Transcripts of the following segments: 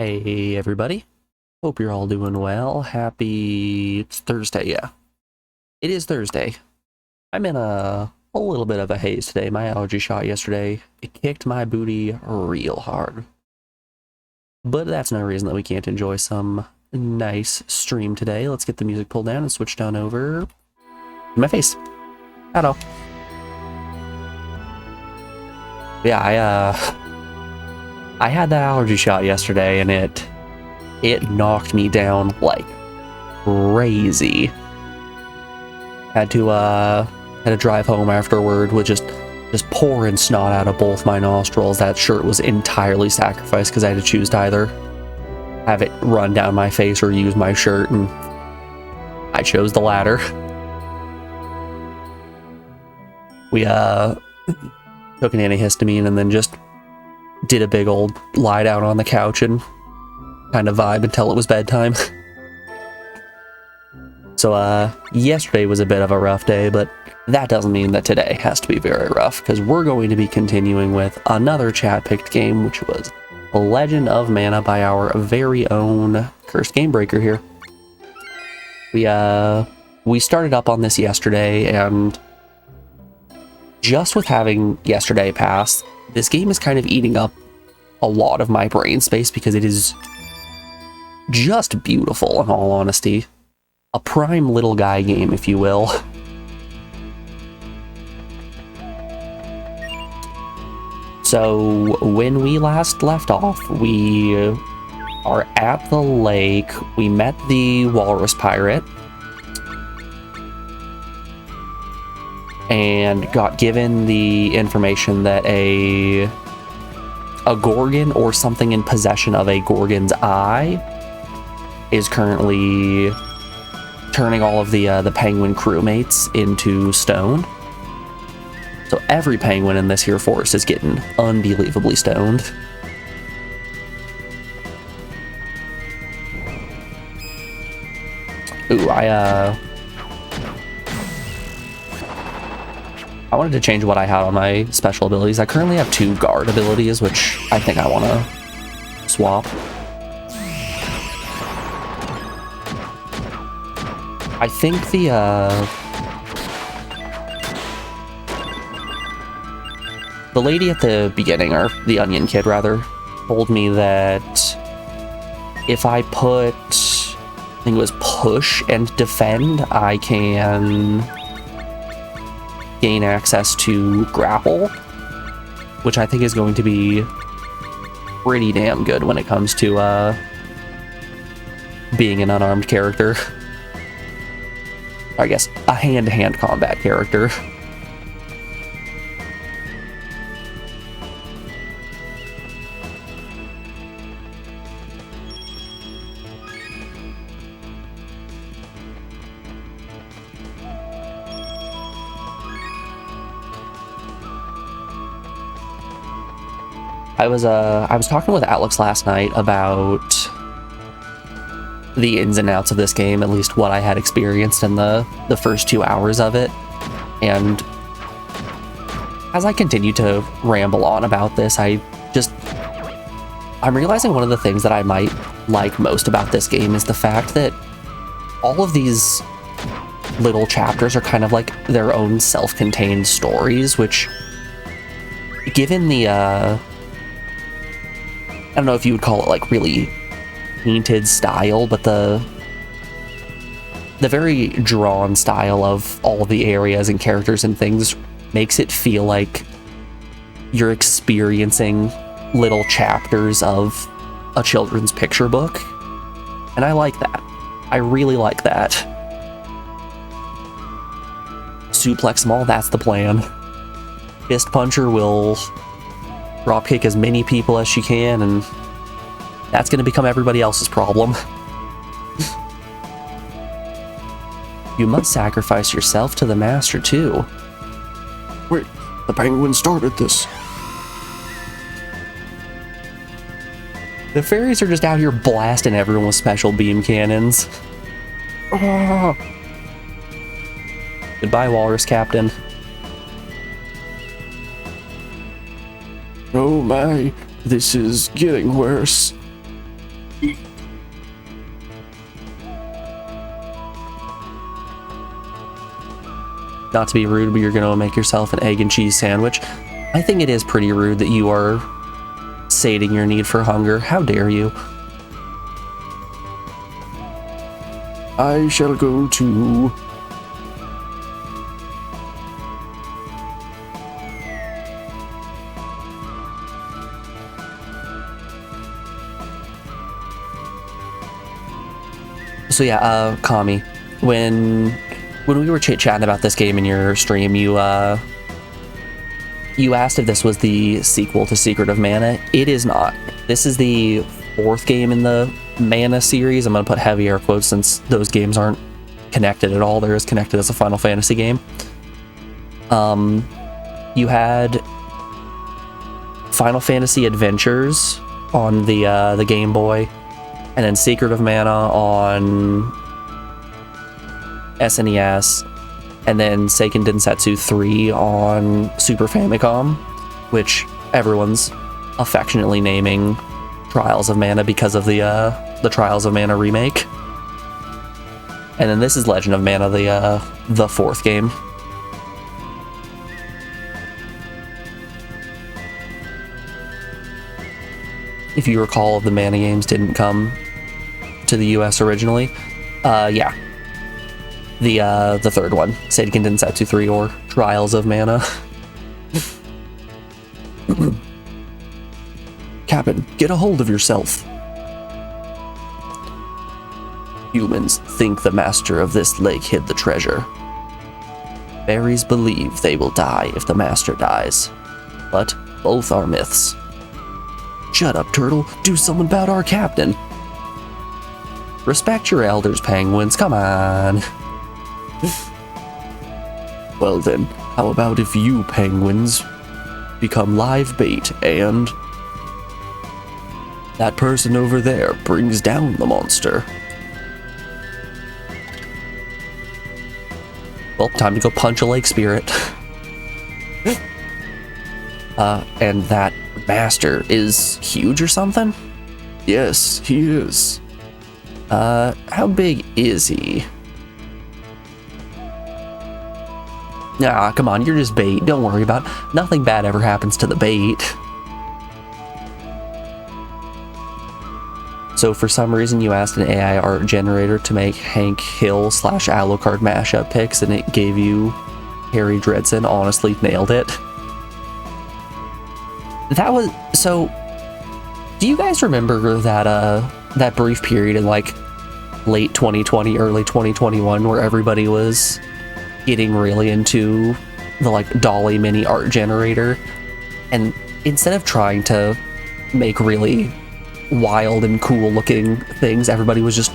Hey everybody, hope you're all doing well. It's Thursday, yeah. It is Thursday. I'm in a little bit of a haze today. My allergy shot yesterday, it kicked my booty real hard. But that's no reason that we can't enjoy some nice stream today. Let's get the music pulled down and switch down over to my face. Hello. Yeah, I had that allergy shot yesterday and it knocked me down like crazy. Had to drive home afterward with just pouring snot out of both my nostrils. That shirt was entirely sacrificed because I had to choose to either have it run down my face or use my shirt, and I chose the latter. We took an antihistamine and then just did a big old lie down on the couch and kind of vibe until it was bedtime. So yesterday was a bit of a rough day, but that doesn't mean that today has to be very rough, because we're going to be continuing with another chat-picked game, which was Legend of Mana by our very own Cursed Game Breaker here. We started up on this yesterday, and just with having yesterday pass, this game is kind of eating up a lot of my brain space because it is just beautiful, in all honesty. A prime little guy game, if you will. So, when we last left off, we are at the lake. We met the walrus pirate and got given the information that a gorgon, or something in possession of a gorgon's eye, is currently turning all of the penguin crewmates into stone. So every penguin in this here forest is getting unbelievably stoned. Ooh, I wanted to change what I had on my special abilities. I currently have 2 guard abilities, which I think I want to swap. I think the lady at the beginning, or the onion kid rather, told me that if I put, I think it was push and defend, I can gain access to grapple, which I think is going to be pretty damn good when it comes to being an unarmed character. I guess a hand-to-hand combat character. I was talking with Alex last night about the ins and outs of this game, at least what I had experienced in the first 2 hours of it. And as I continue to ramble on about this, I'm realizing one of the things that I might like most about this game is the fact that all of these little chapters are kind of like their own self-contained stories, which, given the I don't know if you would call it like really painted style, but the very drawn style of all of the areas and characters and things makes it feel like you're experiencing little chapters of a children's picture book. And I like that. I really like that. Suplex them all, that's the plan. Fist Puncher will dropkick as many people as she can, and that's going to become everybody else's problem. You must sacrifice yourself to the master, too. Wait, the penguin started this. The fairies are just out here blasting everyone with special beam cannons. Ah! Goodbye, Walrus Captain. Oh my, this is getting worse. not to be rude, but you're gonna make yourself an egg and cheese sandwich. I think it is pretty rude that you are sating your need for hunger. How dare you? I shall go to... So yeah, Kami, when we were chit-chatting about this game in your stream, you asked if this was the sequel to Secret of Mana. It is not. This is the 4th game in the Mana series. I'm going to put heavy air quotes since those games aren't connected at all. They're as connected as a Final Fantasy game. You had Final Fantasy Adventures on the Game Boy, and then Secret of Mana on SNES, and then Seiken Densetsu 3 on Super Famicom, which everyone's affectionately naming Trials of Mana because of the Trials of Mana remake. And then this is Legend of Mana, the 4th game. If you recall, the Mana games didn't come to the US originally. Yeah. The 3rd one, Seiken Densetsu 3 or Trials of Mana. Captain, get a hold of yourself. Humans think the master of this lake hid the treasure. Fairies believe they will die if the master dies. But both are myths. Shut up, Turtle. Do something about our captain. Respect your elders, penguins. Come on. Well then, how about if you penguins become live bait and that person over there brings down the monster? Well, time to go punch a lake spirit. And that master is huge or something? Yes, he is. How big is he? Nah, come on, you're just bait. Don't worry about it. Nothing bad ever happens to the bait. So for some reason you asked an AI art generator to make Hank Hill / Alucard mashup pics and it gave you Harry Dredson. Honestly, nailed it. That was... So, do you guys remember that brief period in like late 2020, early 2021 where everybody was getting really into the like Dolly mini art generator, and instead of trying to make really wild and cool looking things, everybody was just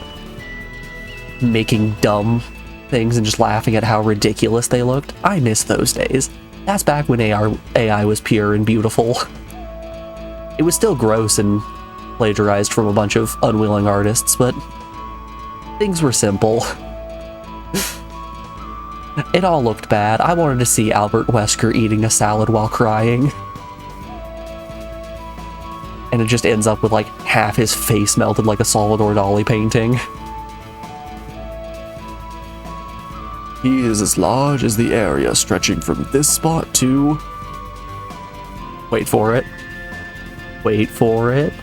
making dumb things and just laughing at how ridiculous they looked? I miss those days. That's back when AI was pure and beautiful. It was still gross and plagiarized from a bunch of unwilling artists, but things were simple. It all looked bad. I wanted to see Albert Wesker eating a salad while crying. And it just ends up with like half his face melted like a Salvador Dali painting. He is as large as the area stretching from this spot to... Wait for it. Wait for it.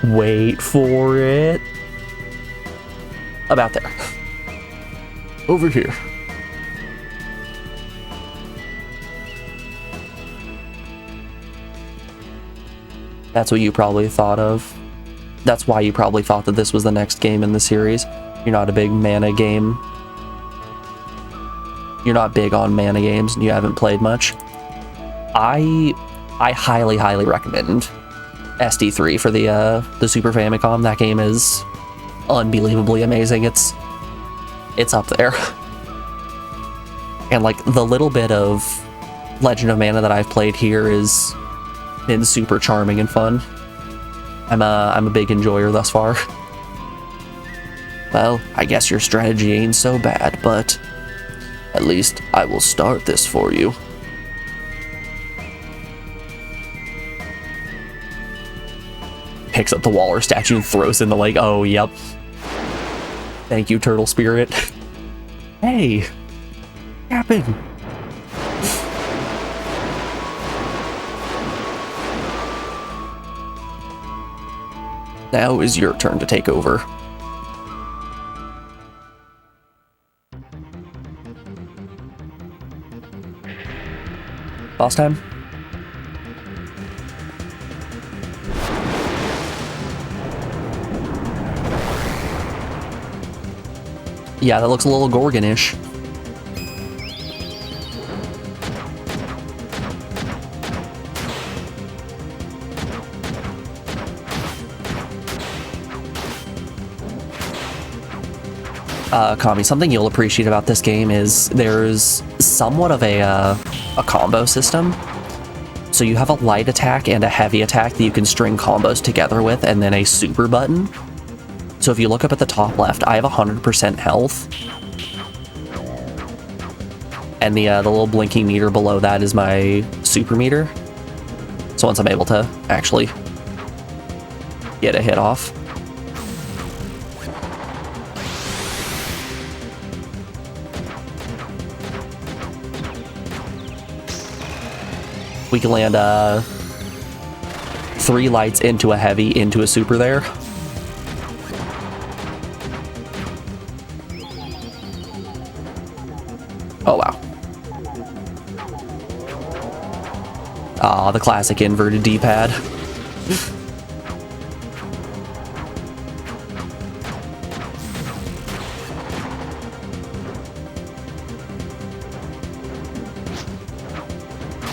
Wait for it. About there. over here. That's what you probably thought of. That's why you probably thought that this was the next game in the series. You're not a big mana game. You're not big on mana games and you haven't played much. I highly, highly recommend SD3 for the Super Famicom. That game is unbelievably amazing. It's up there. And like the little bit of Legend of Mana that I've played here is been super charming and fun. I'm a big enjoyer thus far. Well, I guess your strategy ain't so bad, but at least I will start this for you. Picks up the Waller statue and throws it in the lake. Oh, yep. Thank you, Turtle Spirit. Hey, Captain! Now is your turn to take over. Boss time? Yeah, that looks a little Gorgon-ish. Kami, something you'll appreciate about this game is there's somewhat of a combo system. So you have a light attack and a heavy attack that you can string combos together with, and then a super button. So if you look up at the top left, I have 100% health. And the little blinking meter below that is my super meter. So once I'm able to actually get a hit off. We can land 3 lights into a heavy, into a super there. Oh, wow. Ah, the classic inverted D-pad.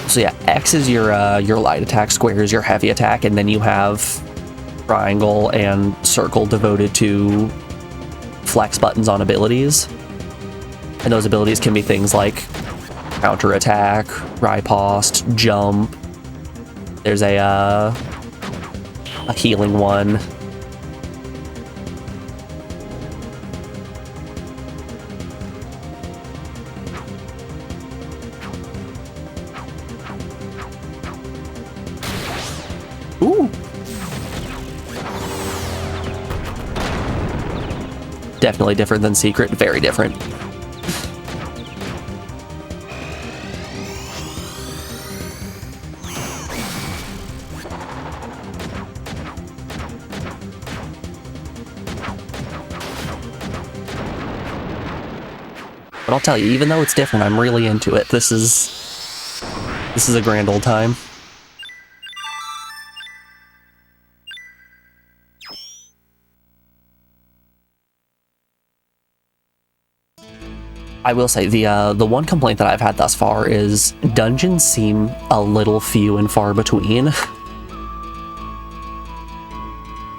So yeah, X is your light attack, square is your heavy attack, and then you have triangle and circle devoted to flex buttons on abilities. And those abilities can be things like counter attack, riposte, jump. There's a healing one. Ooh. Definitely different than Secret, very different. But I'll tell you, even though it's different, I'm really into it. This is a grand old time. I will say, the one complaint that I've had thus far is dungeons seem a little few and far between.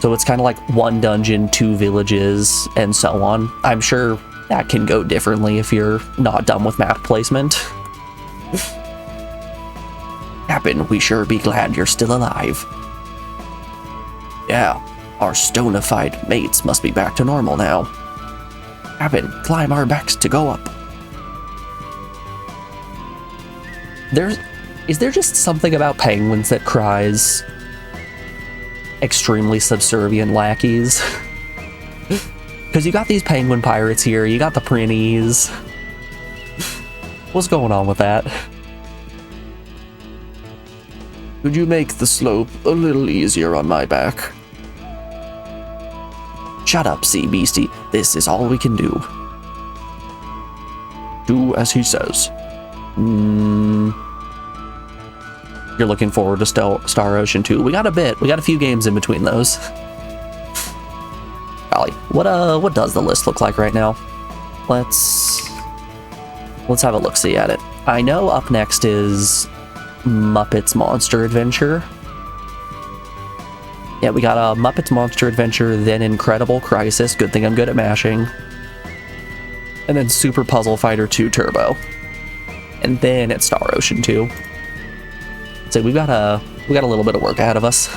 So it's kind of like 1 dungeon, 2 villages, and so on. I'm sure that can go differently if you're not done with map placement. Captain, we sure be glad you're still alive. Yeah, our stonified mates must be back to normal now. Captain, climb our backs to go up. Is there just something about penguins that cries extremely subservient lackeys? Because you got these penguin pirates here, you got the prinnies. What's going on with that? Could you make the slope a little easier on my back? Shut up, sea beastie. This is all we can do. Do as he says. You're looking forward to Star Ocean 2. We got a bit. We got a few games in between those. Golly, what does the list look like right now? Let's have a look-see at it. I know up next is Muppets Monster Adventure. Yeah, we got a Muppets Monster Adventure, then Incredible Crisis. Good thing I'm good at mashing. And then Super Puzzle Fighter 2 Turbo. And then it's Star Ocean 2. So we got a little bit of work ahead of us.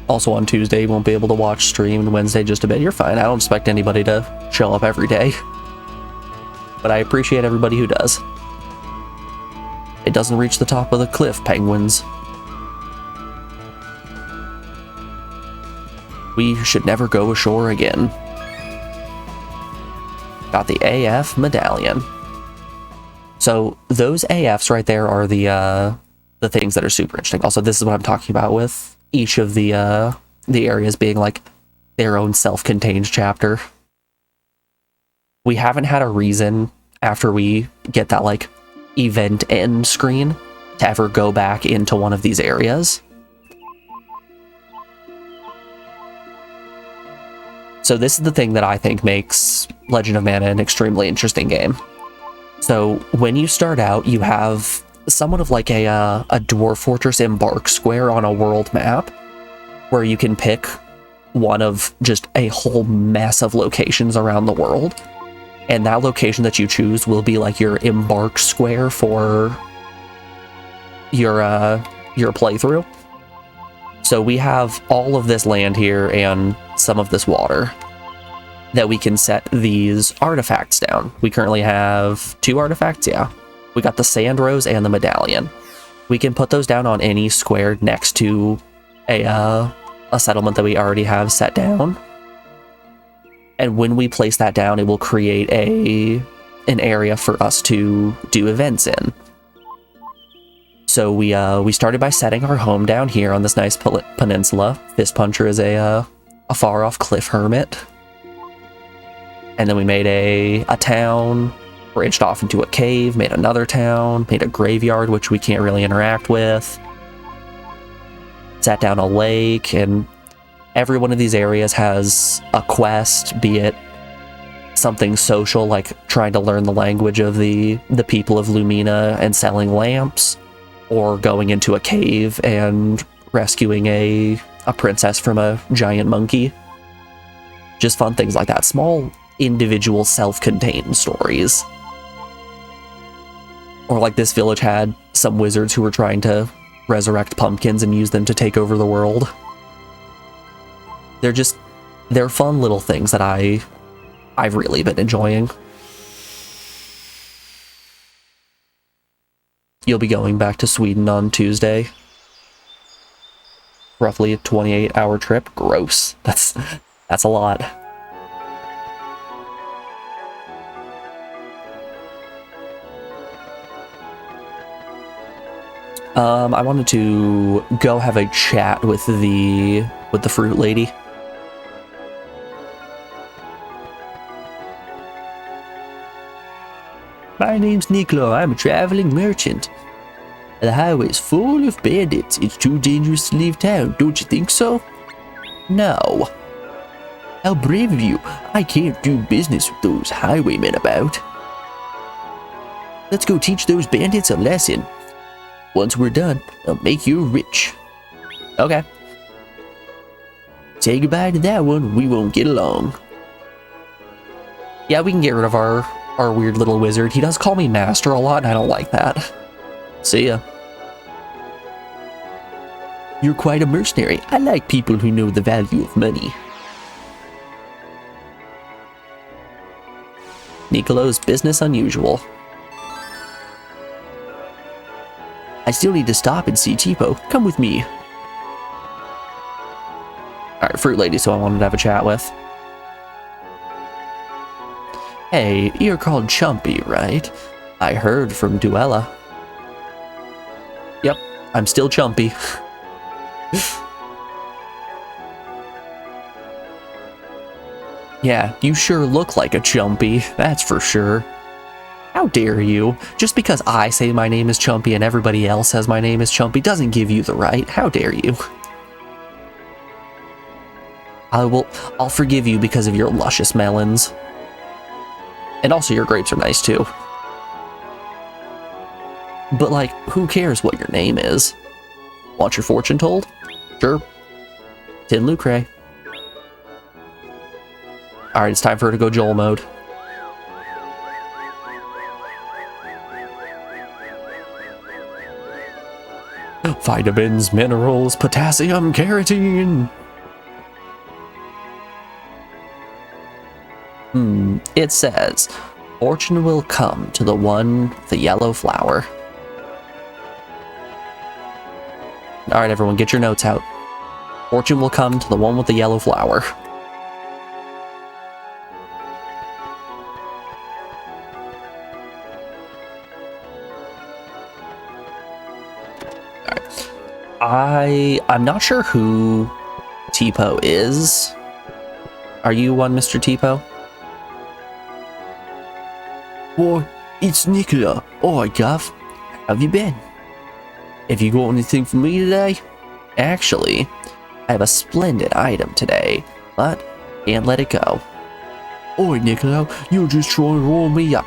Also on Tuesday, you won't be able to watch stream, and Wednesday just a bit. You're fine. I don't expect anybody to show up every day. But I appreciate everybody who does. It doesn't reach the top of the cliff, penguins. We should never go ashore again. got the AF medallion. So those AFs right there are the things that are super interesting. Also, this is what I'm talking about with each of the areas being like their own self-contained chapter. We haven't had a reason after we get that like event end screen to ever go back into one of these areas. So this is the thing that I think makes Legend of Mana an extremely interesting game. So when you start out, you have somewhat of like a Dwarf Fortress Embark square on a world map, where you can pick one of just a whole mess of locations around the world. And that location that you choose will be like your Embark square for your playthrough. So we have all of this land here and some of this water that we can set these artifacts down. We currently have 2 artifacts, yeah. We got the Sand Rose and the Medallion. We can put those down on any square next to a settlement that we already have set down. And when we place that down, it will create an area for us to do events in. So we started by setting our home down here on this nice peninsula. Fist Puncher is a far-off cliff hermit. And then we made a town, branched off into a cave, made another town, made a graveyard, which we can't really interact with. Sat down a lake, and every one of these areas has a quest, be it something social, like trying to learn the language of the people of Lumina and selling lamps, or going into a cave and rescuing a princess from a giant monkey. Just fun things like that. Small, individual, self-contained stories. Or like this village had some wizards who were trying to resurrect pumpkins and use them to take over the world. They're fun little things that I've really been enjoying. You'll be going back to Sweden on Tuesday. Roughly a 28-hour trip. Gross. That's a lot. I wanted to go have a chat with the fruit lady. My name's Niklo. I'm a traveling merchant. The highway's full of bandits. It's too dangerous to leave town, don't you think so? No. How brave of you. I can't do business with those highwaymen about. Let's go teach those bandits a lesson. Once we're done, I'll make you rich. Okay. Say goodbye to that one. We won't get along. Yeah, we can get rid of our weird little wizard. He does call me master a lot, and I don't like that. See ya. You're quite a mercenary. I like people who know the value of money. Nicolo's business unusual. I still need to stop and see Tipo. Come with me. Alright, fruit lady, so I wanted to have a chat with. Hey, you're called Chumpy, right? I heard from Duella. Yep, I'm still Chumpy. Yeah, you sure look like a Chumpy, that's for sure. How dare you? Just because I say my name is Chumpy and everybody else says my name is Chumpy doesn't give you the right. How dare you? I'll forgive you because of your luscious melons. And also your grapes are nice too. But like, who cares what your name is? Want your fortune told? Sure. Tin Lucre. Alright, it's time for her to go Joel mode. Vitamins, minerals, potassium, carotene. It says, fortune will come to the one with the yellow flower. Alright everyone, get your notes out. Fortune will come to the one with the yellow flower. I'm not sure who Tipo is. Are you one, Mr. Tipo? Why, it's Nicola. Oh, Gav. How have you been? Have you got anything for me today? Actually, I have a splendid item today, but can't let it go. Oi, Nicola, you're just trying to roll me up.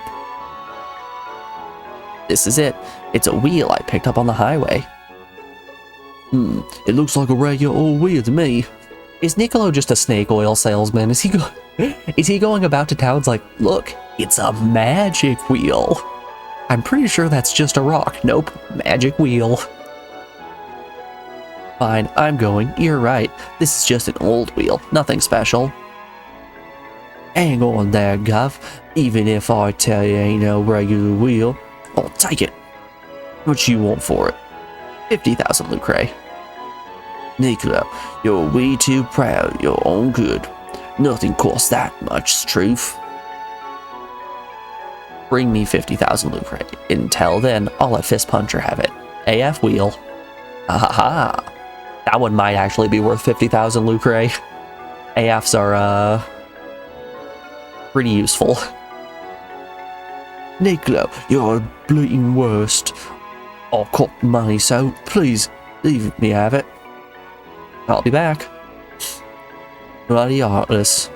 This is it. It's a wheel I picked up on the highway. It looks like a regular old wheel to me. Is Niccolo just a snake oil salesman? Is he going about to towns like, look, it's a magic wheel? I'm pretty sure that's just a rock. Nope, magic wheel. Fine, I'm going. You're right. This is just an old wheel. Nothing special. Hang on there, Gav. Even if I tell you ain't no regular wheel, I'll take it. What you want for it? 50,000 lucre. Nicola, you're way too proud of your own good. Nothing costs that much, truth. Bring me 50,000 lucre. Until then, I'll let Fist Puncher have it. AF wheel. Ahaha. That one might actually be worth 50,000 lucre. AFs are, pretty useful. Nicola, you're a bleating worst. I'll cop money, so please leave me have it. I'll be back. Bloody heartless.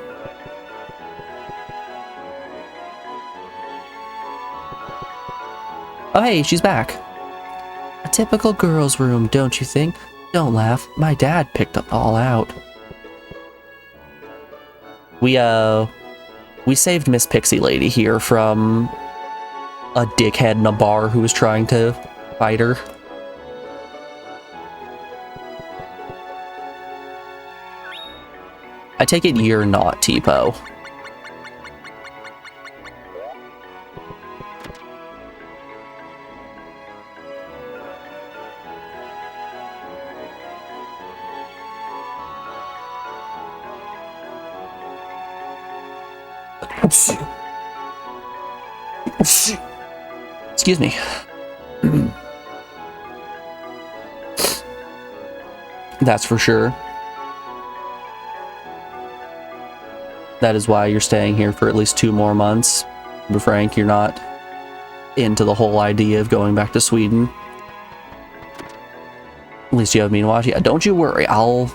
Oh hey, she's back. A typical girl's room, don't you think? Don't laugh, my dad picked it all out. We saved Miss Pixie Lady here from a dickhead in a bar who was trying to fight her. I take it you're not Tipo. Excuse me. That's for sure. That is why you're staying here for at least 2 more months. But Frank, you're not into the whole idea of going back to Sweden. At least you have me to watch. Yeah, don't you worry. I'm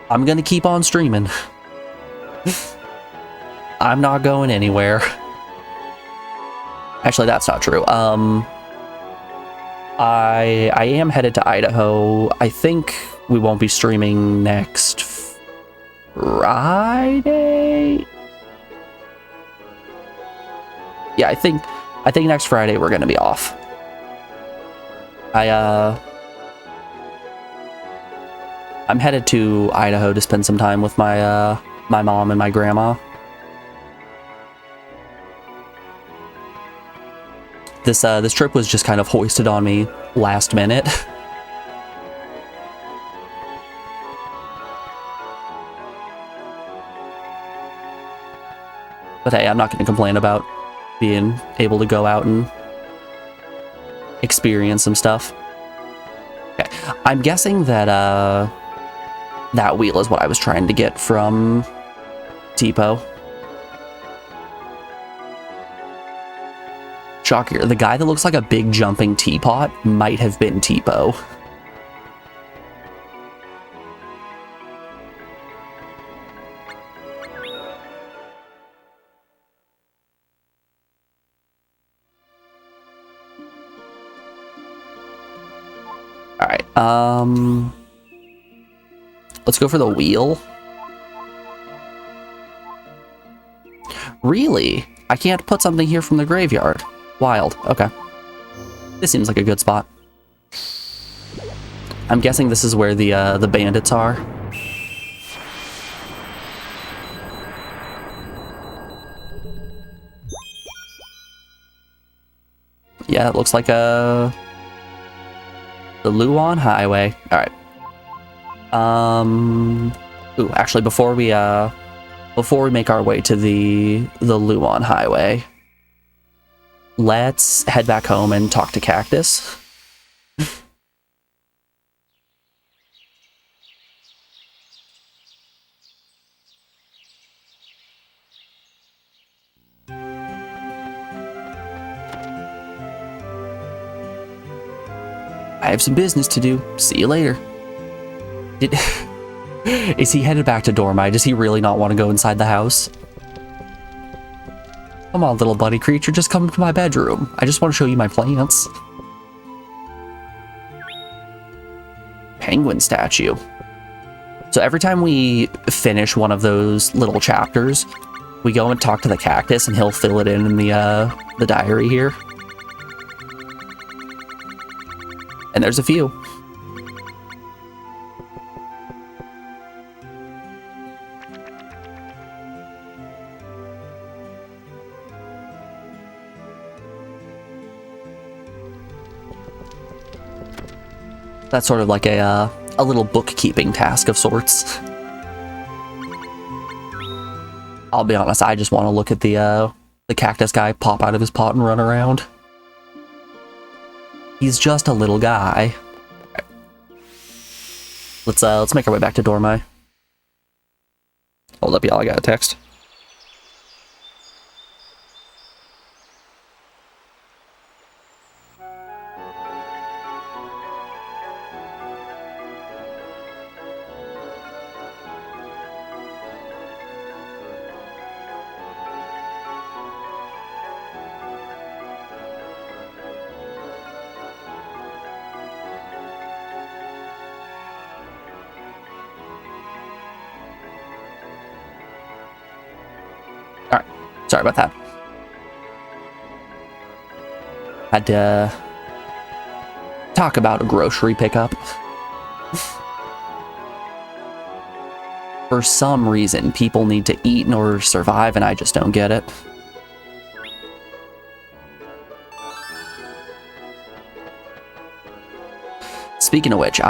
gonna keep on streaming. I'm not going anywhere. Actually, that's not true. I am headed to Idaho. I think we won't be streaming next Friday. Yeah, I think next Friday we're gonna be off. I'm headed to Idaho to spend some time with my my mom and my grandma. This trip was just kind of hoisted on me last minute. But hey, I'm not going to complain about being able to go out and experience some stuff. Okay, I'm guessing that that wheel is what I was trying to get from Tipo. Shocker, the guy that looks like a big jumping teapot might have been Tipo. Alright, let's go for the wheel. Really? I can't put something here from the graveyard. Wild. Okay. This seems like a good spot. I'm guessing this is where the bandits are. Yeah, it looks like the Luan Highway. All right. Ooh, actually, before we make our way to the Luan Highway, let's head back home and talk to Cactus. I have some business to do. See you later. Is he headed back to Dormai? Does he really not want to go inside the house? Come on, little bunny creature, just come to my bedroom. I just want to show you my plants. Penguin statue. So every time we finish one of those little chapters, we go and talk to the cactus and he'll fill it in the diary here. And there's a few. That's sort of like a little bookkeeping task of sorts. I'll be honest, I just want to look at the cactus guy pop out of his pot and run around. He's just a little guy. Let's make our way back to Dormai. Hold up, y'all, I got a text. Alright, sorry about that. Had to talk about a grocery pickup. For some reason, people need to eat in order to survive, and I just don't get it. Speaking of which,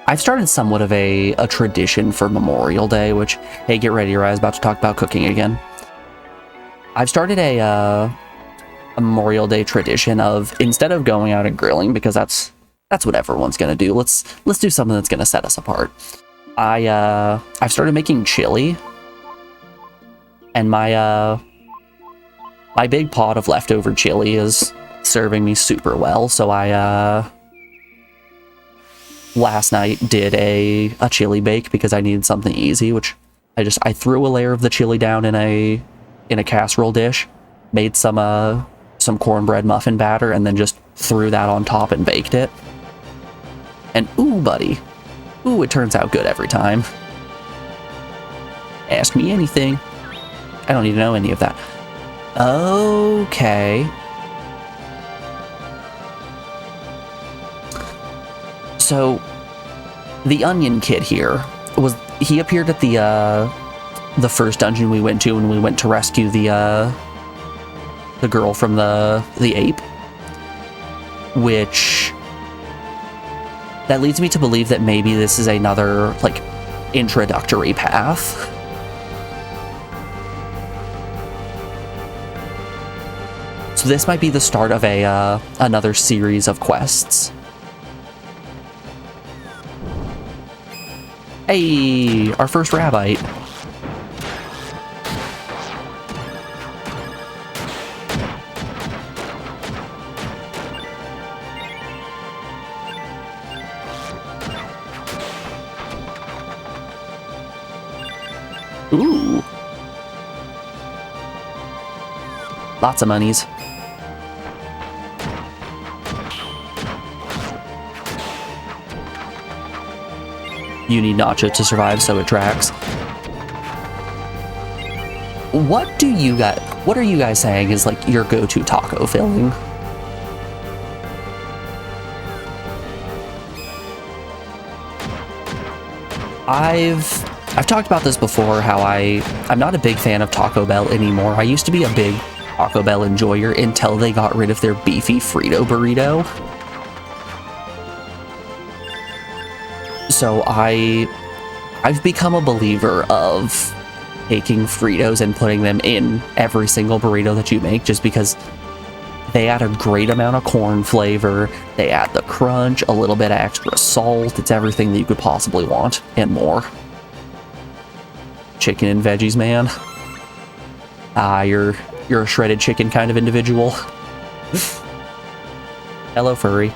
I've started somewhat of a tradition for Memorial Day, which, hey, get ready, your eyes about to talk about cooking again. I've started a Memorial Day tradition of, instead of going out and grilling, because that's what everyone's gonna do, let's do something that's gonna set us apart. I've started making chili, and my big pot of leftover chili is serving me super well, so I last night did a chili bake because I needed something easy, which I threw a layer of the chili down in a casserole dish, made some cornbread muffin batter, and then just threw that on top and baked it. And ooh, buddy, ooh, it turns out good every time. Ask me anything. I don't need to know any of that. Okay. So, the Onion Kid here he appeared at the first dungeon we went to when we went to rescue the girl from the ape, which that leads me to believe that maybe this is another like introductory path. So this might be the start of another series of quests. Hey, our first rabbite. Ooh. Lots of monies. You need nacho to survive, so it tracks. What are you guys saying is like your go-to taco filling? I've talked about this before, how I'm not a big fan of Taco Bell anymore. I used to be a big Taco Bell enjoyer until they got rid of their beefy Frito burrito. So I've become a believer of taking Fritos and putting them in every single burrito that you make, just because they add a great amount of corn flavor, they add the crunch, a little bit of extra salt, it's everything that you could possibly want, and more. Chicken and veggies, man. You're a shredded chicken kind of individual. Hello, furry.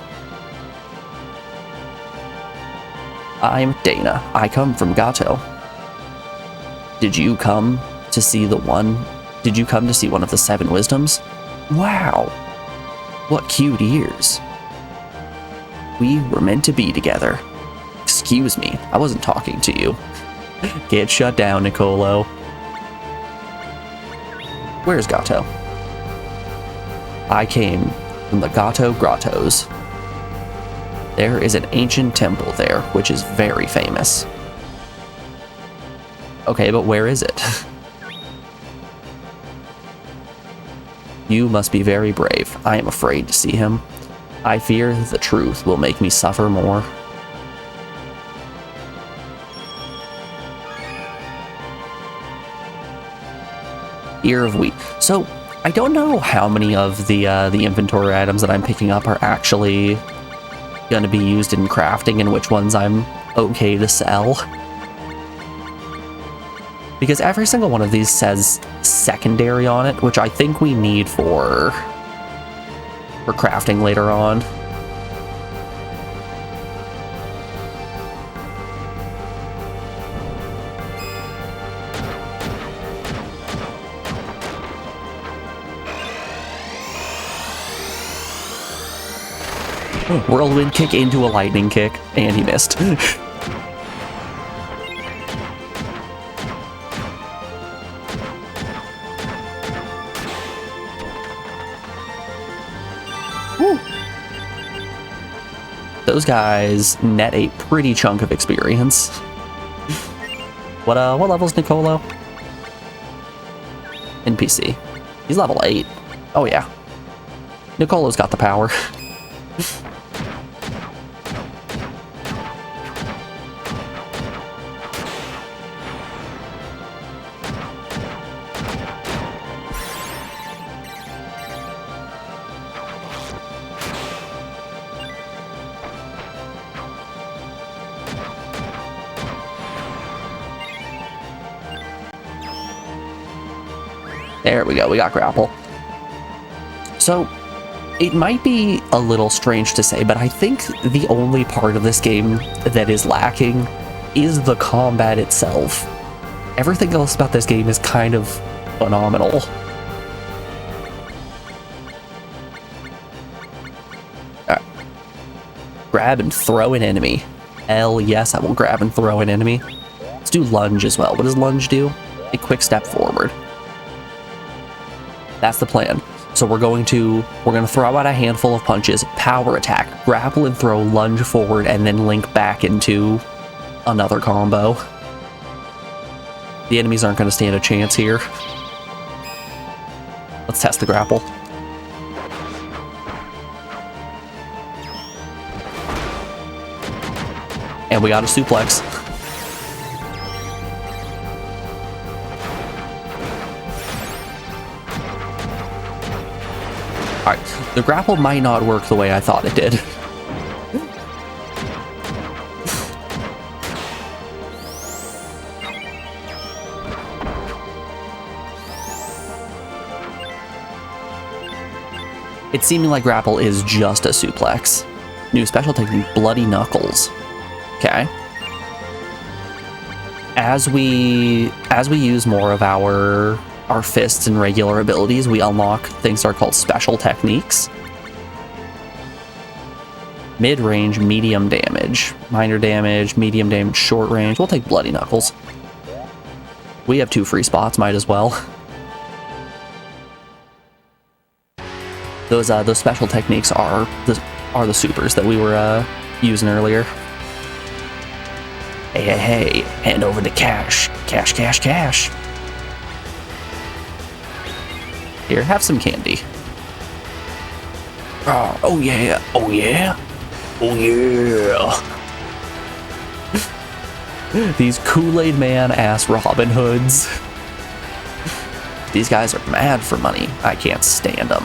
I'm Dana. I come from Gato. Did you come to see one of the 7 wisdoms? Wow. What cute ears. We were meant to be together. Excuse me, I wasn't talking to you. Get shut down, Nicolo. Where's Gato? I came from the Gato Grottos. There is an ancient temple there, which is very famous. Okay, but where is it? You must be very brave. I am afraid to see him. I fear the truth will make me suffer more. Ear of wheat. So, I don't know how many of the inventory items that I'm picking up are actually going to be used in crafting and which ones I'm okay to sell. Because every single one of these says secondary on it, which I think we need for crafting later on. Whirlwind kick into a lightning kick, and he missed. Woo. Those guys net a pretty chunk of experience. What level's Nicolo? NPC. He's level 8. Oh yeah. Nicolo's got the power. There we go, we got grapple. So, it might be a little strange to say, but I think the only part of this game that is lacking is the combat itself. Everything else about this game is kind of phenomenal. Alright. Grab and throw an enemy. Hell yes, I will grab and throw an enemy. Let's do lunge as well. What does lunge do? A quick step forward. That's the plan. So we're going to throw out a handful of punches, power attack, grapple and throw, lunge forward, and then link back into another combo. The enemies aren't going to stand a chance here. Let's test the grapple. And we got a suplex. Alright, the grapple might not work the way I thought it did. It's seeming like grapple is just a suplex. New special technique, Bloody Knuckles. Okay. As we use more of our fists and regular abilities, we unlock things that are called special techniques. Mid-range, medium damage. Minor damage, medium damage, short range. We'll take Bloody Knuckles. We have 2 free spots, might as well. Those special techniques are the supers that we were using earlier. Hey, hey, hey, hand over the cash. Cash, cash, cash. Here, have some candy. Oh yeah, oh yeah, oh yeah. These Kool-Aid Man ass Robin Hoods. These guys are mad for money. I can't stand them.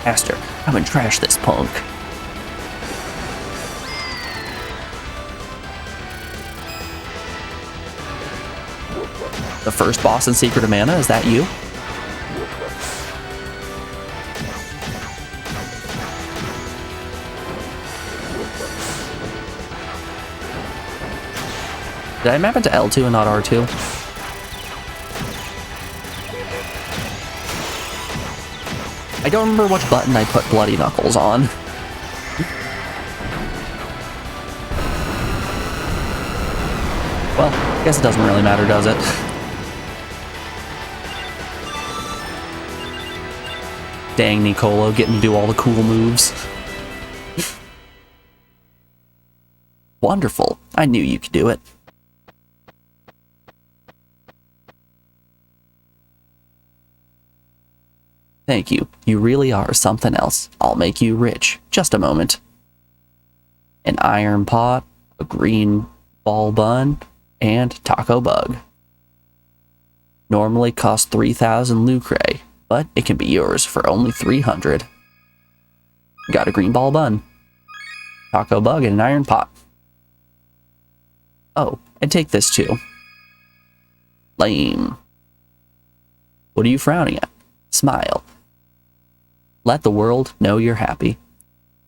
Master, come and trash this punk. The first boss in Secret of Mana, is that you? Did I map it to L2 and not R2? I don't remember which button I put Bloody Knuckles on. Well, I guess it doesn't really matter, does it? Dang, Nicolo, getting to do all the cool moves. Wonderful. I knew you could do it. Thank you. You really are something else. I'll make you rich. Just a moment. An iron pot, a green ball bun, and taco bug. Normally costs 3,000 lucre, but it can be yours for only 300. Got a green ball bun, taco bug, and an iron pot. Oh, and take this too. Lame. What are you frowning at? Smile. Let the world know you're happy.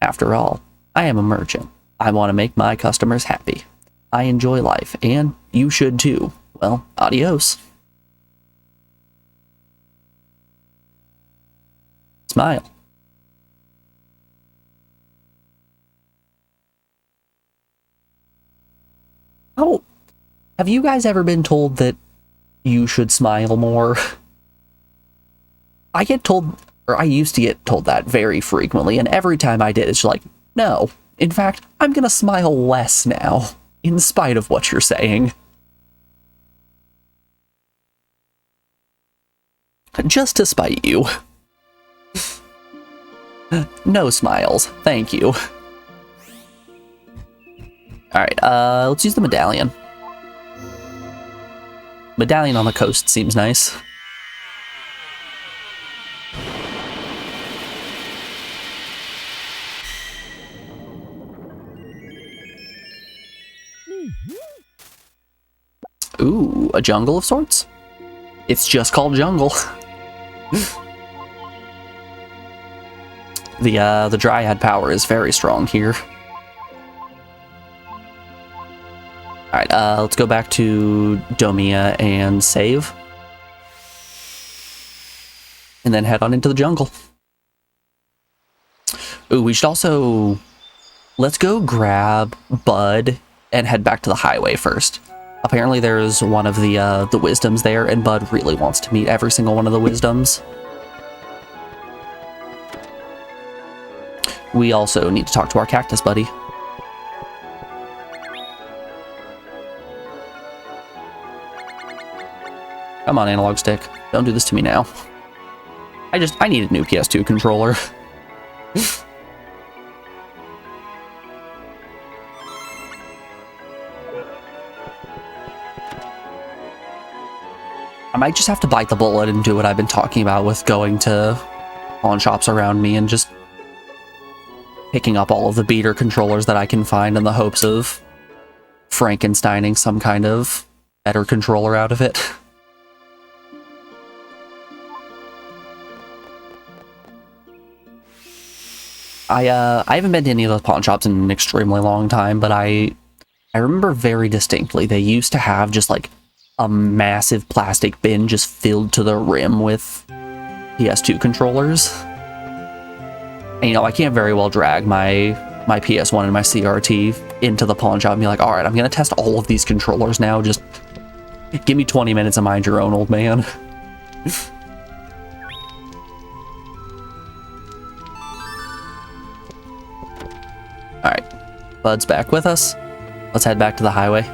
After all, I am a merchant. I want to make my customers happy. I enjoy life, and you should too. Well, adios. Smile. Oh, have you guys ever been told that you should smile more? I get told, or I used to get told that very frequently, and every time I did, it's like, no. In fact, I'm gonna smile less now, in spite of what you're saying. Just to spite you. No smiles, thank you. Alright, let's use the medallion. Medallion on the coast seems nice. Ooh, a jungle of sorts? It's just called jungle. The Dryad power is very strong here. Alright, let's go back to Domia and save. And then head on into the jungle. Ooh, we should also... Let's go grab Bud and head back to the highway first. Apparently there's one of the wisdoms there, and Bud really wants to meet every single one of the wisdoms. We also need to talk to our cactus buddy. Come on, analog stick. Don't do this to me now. I need a new PS2 controller. I might just have to bite the bullet and do what I've been talking about with going to pawn shops around me and just picking up all of the beater controllers that I can find in the hopes of Frankensteining some kind of better controller out of it. I haven't been to any of those pawn shops in an extremely long time, but I remember very distinctly they used to have just like a massive plastic bin just filled to the rim with PS2 controllers. And, you know, I can't very well drag my PS1 and my CRT into the pawn shop and be like, all right, I'm going to test all of these controllers now. Just give me 20 minutes and mind your own, old man. All right, Bud's back with us. Let's head back to the highway.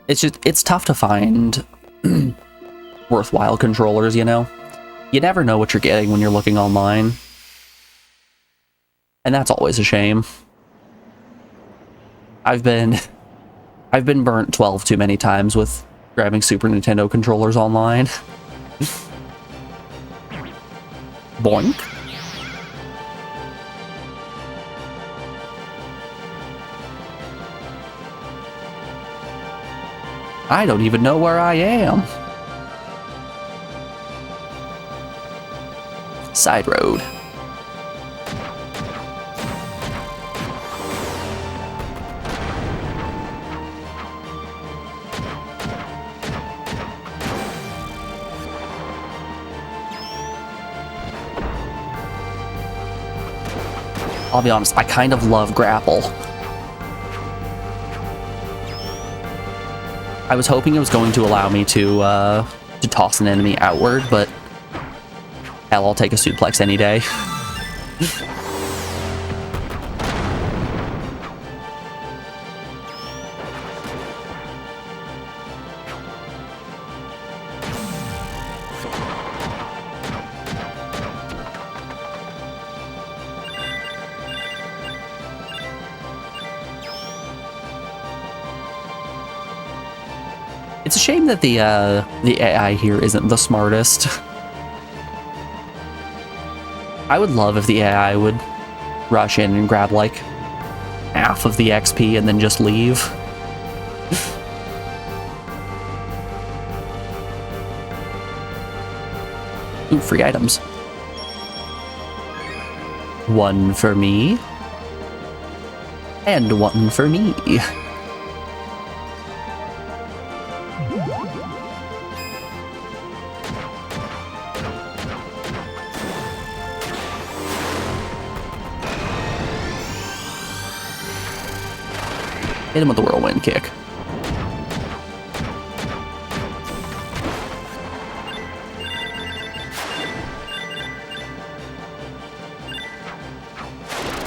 It's tough to find worthwhile controllers, you know? You never know what you're getting when you're looking online. And that's always a shame. I've been burnt 12 too many times with grabbing Super Nintendo controllers online. Boink. I don't even know where I am. Side road. I'll be honest, I kind of love grapple. I was hoping it was going to allow me to toss an enemy outward, but hell, I'll take a suplex any day. It's a shame that the AI here isn't the smartest. I would love if the AI would rush in and grab like half of the XP and then just leave. Ooh, free items. One for me. And one for me. Hit him with the whirlwind kick.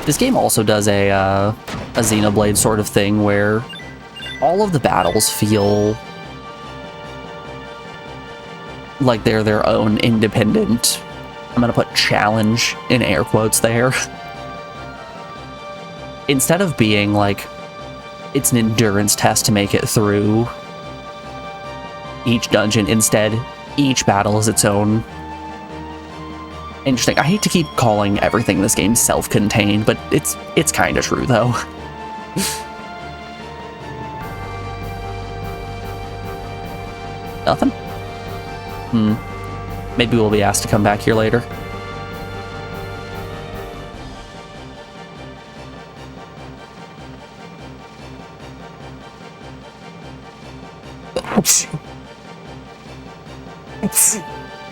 This game also does a Xenoblade sort of thing where all of the battles feel like they're their own independent, I'm gonna put challenge in air quotes there. Instead of being like, it's an endurance test to make it through each dungeon. Instead, each battle is its own. Interesting. I hate to keep calling everything in this game self-contained, but it's kind of true, though. Nothing? Maybe we'll be asked to come back here later.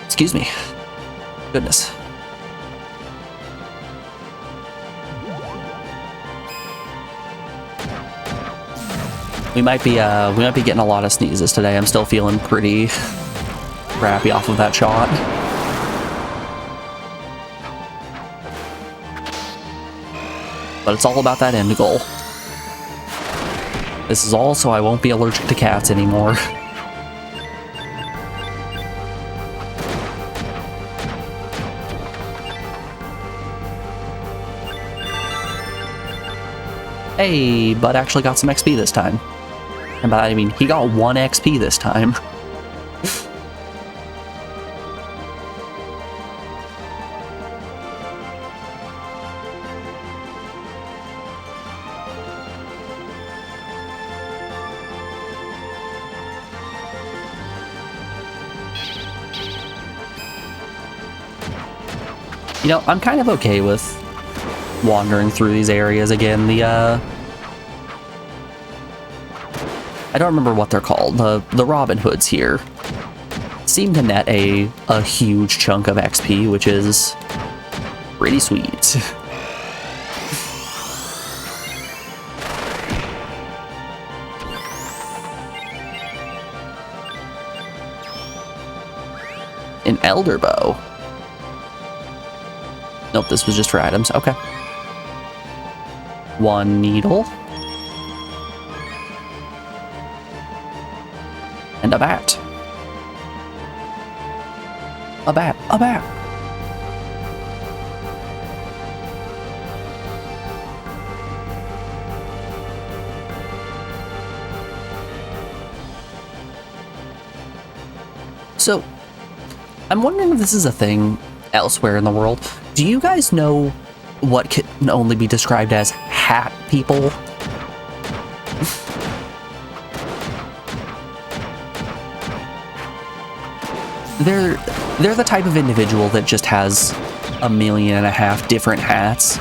Excuse me. Goodness. We might be getting a lot of sneezes today. I'm still feeling pretty crappy off of that shot. But it's all about that end goal. This is all so I won't be allergic to cats anymore. Hey, Bud actually got some XP this time. And by that I mean, he got 1 XP this time. You know, I'm kind of okay with wandering through these areas again. I don't remember what they're called. The Robin Hoods here seem to net a huge chunk of XP, which is pretty sweet. An Elder Bow. Nope, this was just for items. Okay. 1 needle. And a bat. A bat. A bat. So, I'm wondering if this is a thing elsewhere in the world. Do you guys know what can only be described as hat people? They're the type of individual that just has 1.5 million different hats,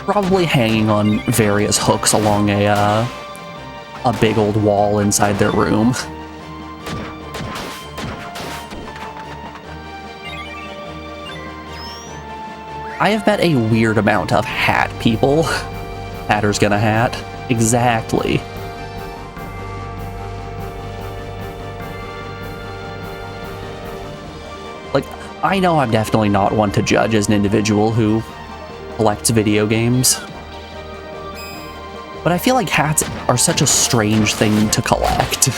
probably hanging on various hooks along a big old wall inside their room. I have met a weird amount of hat people. Hatter's gonna hat. Exactly. Like, I know I'm definitely not one to judge as an individual who collects video games, but I feel like hats are such a strange thing to collect.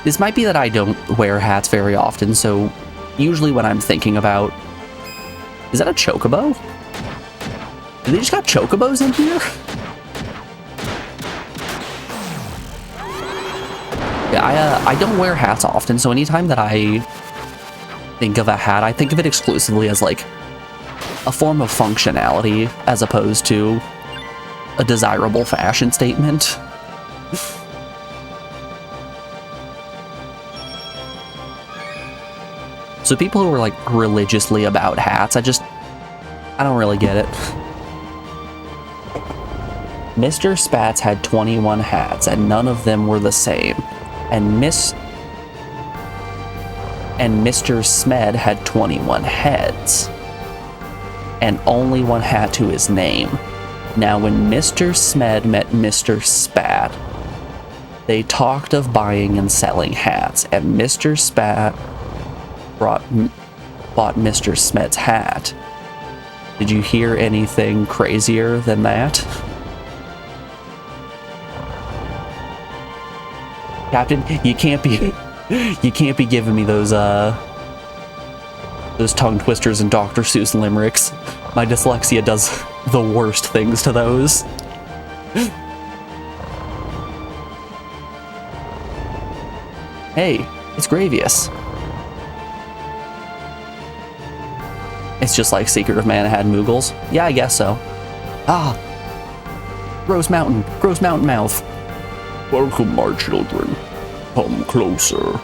This might be that I don't wear hats very often, so usually when I'm thinking about... Is that a chocobo? Did they just got chocobos in here? Yeah, I don't wear hats often, so anytime that I think of a hat, I think of it exclusively as like a form of functionality as opposed to a desirable fashion statement. So people who are like religiously about hats, I don't really get it. Mr. Spats had 21 hats and none of them were the same. And Mr. Smed had 21 heads and only one hat to his name. Now when Mr. Smed met Mr. Spat, they talked of buying and selling hats, and Mr. Spat bought Mr. Smed's hat. Did you hear anything crazier than that? Captain, you can't be giving me those tongue twisters and Dr. Seuss limericks. My dyslexia does the worst things to those. Hey, it's Gravius. It's just like Secret of Mana had Moogles. Yeah, I guess so. Ah, Gross Mountain Mouth. Welcome, my children. Come closer.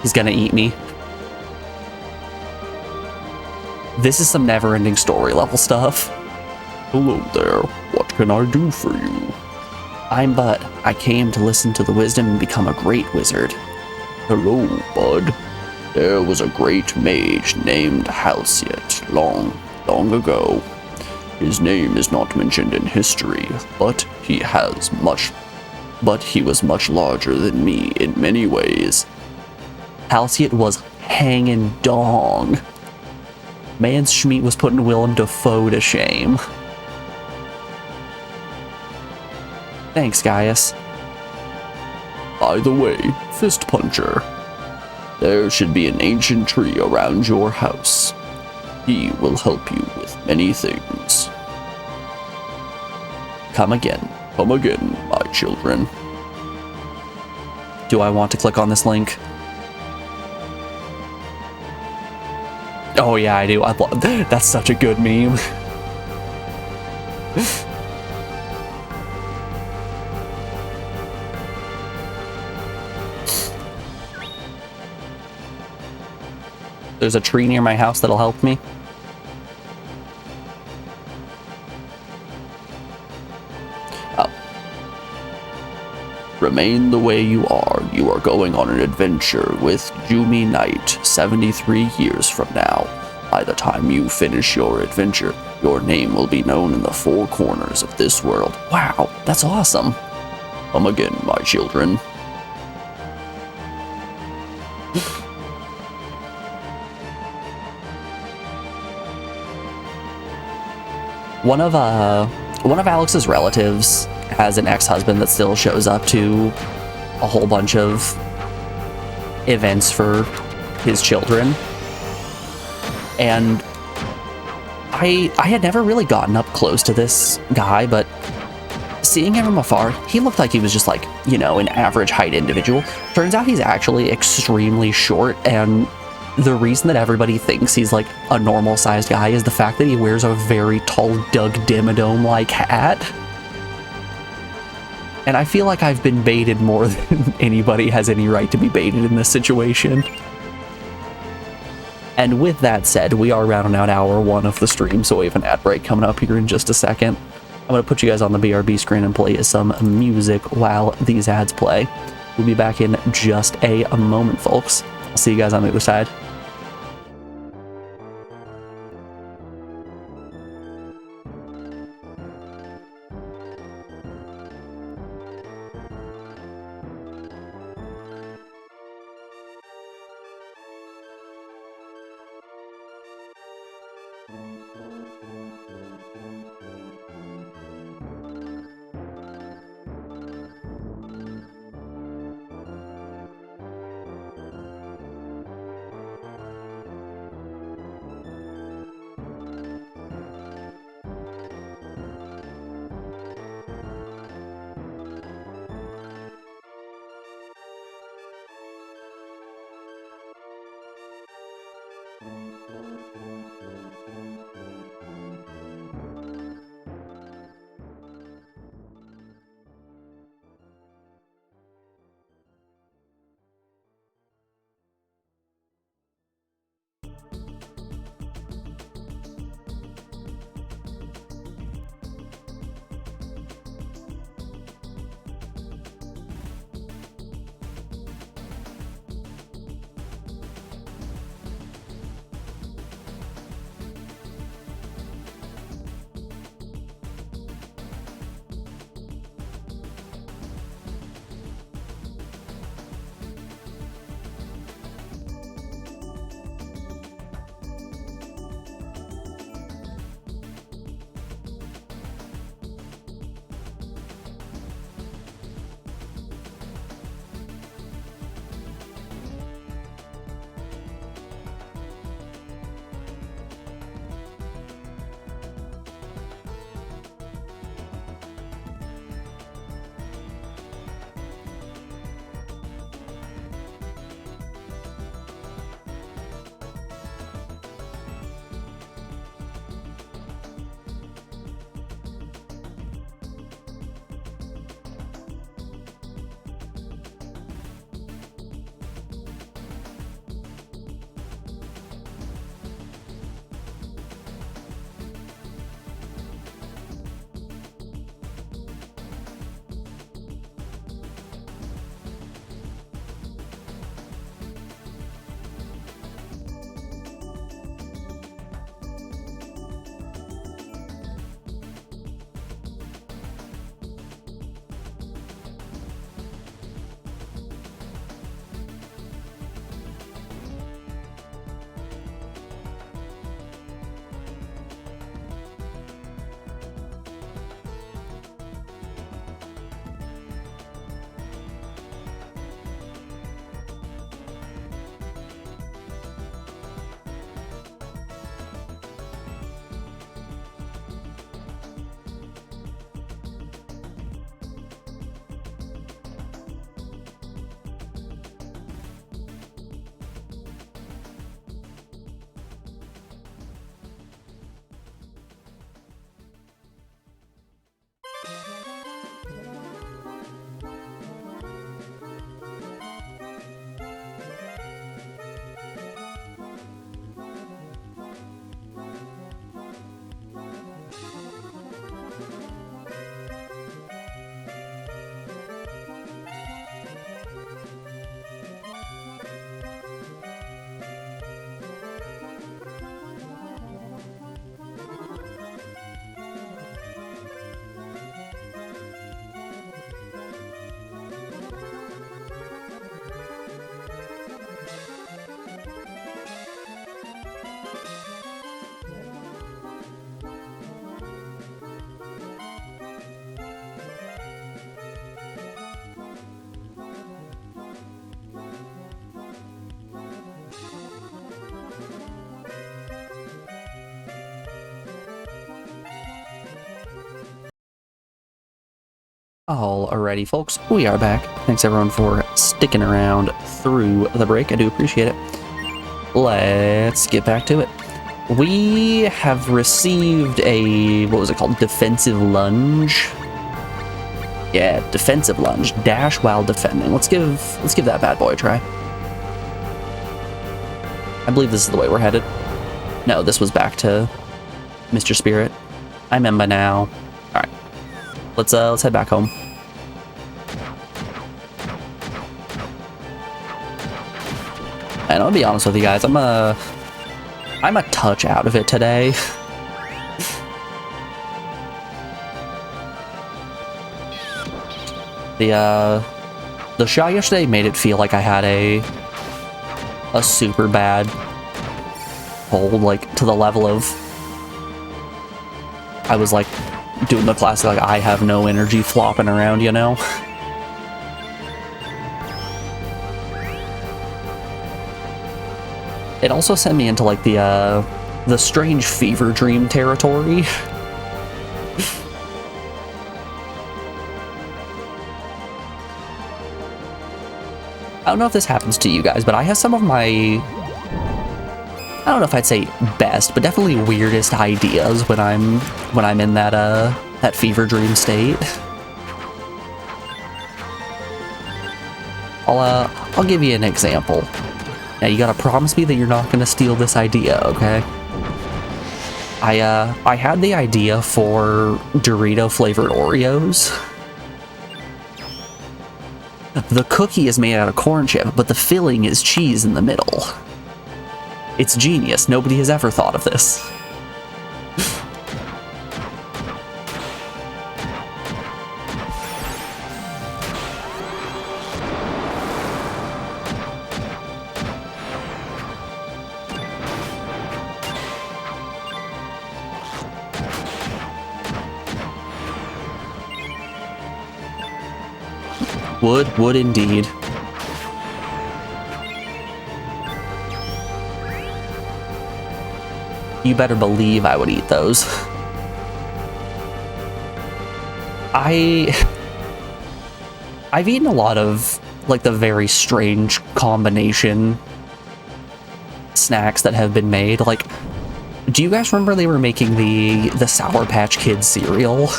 He's gonna eat me. This is some never-ending story level stuff. Hello there. What can I do for you? I'm Bud. I came to listen to the wisdom and become a great wizard. Hello, Bud. There was a great mage named Halcyet long ago. His name is not mentioned in history, but he was much larger than me in many ways. Halcyet was hanging dong. Man's Schmeat was putting Willem Dafoe to shame. Thanks, Gaius. By the way, Fist Puncher, there should be an ancient tree around your house. He will help you with many things. Come again, my children. Do I want to click on this link? Oh yeah, I do. That's such a good meme. There's a tree near my house that'll help me. Oh. Remain the way you are. You are going on an adventure with Jumi Knight 73 years from now. By the time you finish your adventure, your name will be known in the four corners of this world. Wow, that's awesome. Come again, my children. One of Alex's relatives has an ex-husband that still shows up to a whole bunch of events for his children. And I had never really gotten up close to this guy, but seeing him from afar, he looked like he was just like, you know, an average height individual. Turns out he's actually extremely short and the reason that everybody thinks he's like a normal sized guy is the fact that he wears a very tall Doug Dimmadome like hat. And I feel like I've been baited more than anybody has any right to be baited in this situation. And with that said, we are rounding out hour 1 of the stream, so we have an ad break coming up here in just a second. I'm going to put you guys on the BRB screen and play some music while these ads play. We'll be back in just a moment, folks. I'll see you guys on the other side. Alrighty, folks, we are back. Thanks everyone for sticking around through the break. I do appreciate it. let's get back to it. We have received a, what was it called? Defensive lunge. Yeah, defensive lunge. Dash while defending. Let's give that bad boy a try. I believe this is the way we're headed. No, this was back to Mr. Spirit. I remember now. Alright. Let's head back home. And I'll be honest with you guys, I'm a touch out of it today. The shot yesterday made it feel like I had a super bad cold, like to the level of I was like doing the classic like I have no energy flopping around, you know? It also sent me into like the strange fever dream territory. I don't know if this happens to you guys, but I have some of my, I don't know if I'd say best, but definitely weirdest ideas when I'm in that fever dream state. I'll give you an example. Now you gotta promise me that you're not gonna steal this idea, okay? I had the idea for Dorito flavored Oreos. The cookie is made out of corn chip, but the filling is cheese in the middle. It's genius. Nobody has ever thought of this. Would indeed. You better believe I would eat those. I've eaten a lot of like the very strange combination snacks that have been made. Like, do you guys remember they were making the Sour Patch Kids cereal?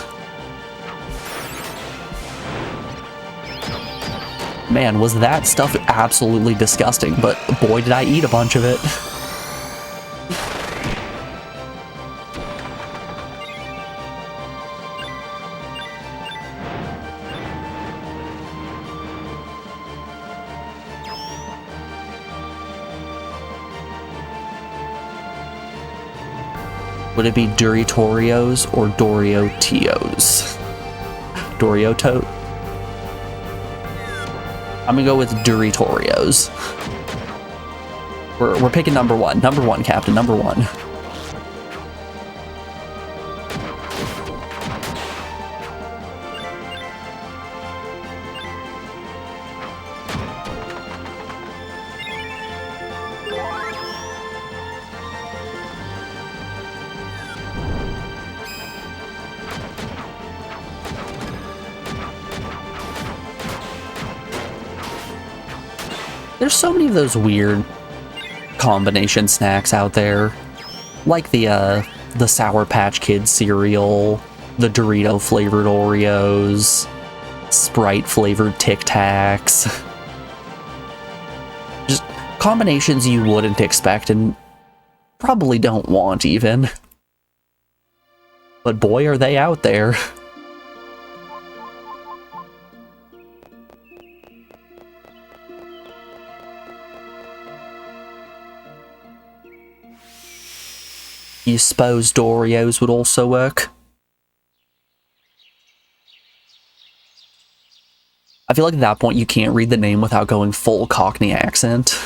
Man, was that stuff absolutely disgusting, but boy did I eat a bunch of it. Would it be Doritorios or Doriotios? Doriotote? I'm gonna go with Doritorios. We're picking number one. Number one, Captain. Number one. There's so many of those weird combination snacks out there, like the Sour Patch Kids cereal, the Dorito flavored Oreos, Sprite flavored Tic Tacs. Just combinations you wouldn't expect and probably don't want even. But boy, are they out there. You suppose Dorios would also work? I feel like at that point you can't read the name without going full Cockney accent.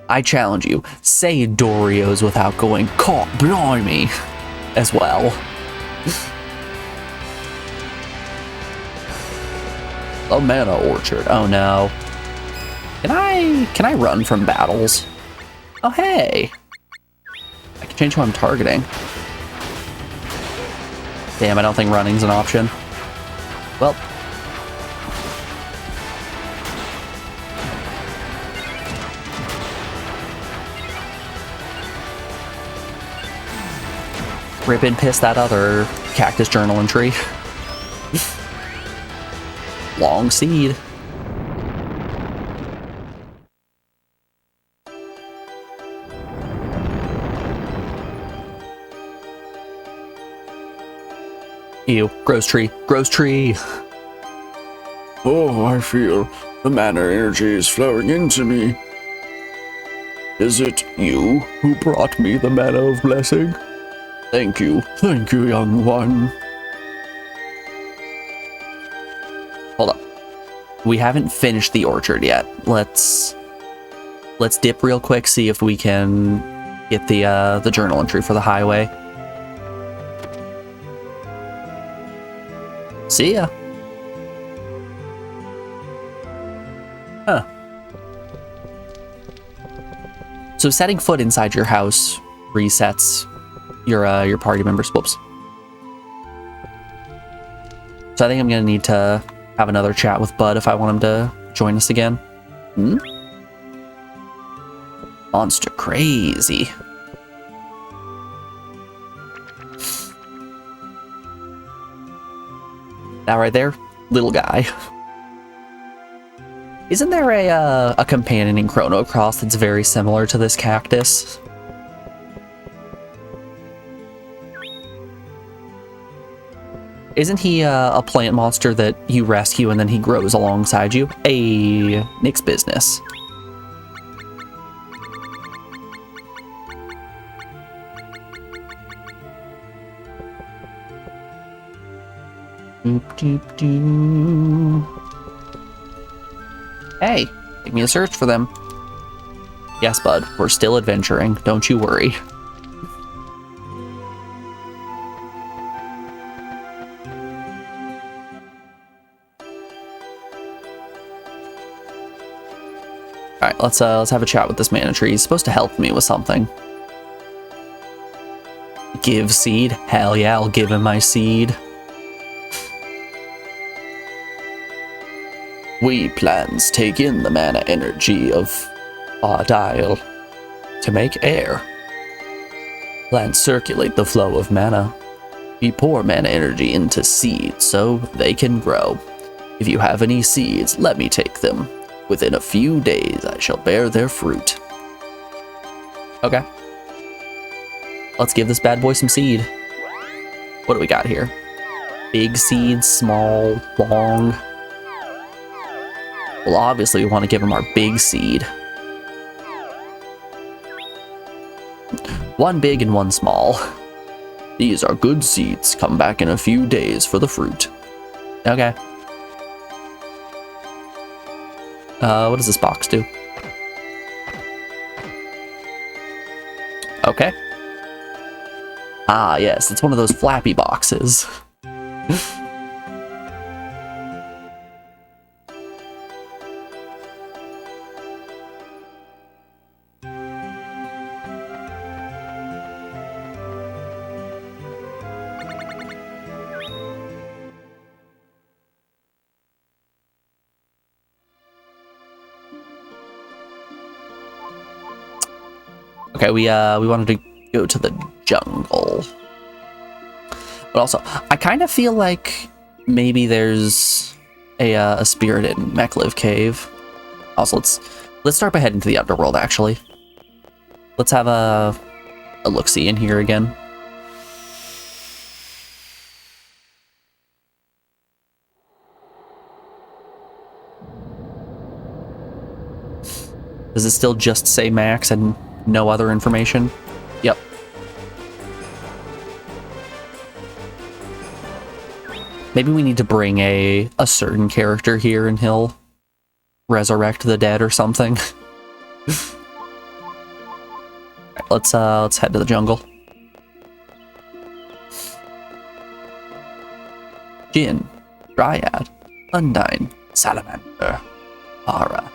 I challenge you, say Dorios without going "Cock blimey" as well. The Mana Orchard. Oh no. Can I run from battles? Oh hey. I can change who I'm targeting. Damn, I don't think running's an option. Well. Rip and piss that other cactus journal entry. Long seed. Ew, gross tree, gross tree. Oh, I feel the mana energy is flowing into me. Is it you who brought me the mana of blessing? Thank you, young one. Hold up. We haven't finished the orchard yet. Let's dip real quick, see if we can get the journal entry for the highway. See ya. Huh. So setting foot inside your house resets your party members. Whoops. So I think I'm gonna need to have another chat with Bud if I want him to join us again. Hmm? Monster crazy. That right there, little guy. Isn't there a companion in Chrono Cross that's very similar to this cactus? Isn't he a plant monster that you rescue and then he grows alongside you? Hey, Nick's business. Doop, doop, doop. Hey, give me a search for them. Yes, bud, we're still adventuring. Don't you worry. All right, let's have a chat with this mana tree. He's supposed to help me with something. Give seed? Hell yeah, I'll give him my seed. We plants take in the mana energy of our dial to make air. Plants circulate the flow of mana. We pour mana energy into seeds so they can grow. If you have any seeds, let me take them. Within a few days, I shall bear their fruit. Okay. Let's give this bad boy some seed. What do we got here? Big seed, small, long. Well, obviously we want to give him our big seed. One big and one small. These are good seeds. Come back in a few days for the fruit. Okay. What does this box do? Okay. Ah, yes, it's one of those flappy boxes. Okay, we wanted to go to the jungle. But also, I kind of feel like maybe there's a spirit in Mechliv Cave. Also, let's start by heading to the underworld, actually. Let's have a look-see in here again. Does it still just say Max and no other information? Yep. Maybe we need to bring a certain character here and he'll resurrect the dead or something. Right, let's head to the jungle. Jinn, Dryad, Undine, Salamander, Ara.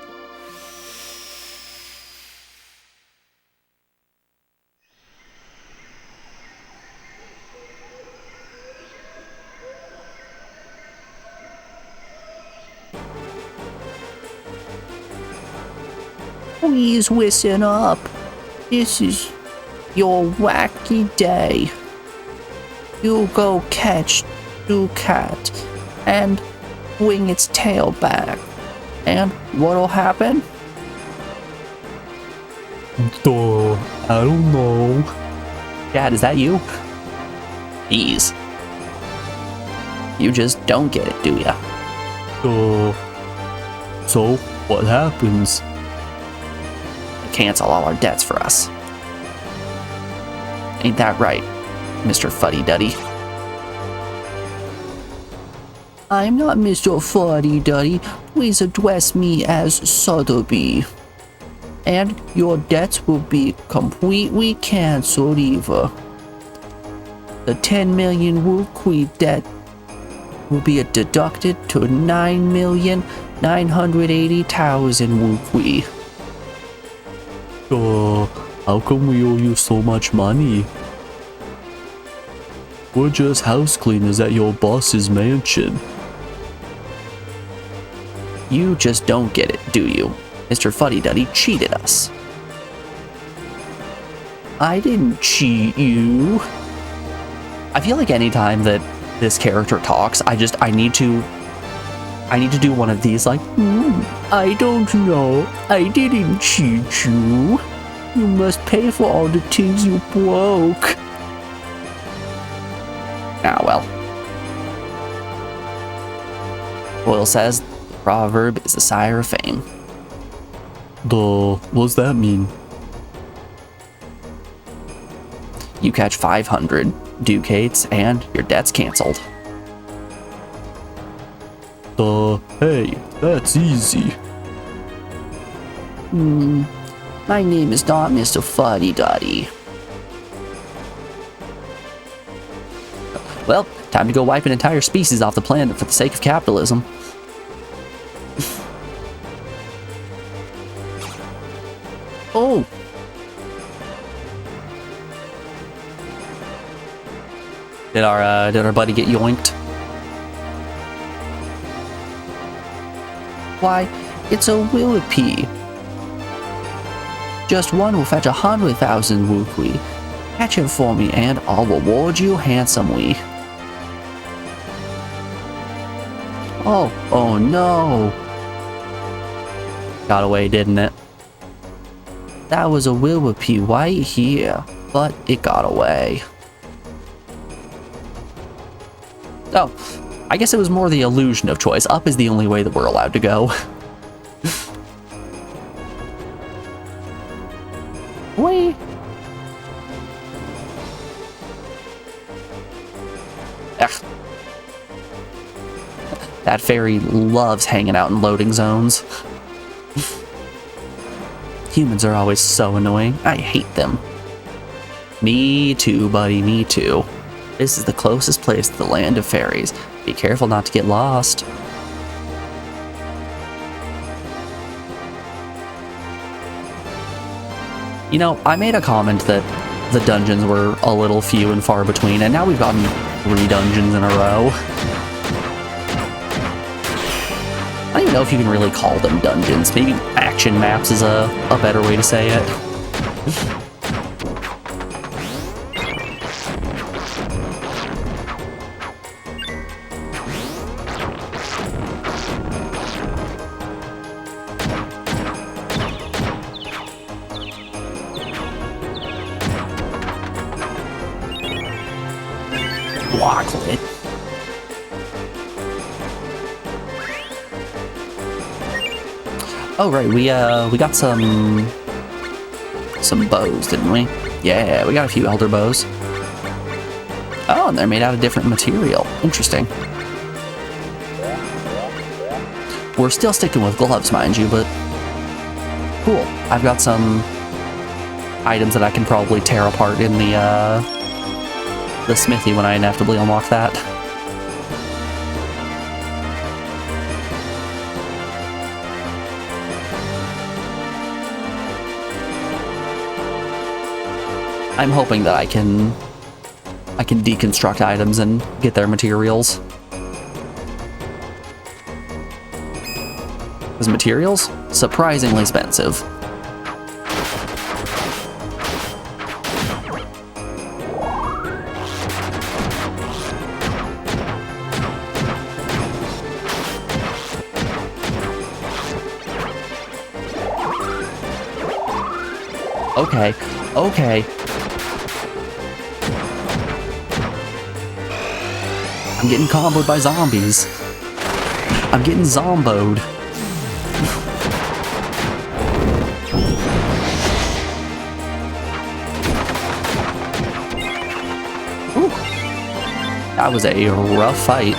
Please listen up. This is your wacky day. You go catch Ducat and wing its tail back. And what'll happen? I don't know. Dad, is that you? Jeez. You just don't get it, do ya? So what happens? Cancel all our debts for us. Ain't that right, Mr. Fuddy Duddy? I'm not Mr. Fuddy Duddy. Please address me as Sotheby. And your debts will be completely cancelled, Eva. The 10 million Wukui debt will be deducted to 9,980,000 Wukui. How come we owe you so much money? We're just house cleaners at your boss's mansion. You just don't get it, do you? Mr. Fuddy Duddy cheated us. I didn't cheat you. I feel like anytime that this character talks, I need to do one of these, like, I don't know. I didn't cheat you. You must pay for all the things you broke. ah, well. Boyle says the proverb is the sire of fame. What's that mean? You catch 500 ducats and your debt's canceled. Hey, that's easy. My name is not Mr. Fuddy Duddy. Well, time to go wipe an entire species off the planet for the sake of capitalism. Oh, Did our buddy get yoinked? why, it's a willipede. Just one will fetch 100,000 Wukui. Catch him for me and I'll reward you handsomely. Oh no. Got away, didn't it? That was a willipede right here, but it got away. Oh, I guess it was more the illusion of choice. Up is the only way that we're allowed to go. Wait. Ugh. That fairy loves hanging out in loading zones. Humans are always so annoying. I hate them. Me too, buddy, me too. This is the closest place to the land of fairies. Be careful not to get lost. You know, I made a comment that the dungeons were a little few and far between, and now we've gotten 3 dungeons in a row. I don't even know if you can really call them dungeons. Maybe action maps is a better way to say it. Blocklet. Oh right, we got some bows, didn't we? Yeah, we got a few elder bows. Oh, and they're made out of different material. Interesting. We're still sticking with gloves, mind you, but cool. I've got some items that I can probably tear apart in the smithy when I inevitably unlock that. I'm hoping that I can deconstruct items and get their materials. Because materials, surprisingly expensive. Okay, okay. I'm getting comboed by zombies. I'm getting zomboed. Ooh. That was a rough fight.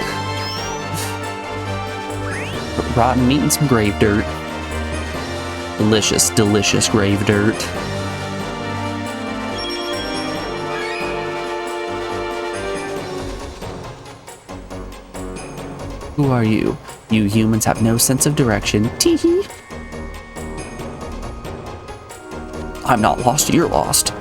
Rotten meat and some grave dirt. Delicious, delicious grave dirt. Who are you? You humans have no sense of direction. Teehee. I'm not lost, you're lost.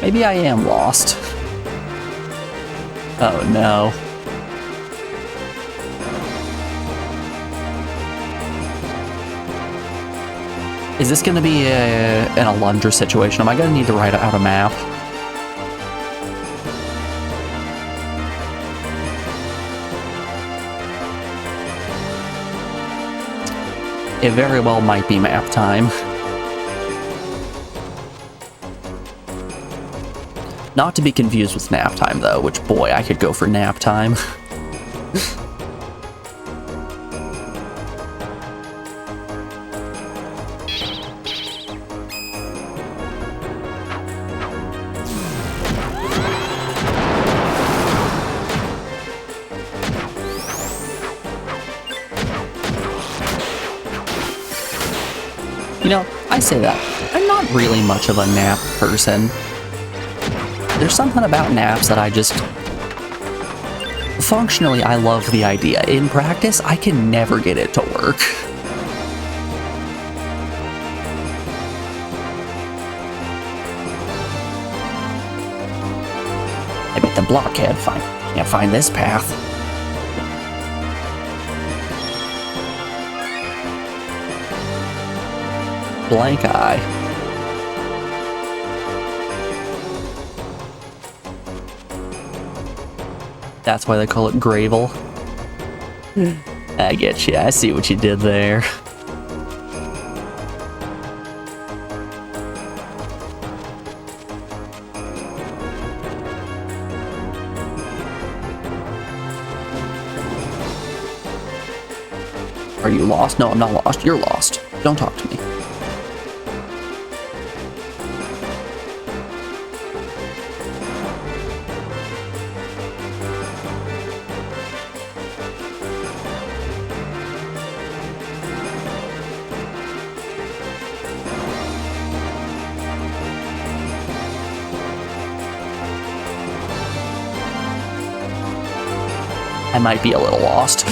Maybe I am lost. Oh no. Is this going to be an Alundra situation? Am I going to need to write out a map? It very well might be map time. Not to be confused with nap time, though, which, boy, I could go for nap time. You know, I say that. I'm not really much of a nap person. There's something about naps that I just... Functionally, I love the idea. In practice, I can never get it to work. I beat the blockhead. Fine. Can't find this path. Blank eye. That's why they call it Gravel. I get you. I see what you did there. Are you lost? No, I'm not lost. You're lost. Don't talk to me. I might be a little lost.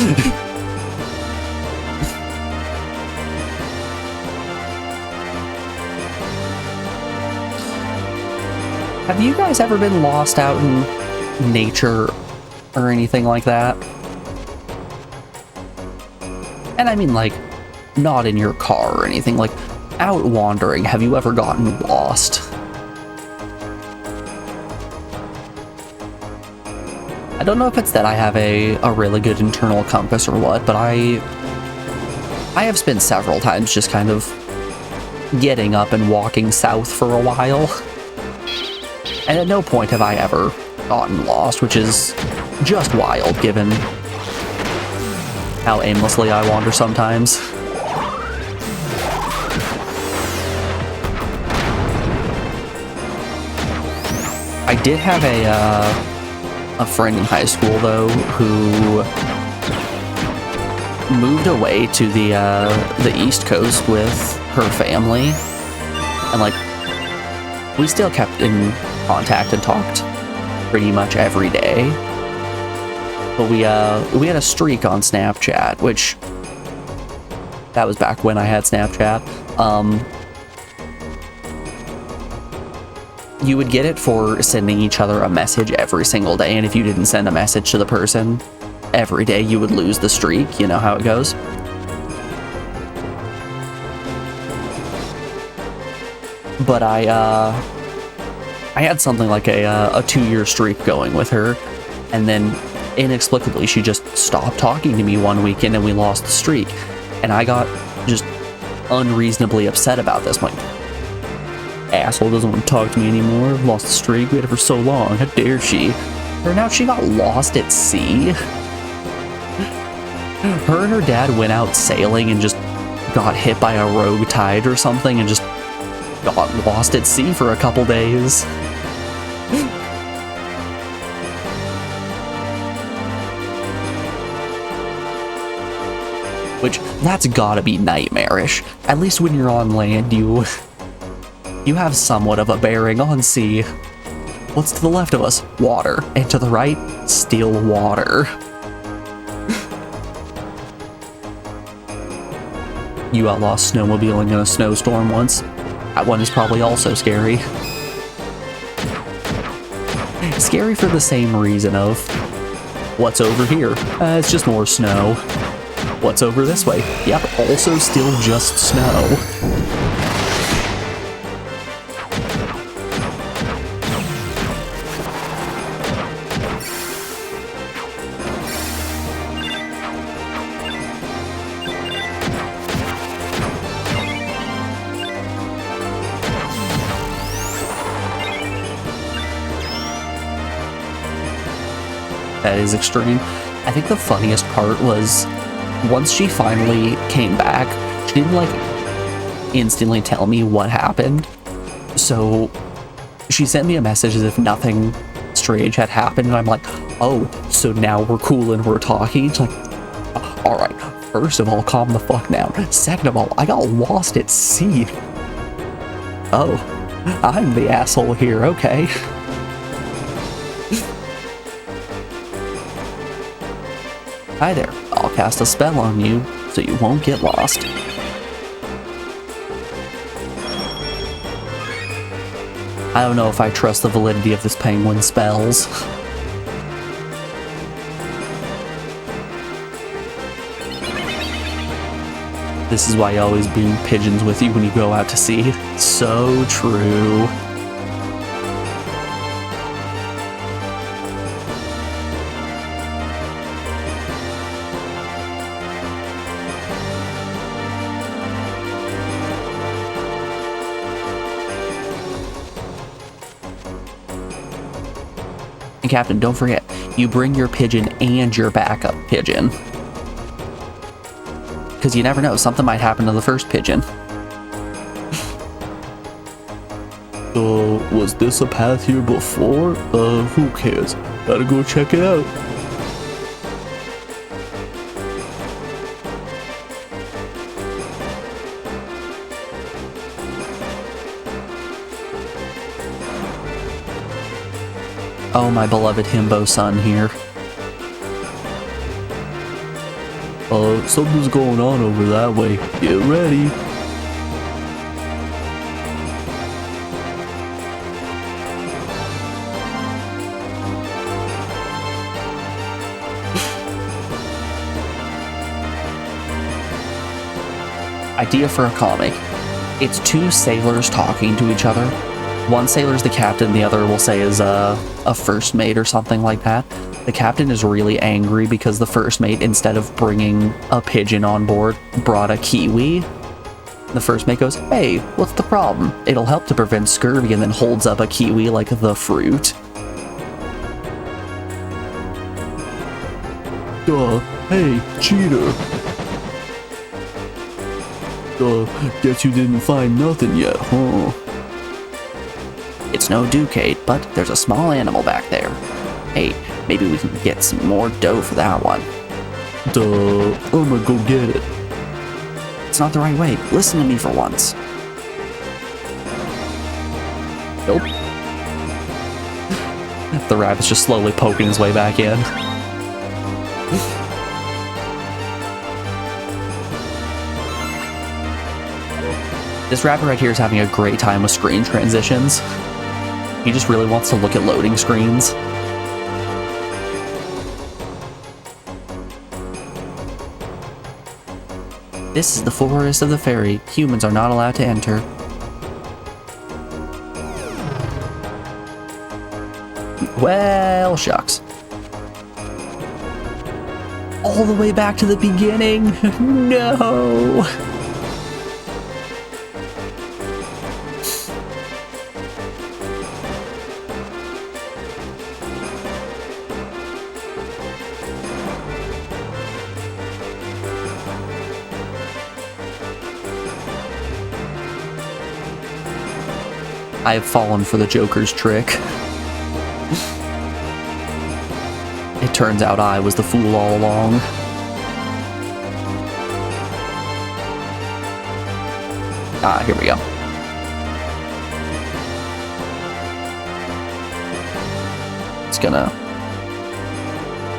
Have you guys ever been lost out in nature or anything like that? And I mean, like, not in your car or anything, like, out wandering. Have you ever gotten lost? I don't know if it's that I have a really good internal compass or what, but I have spent several times just kind of getting up and walking south for a while. And at no point have I ever gotten lost, which is just wild given how aimlessly I wander sometimes. I did have a friend in high school, though, who moved away to the East Coast with her family, and like we still kept in contact and talked pretty much every day. But we had a streak on Snapchat, which that was back when I had Snapchat. You would get it for sending each other a message every single day, and if you didn't send a message to the person every day you would lose the streak. You know how it goes. But I had something like a 2-year streak going with her, and then inexplicably she just stopped talking to me one weekend and we lost the streak. And I got just unreasonably upset about this. I'm like, asshole doesn't want to talk to me anymore. Lost the streak. We had it for so long. How dare she? Turned out she got lost at sea. Her and her dad went out sailing and just got hit by a rogue tide or something and just got lost at sea for a couple days. Which, that's gotta be nightmarish. At least when you're on land, you have somewhat of a bearing on sea. What's to the left of us? Water. And to the right, still water. You outlaw snowmobiling in a snowstorm once. That one is probably also scary. Scary for the same reason of, what's over here? It's just more snow. What's over this way? Yep, also still just snow. That is extreme. I think the funniest part was once she finally came back, she didn't like instantly tell me what happened. So she sent me a message as if nothing strange had happened, and I'm like, oh, so now we're cool and we're talking? She's like, all right, first of all, calm the fuck down. Second of all, I got lost at sea. Oh, I'm the asshole here, okay. Hi there, I'll cast a spell on you so you won't get lost. I don't know if I trust the validity of this penguin's spells. This is why you always bring pigeons with you when you go out to sea. So true. And Captain, don't forget, you bring your pigeon and your backup pigeon. Because you never know, something might happen to the first pigeon. Was this a path here before? Who cares? Gotta go check it out. Oh, my beloved himbo son here. Something's going on over that way. Get ready. Idea for a comic. It's two sailors talking to each other. One sailor's the captain, the other will say is a first mate or something like that. The captain is really angry because the first mate, instead of bringing a pigeon on board, brought a kiwi. The first mate goes, hey, what's the problem? It'll help to prevent scurvy, and then holds up a kiwi like the fruit. Hey, cheater. Guess you didn't find nothing yet, huh? It's no Ducate, but there's a small animal back there. Hey, maybe we can get some more dough for that one. I'ma go get it. It's not the right way. Listen to me for once. Nope. The rabbit's just slowly poking his way back in. This rabbit right here is having a great time with screen transitions. He just really wants to look at loading screens. This is the forest of the fairy. Humans are not allowed to enter. Well, shucks. All the way back to the beginning. No. I have fallen for the Joker's trick. It turns out I was the fool all along. Ah, here we go. It's gonna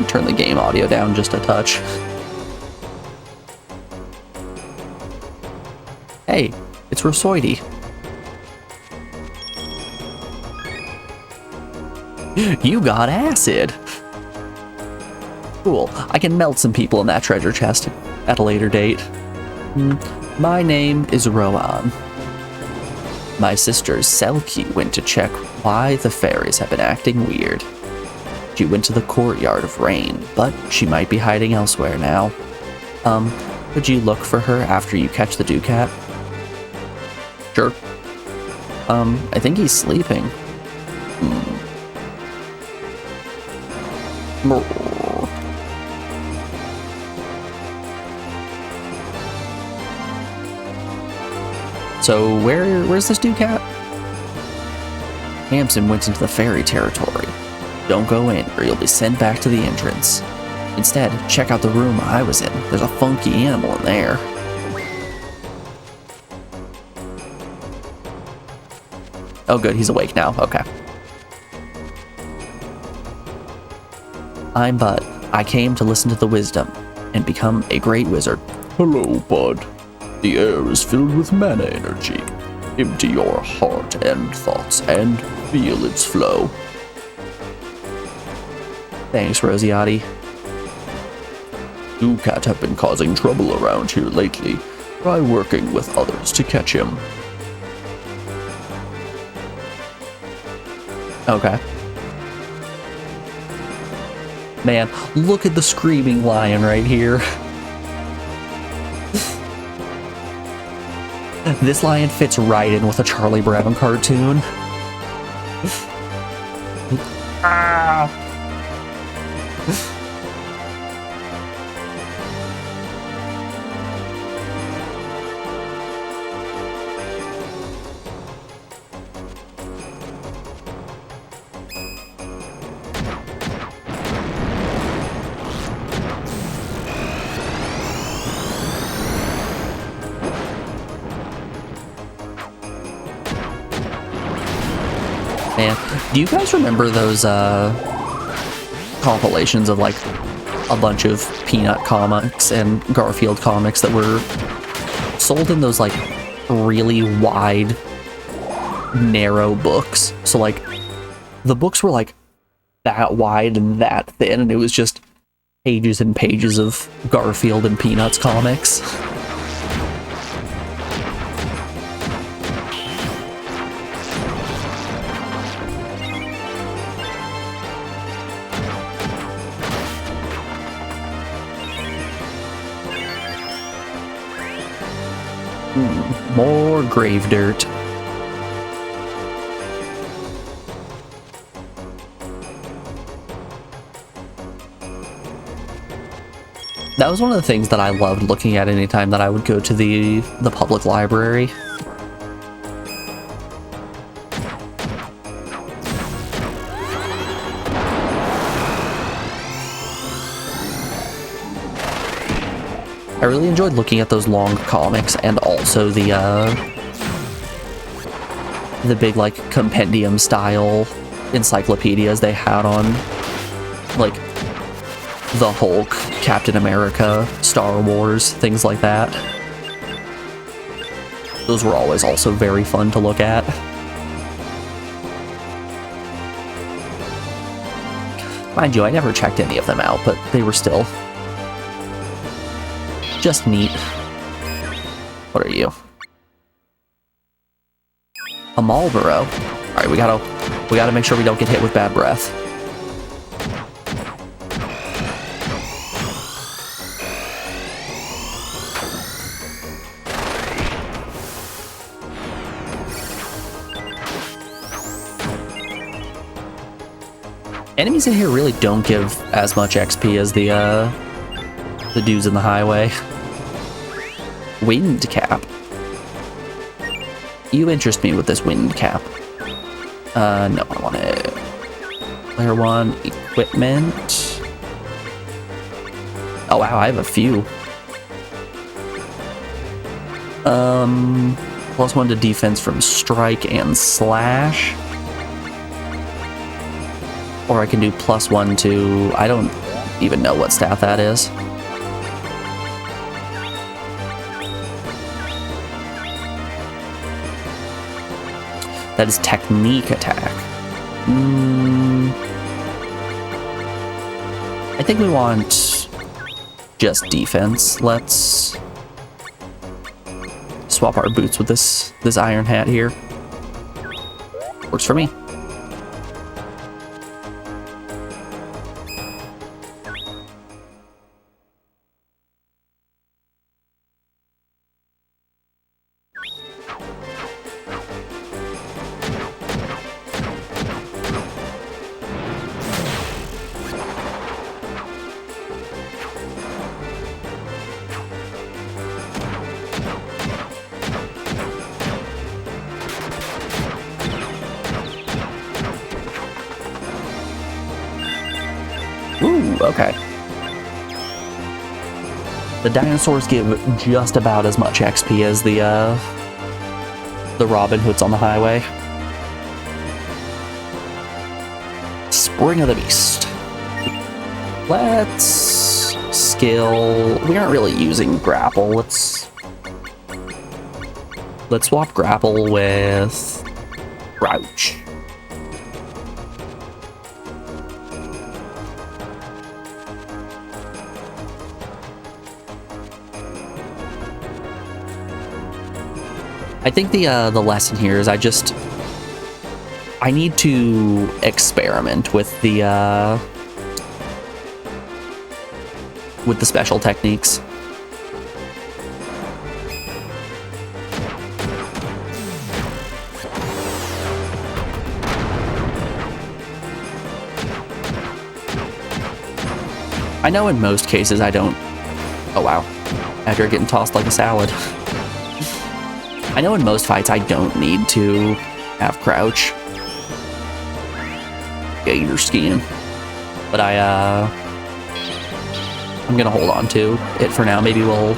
turn the game audio down just a touch. Hey, it's Rosoidi. You got acid! Cool, I can melt some people in that treasure chest at a later date. My name is Rowan. My sister Selkie went to check why the fairies have been acting weird. She went to the courtyard of Rain, but she might be hiding elsewhere now. Could you look for her after you catch the Ducat? Sure. I think he's sleeping. So where's this Ducat? Hampson went into the fairy territory. Don't go in or you'll be sent back to the entrance. Instead, check out the room I was in. There's a funky animal in there. Oh good, he's awake now, okay. I'm Bud. I came to listen to the wisdom and become a great wizard. Hello, Bud. The air is filled with mana energy. Empty your heart and thoughts and feel its flow. Thanks, Rosietti. Ducat have been causing trouble around here lately. Try working with others to catch him. Okay. Man, look at the screaming lion right here. This lion fits right in with a Charlie Brown cartoon. Ah. Man, do you guys remember those compilations of like a bunch of Peanut comics and Garfield comics that were sold in those like really wide, narrow books? So like the books were like that wide and that thin, and it was just pages and pages of Garfield and Peanuts comics. More grave dirt. That was one of the things that I loved looking at anytime that I would go to the public library. I really enjoyed looking at those long comics and also the big like compendium style encyclopedias they had on like the Hulk, Captain America, Star Wars, things like that. Those were always also very fun to look at. Mind you, I never checked any of them out, but they were still just neat. What are you? A Marlboro. All right, we gotta make sure we don't get hit with bad breath. Enemies in here really don't give as much XP as the dudes in the highway. Wind cap. You interest me with this wind cap. No, I want it. Player 1, equipment. Oh wow, I have a few. +1 to defense from strike and slash. Or I can do +1 to... I don't even know what stat that is. That is technique attack. I think we want just defense. Let's swap our boots with this iron hat here. Works for me. Ooh, okay. The dinosaurs give just about as much XP as the Robin Hoods on the highway. Spring of the Beast. Let's skill... We aren't really using grapple. Let's swap grapple with crouch. I think the lesson here is I need to experiment with the special techniques. I know in most cases I don't... Oh wow. After getting tossed like a salad. I know in most fights I don't need to have crouch. Gator skin. But I'm gonna hold on to it for now. Maybe we'll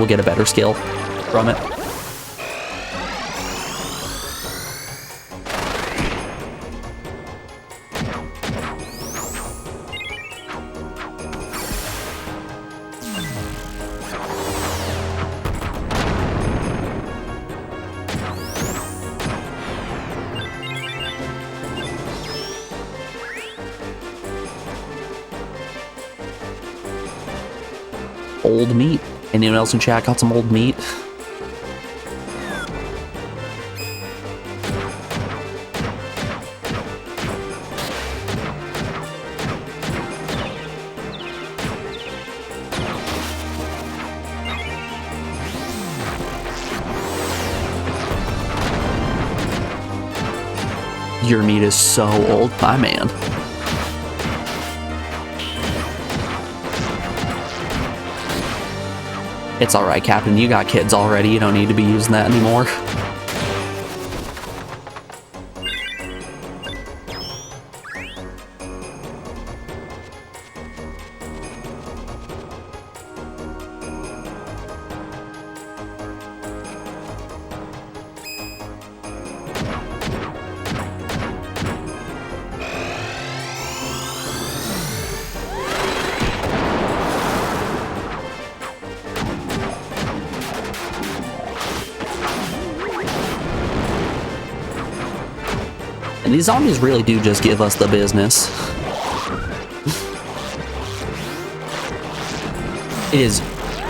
get a better skill from it. Old meat. Anyone else in chat got some old meat? Your meat is so old, my man. It's alright, Captain. You got kids already. You don't need to be using that anymore. And these zombies really do just give us the business. It is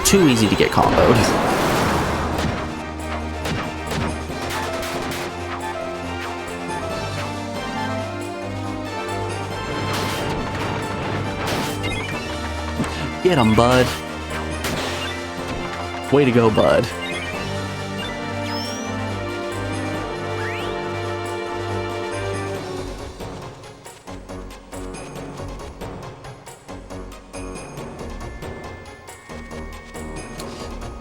too easy to get comboed. Get him, bud. Way to go, bud.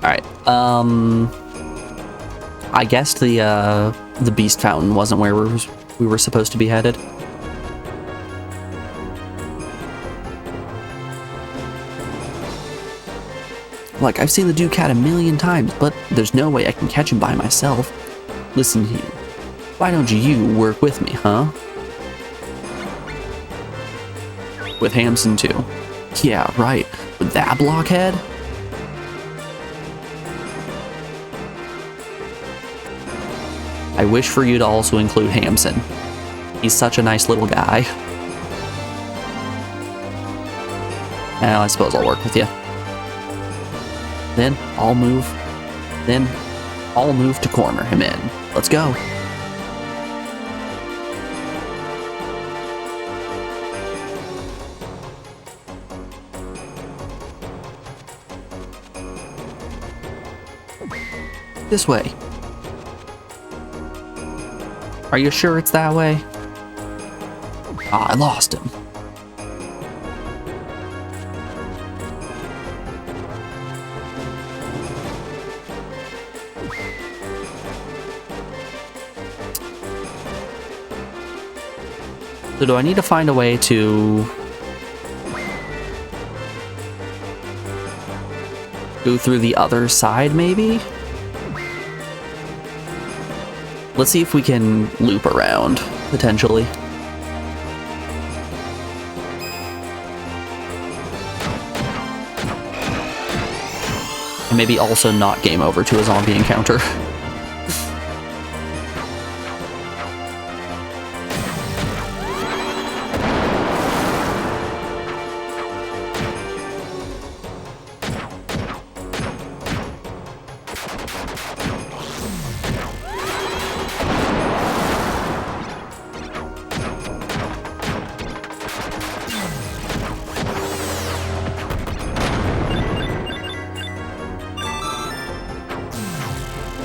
Alright, I guess the Beast Fountain wasn't where we were supposed to be headed. Like, I've seen the Ducat a million times, but there's no way I can catch him by myself. Listen here, why don't you work with me, huh? With Hamson too. Yeah, right, with that blockhead? I wish for you to also include Hamson. He's such a nice little guy. Well, I suppose I'll work with you. Then I'll move to corner him in. Let's go. This way. Are you sure it's that way? Ah, I lost him. So do I need to find a way to go through the other side, maybe? Let's see if we can loop around, potentially. And maybe also not game over to a zombie encounter.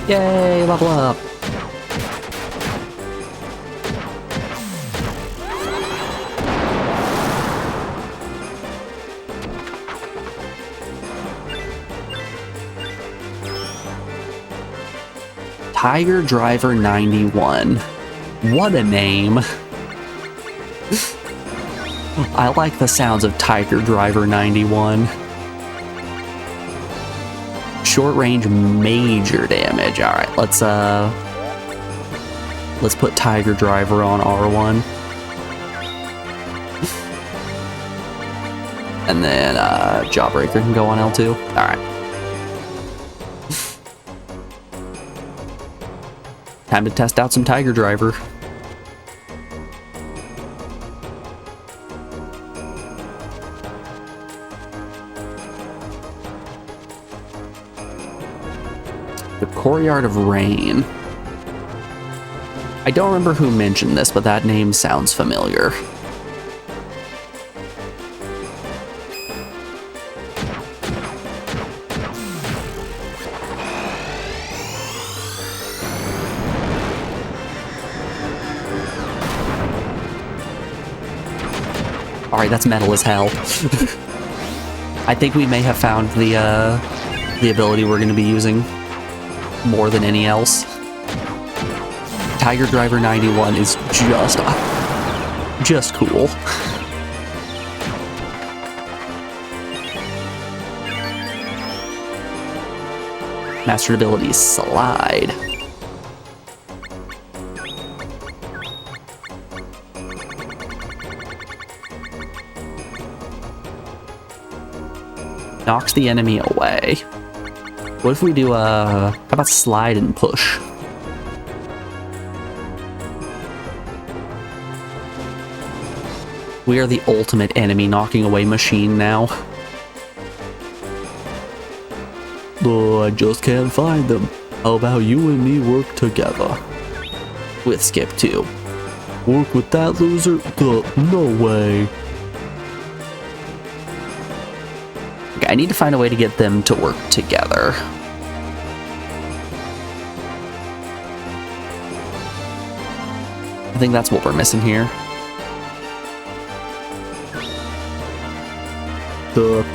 Yay, level up! Tiger Driver 91. What a name! I like the sounds of Tiger Driver 91. Short range major damage. Alright, let's put Tiger Driver on R1. And then Jawbreaker can go on L2. Alright. Time to test out some Tiger Driver. The Courtyard of Rain. I don't remember who mentioned this, but that name sounds familiar. Alright, that's metal as hell. I think we may have found the ability we're going to be using more than any else. Tiger Driver 91 is just cool. Mastered ability Slide. Knocks the enemy away. What if we do how about Slide and Push? We are the ultimate enemy knocking away machine now. Oh, I just can't find them. How about you and me work together? With Skip too. Work with that loser? No way. I need to find a way to get them to work together. I think that's what we're missing here.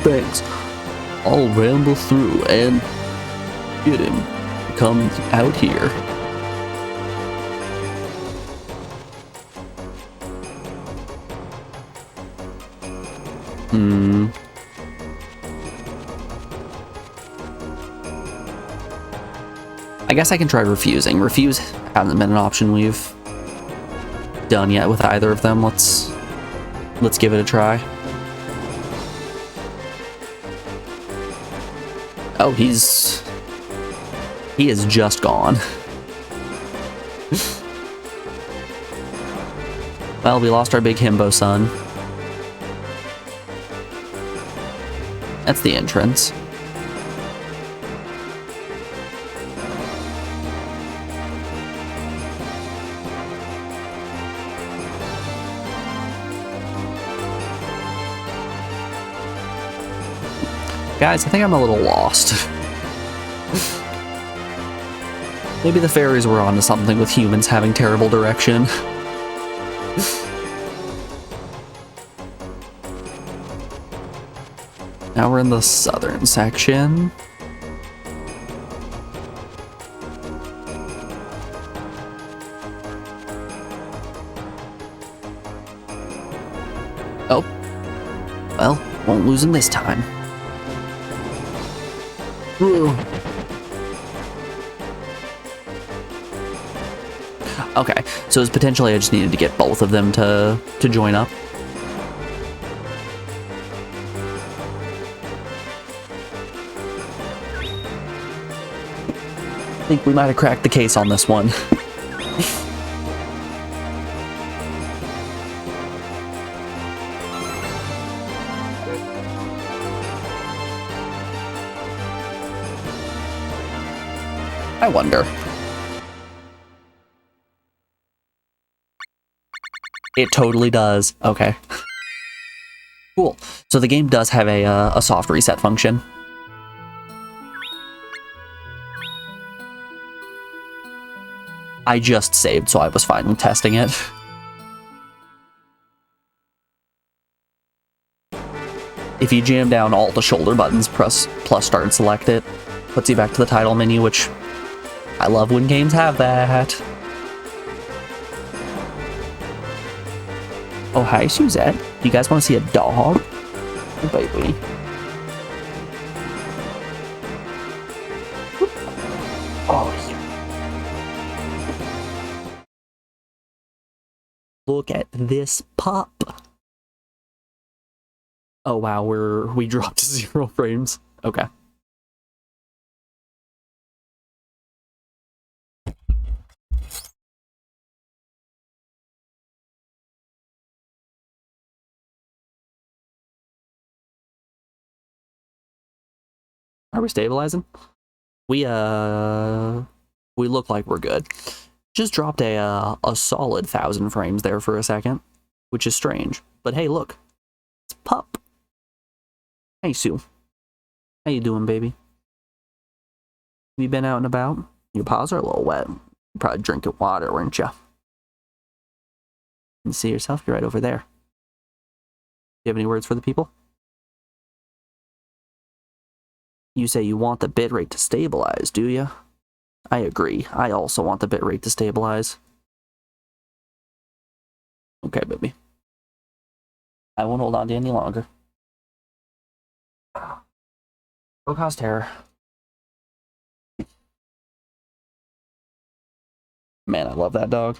Thanks. I'll ramble through and get him to come out here. I guess I can try refusing. Refuse hasn't been an option we've done yet with either of them. Let's give it a try. Oh, he is just gone. Well, we lost our big himbo son. That's the entrance. Guys, I think I'm a little lost. Maybe the fairies were onto something with humans having terrible direction. Now we're in the southern section. Oh. Well, won't lose him this time. Okay, so it's potentially I just needed to get both of them to join up. I think we might have cracked the case on this one. I wonder. It totally does. Okay. Cool. So the game does have a soft reset function. I just saved, so I was fine with testing it. If you jam down all the shoulder buttons, press plus start and select it, puts you back to the title menu, which I love when games have that. Oh, hi, Suzette. You guys want to see a dog? Oh, baby. Oh, yeah. Look at this pup. Oh, wow, we dropped to 0 frames. Okay. Are we stabilizing? We look like we're good. Just dropped a solid 1,000 frames there for a second, which is strange. But hey, look, it's Pup. Hey, Sue. How you doing, baby? Have you been out and about? Your paws are a little wet. You're probably drinking water, weren't you? You see yourself? You're right over there. Do you have any words for the people? You say you want the bitrate to stabilize, do you? I agree. I also want the bitrate to stabilize. Okay, baby. I won't hold on to you any longer. Go cause terror. Man, I love that dog.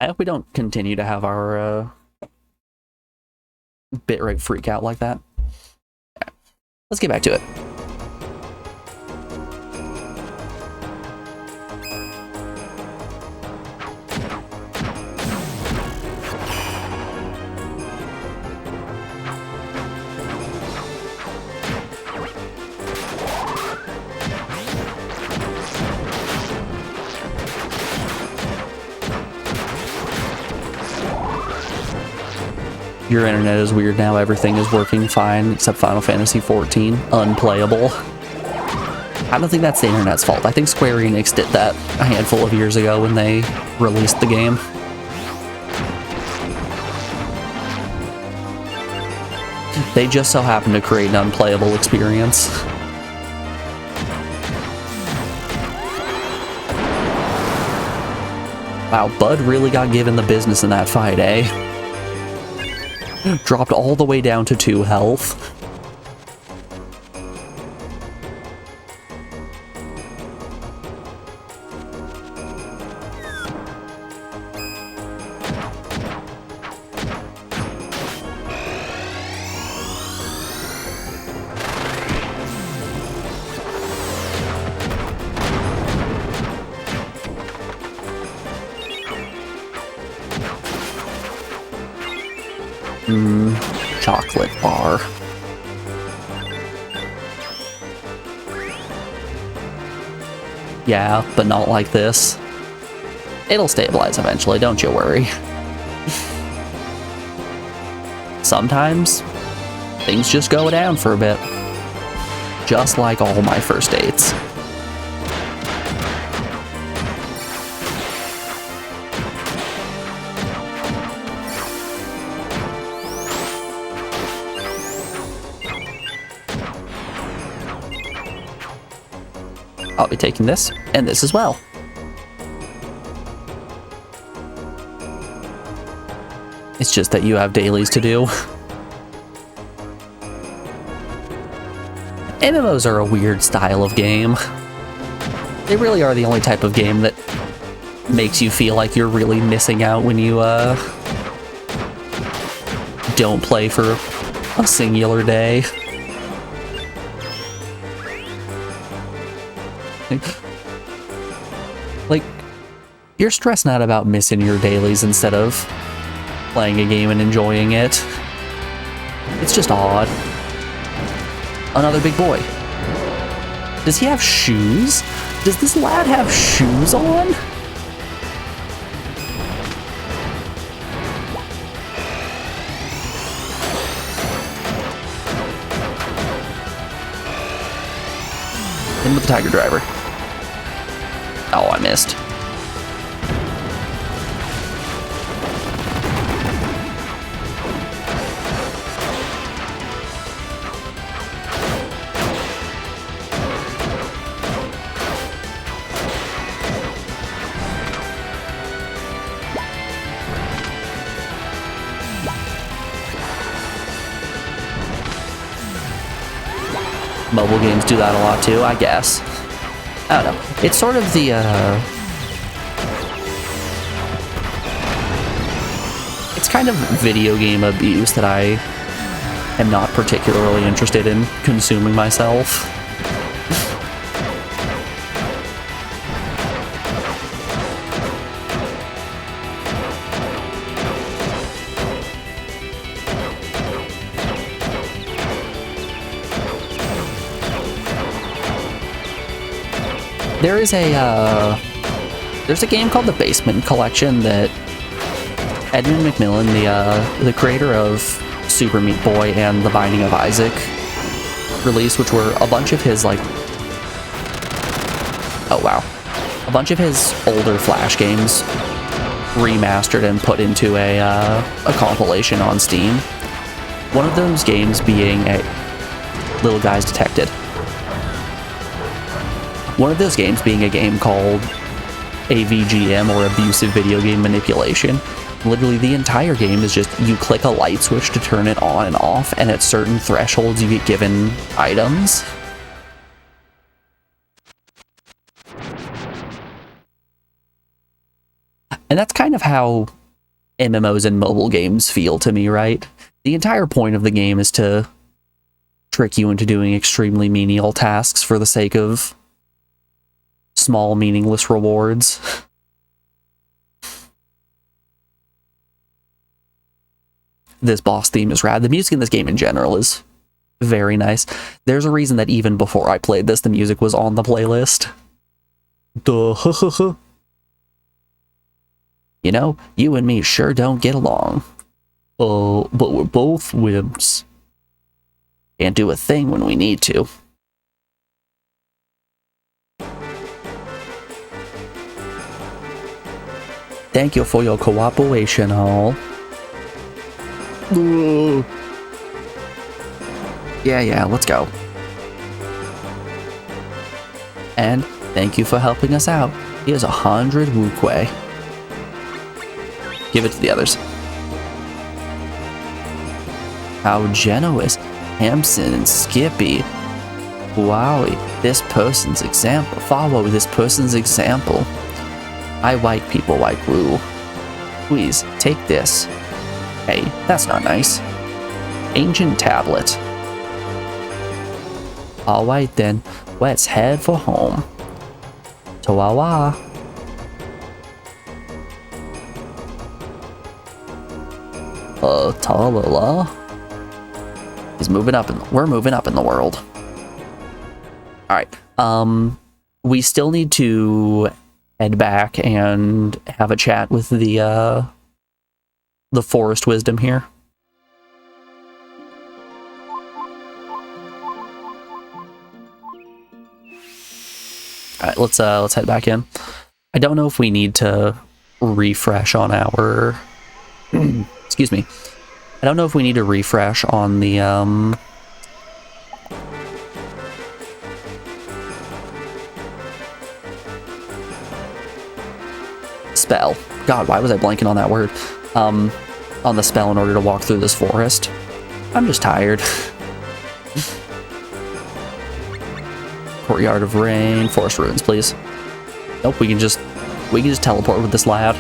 I hope we don't continue to have our bitrate freak out like that. Yeah. Let's get back to it. Your internet is weird now. Everything is working fine except Final Fantasy XIV. Unplayable. I don't think that's the internet's fault. I think Square Enix did that a handful of years ago when they released the game. They just so happened to create an unplayable experience. Wow, Bud really got given the business in that fight, eh? Dropped all the way down to 2 health. Chocolate bar. Yeah, but not like this. It'll stabilize eventually, don't you worry. Sometimes, things just go down for a bit. Just like all my first dates. I'll be taking this, and this as well. It's just that you have dailies to do. MMOs are a weird style of game. They really are the only type of game that makes you feel like you're really missing out when you, don't play for a singular day. Like, you're stressing out about missing your dailies instead of playing a game and enjoying it. It's just odd. Another big boy. Does he have shoes? Does this lad have shoes on? In with the Tiger Driver. Oh, I missed. Mobile games do that a lot too, I guess. I don't know. It's sort of the, it's kind of video game abuse that I am not particularly interested in consuming myself. There's a game called The Basement Collection that Edmund McMillan, the creator of Super Meat Boy and The Binding of Isaac, released, which were a bunch of his, like, oh wow, a bunch of his older Flash games remastered and put into a compilation on Steam. One of those games being a Little Guys Detected. One of those games being a game called AVGM, or Abusive Video Game Manipulation. Literally the entire game is just you click a light switch to turn it on and off, and at certain thresholds you get given items. And that's kind of how MMOs and mobile games feel to me, right? The entire point of the game is to trick you into doing extremely menial tasks for the sake of small, meaningless rewards. This boss theme is rad. The music in this game in general is very nice. There's a reason that even before I played this, the music was on the playlist. Duh. You know, you and me sure don't get along. But we're both wimps. Can't do a thing when we need to. Thank you for your cooperation, all. Yeah, let's go. And thank you for helping us out. Here's 100 Wukwei. Give it to the others. How generous. Hampson and Skippy. Wowie, this person's example. Follow this person's example. I like people like Wu. Please, take this. Hey, that's not nice. Ancient tablet. Alright then, let's head for home. Tawawa. Talala. He's moving up we're moving up in the world. Alright, we still need to head back and have a chat with the forest wisdom here. Alright, let's head back in. I don't know if we need to refresh on our excuse me. I don't know if we need to refresh on the spell. God, why was I blanking on that word? On the spell in order to walk through this forest. I'm just tired. Courtyard of Rain, Forest Ruins, please. Nope, we can just teleport with this lad.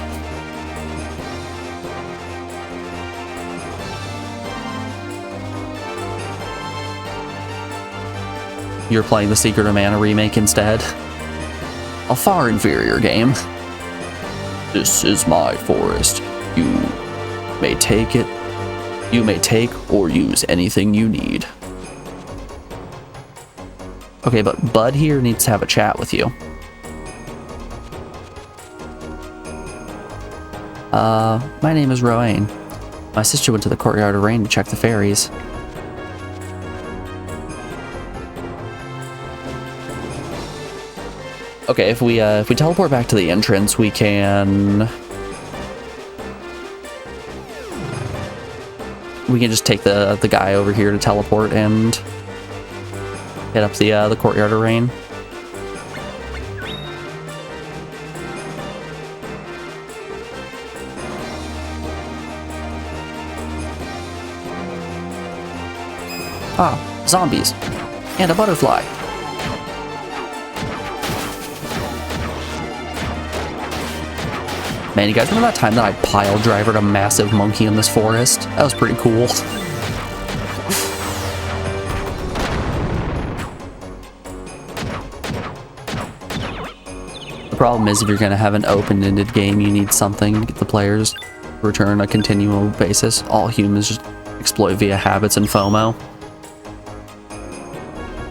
You're playing the Secret of Mana remake instead. A far inferior game. This is my forest. You may take it. You may take or use anything you need. Okay, but Bud here needs to have a chat with you. My name is Rowan. My sister went to the Courtyard of Rain to check the fairies. Okay, if we teleport back to the entrance, we can just take the guy over here to teleport and hit up the Courtyard of Rain. Ah, zombies and a butterfly. Man, you guys remember that time that I pile drivered a massive monkey in this forest? That was pretty cool. The problem is if you're going to have an open-ended game, you need something to get the players to return on a continual basis. All humans just exploit via habits and FOMO.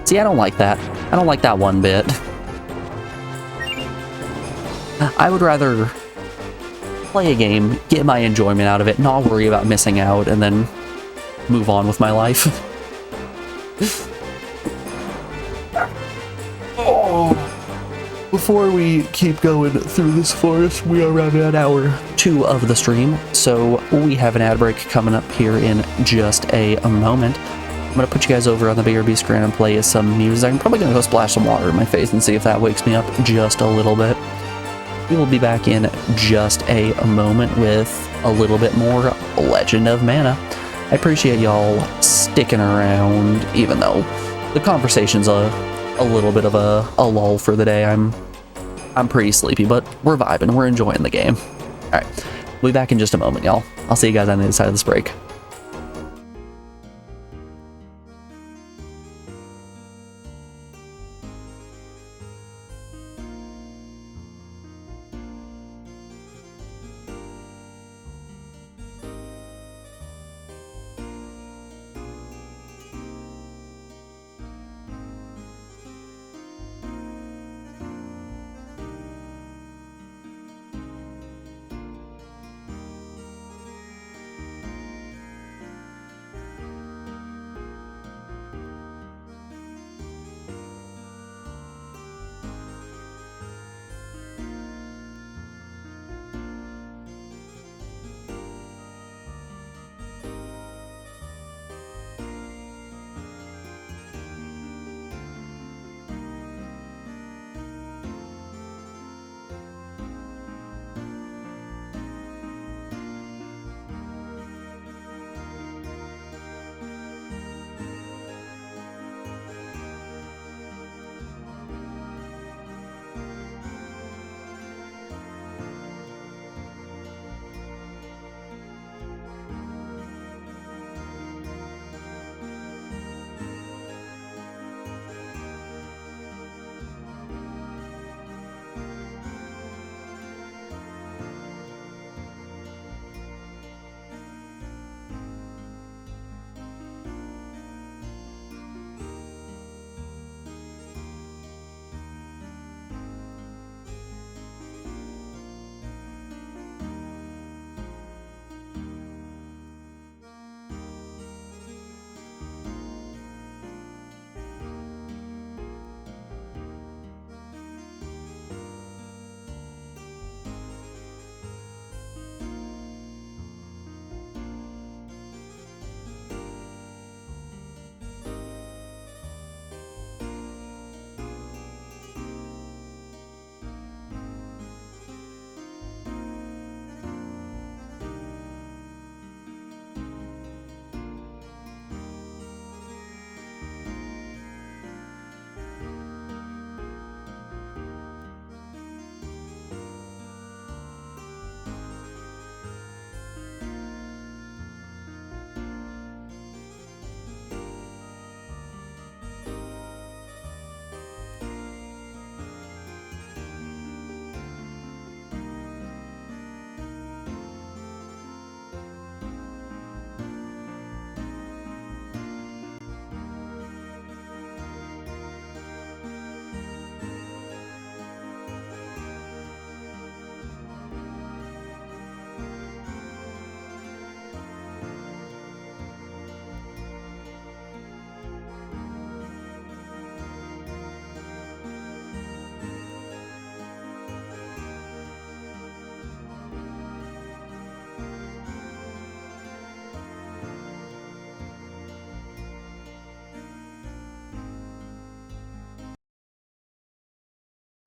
See, I don't like that. I don't like that one bit. I would rather play a game, get my enjoyment out of it, not worry about missing out, and then move on with my life. Before we keep going through this forest, we are around at hour 2 of the stream, so we have an ad break coming up here in just a moment. I'm going to put you guys over on the BRB screen and play some music. I'm probably going to go splash some water in my face and see if that wakes me up just a little bit. We will be back in just a moment with a little bit more Legend of Mana. I appreciate y'all sticking around, even though the conversation's a little bit of a lull for the day. I'm pretty sleepy, but we're vibing. We're enjoying the game. All right, we'll be back in just a moment, y'all. I'll see you guys on the other side of this break.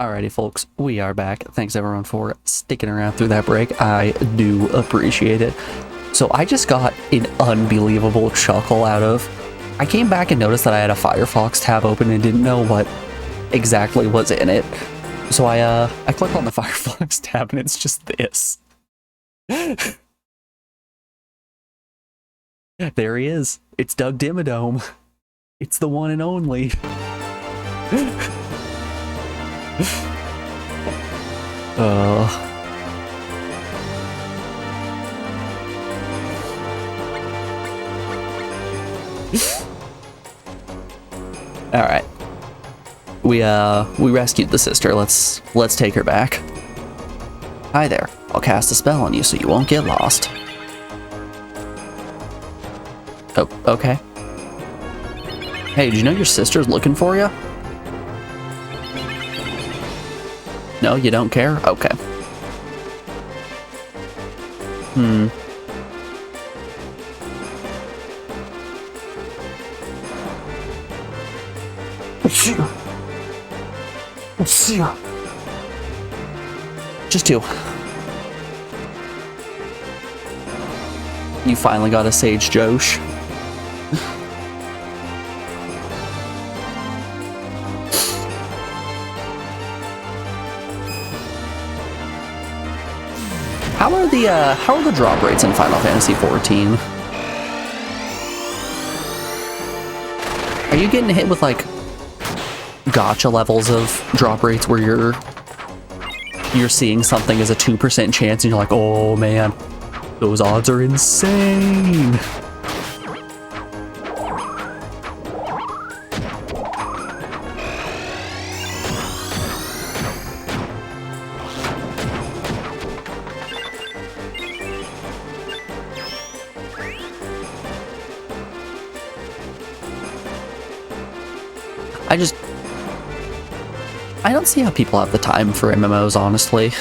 Alrighty, folks, we are back. Thanks everyone for sticking around through that break. I do appreciate it. So I just got an unbelievable chuckle out of... I came back and noticed that I had a Firefox tab open and didn't know what exactly was in it. So I click on the Firefox tab and it's just this. There he is. It's Doug Dimmadome. It's the one and only. All right. We rescued the sister. Let's take her back. Hi there. I'll cast a spell on you so you won't get lost. Oh, okay. Hey, did you know your sister's looking for you? No, you don't care? Okay. Just two. You finally got a Sage Josh. How are the drop rates in Final Fantasy XIV? Are you getting hit with like gotcha levels of drop rates where you're seeing something as a 2% chance and you're like, oh man, those odds are insane. I don't see how people have the time for MMOs, honestly.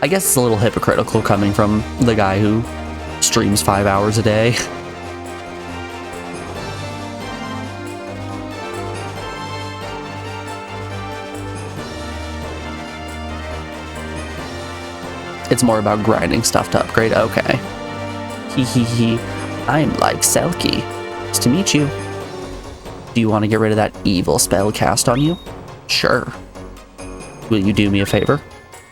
I guess it's a little hypocritical coming from the guy who streams 5 hours a day. It's more about grinding stuff to upgrade. Okay. Hee hee hee. I'm like Selkie. Nice to meet you. Do you want to get rid of that evil spell cast on you? Sure. Will you do me a favor?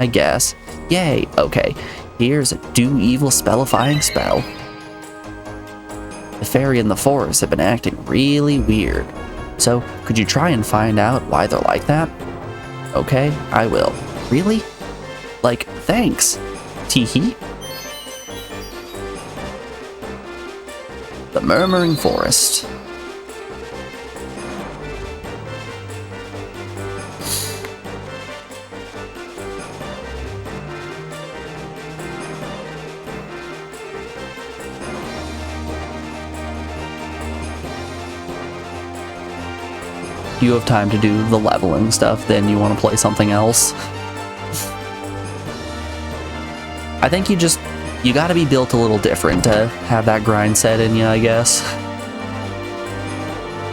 I guess. Yay, okay. Here's a do evil spellifying spell. The fairy and the forest have been acting really weird. So, could you try and find out why they're like that? Okay, I will. Really? Like, thanks. Teehee. The Murmuring Forest. You have time to do the leveling stuff, then you want to play something else. I think you gotta be built a little different to have that grind set in you, I guess.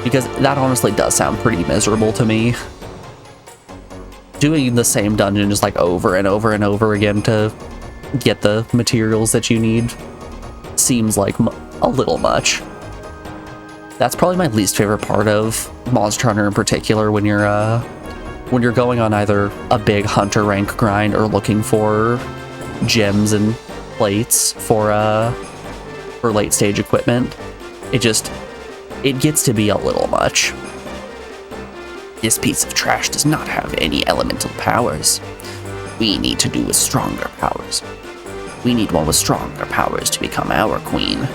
Because that honestly does sound pretty miserable to me. Doing the same dungeon just like over and over and over again to get the materials that you need seems like a little much. That's probably my least favorite part of Monster Hunter in particular, when you're going on either a big hunter rank grind or looking for gems and plates for late stage equipment. It gets to be a little much. This piece of trash does not have any elemental powers. We need to do with stronger powers. We need one with stronger powers to become our queen.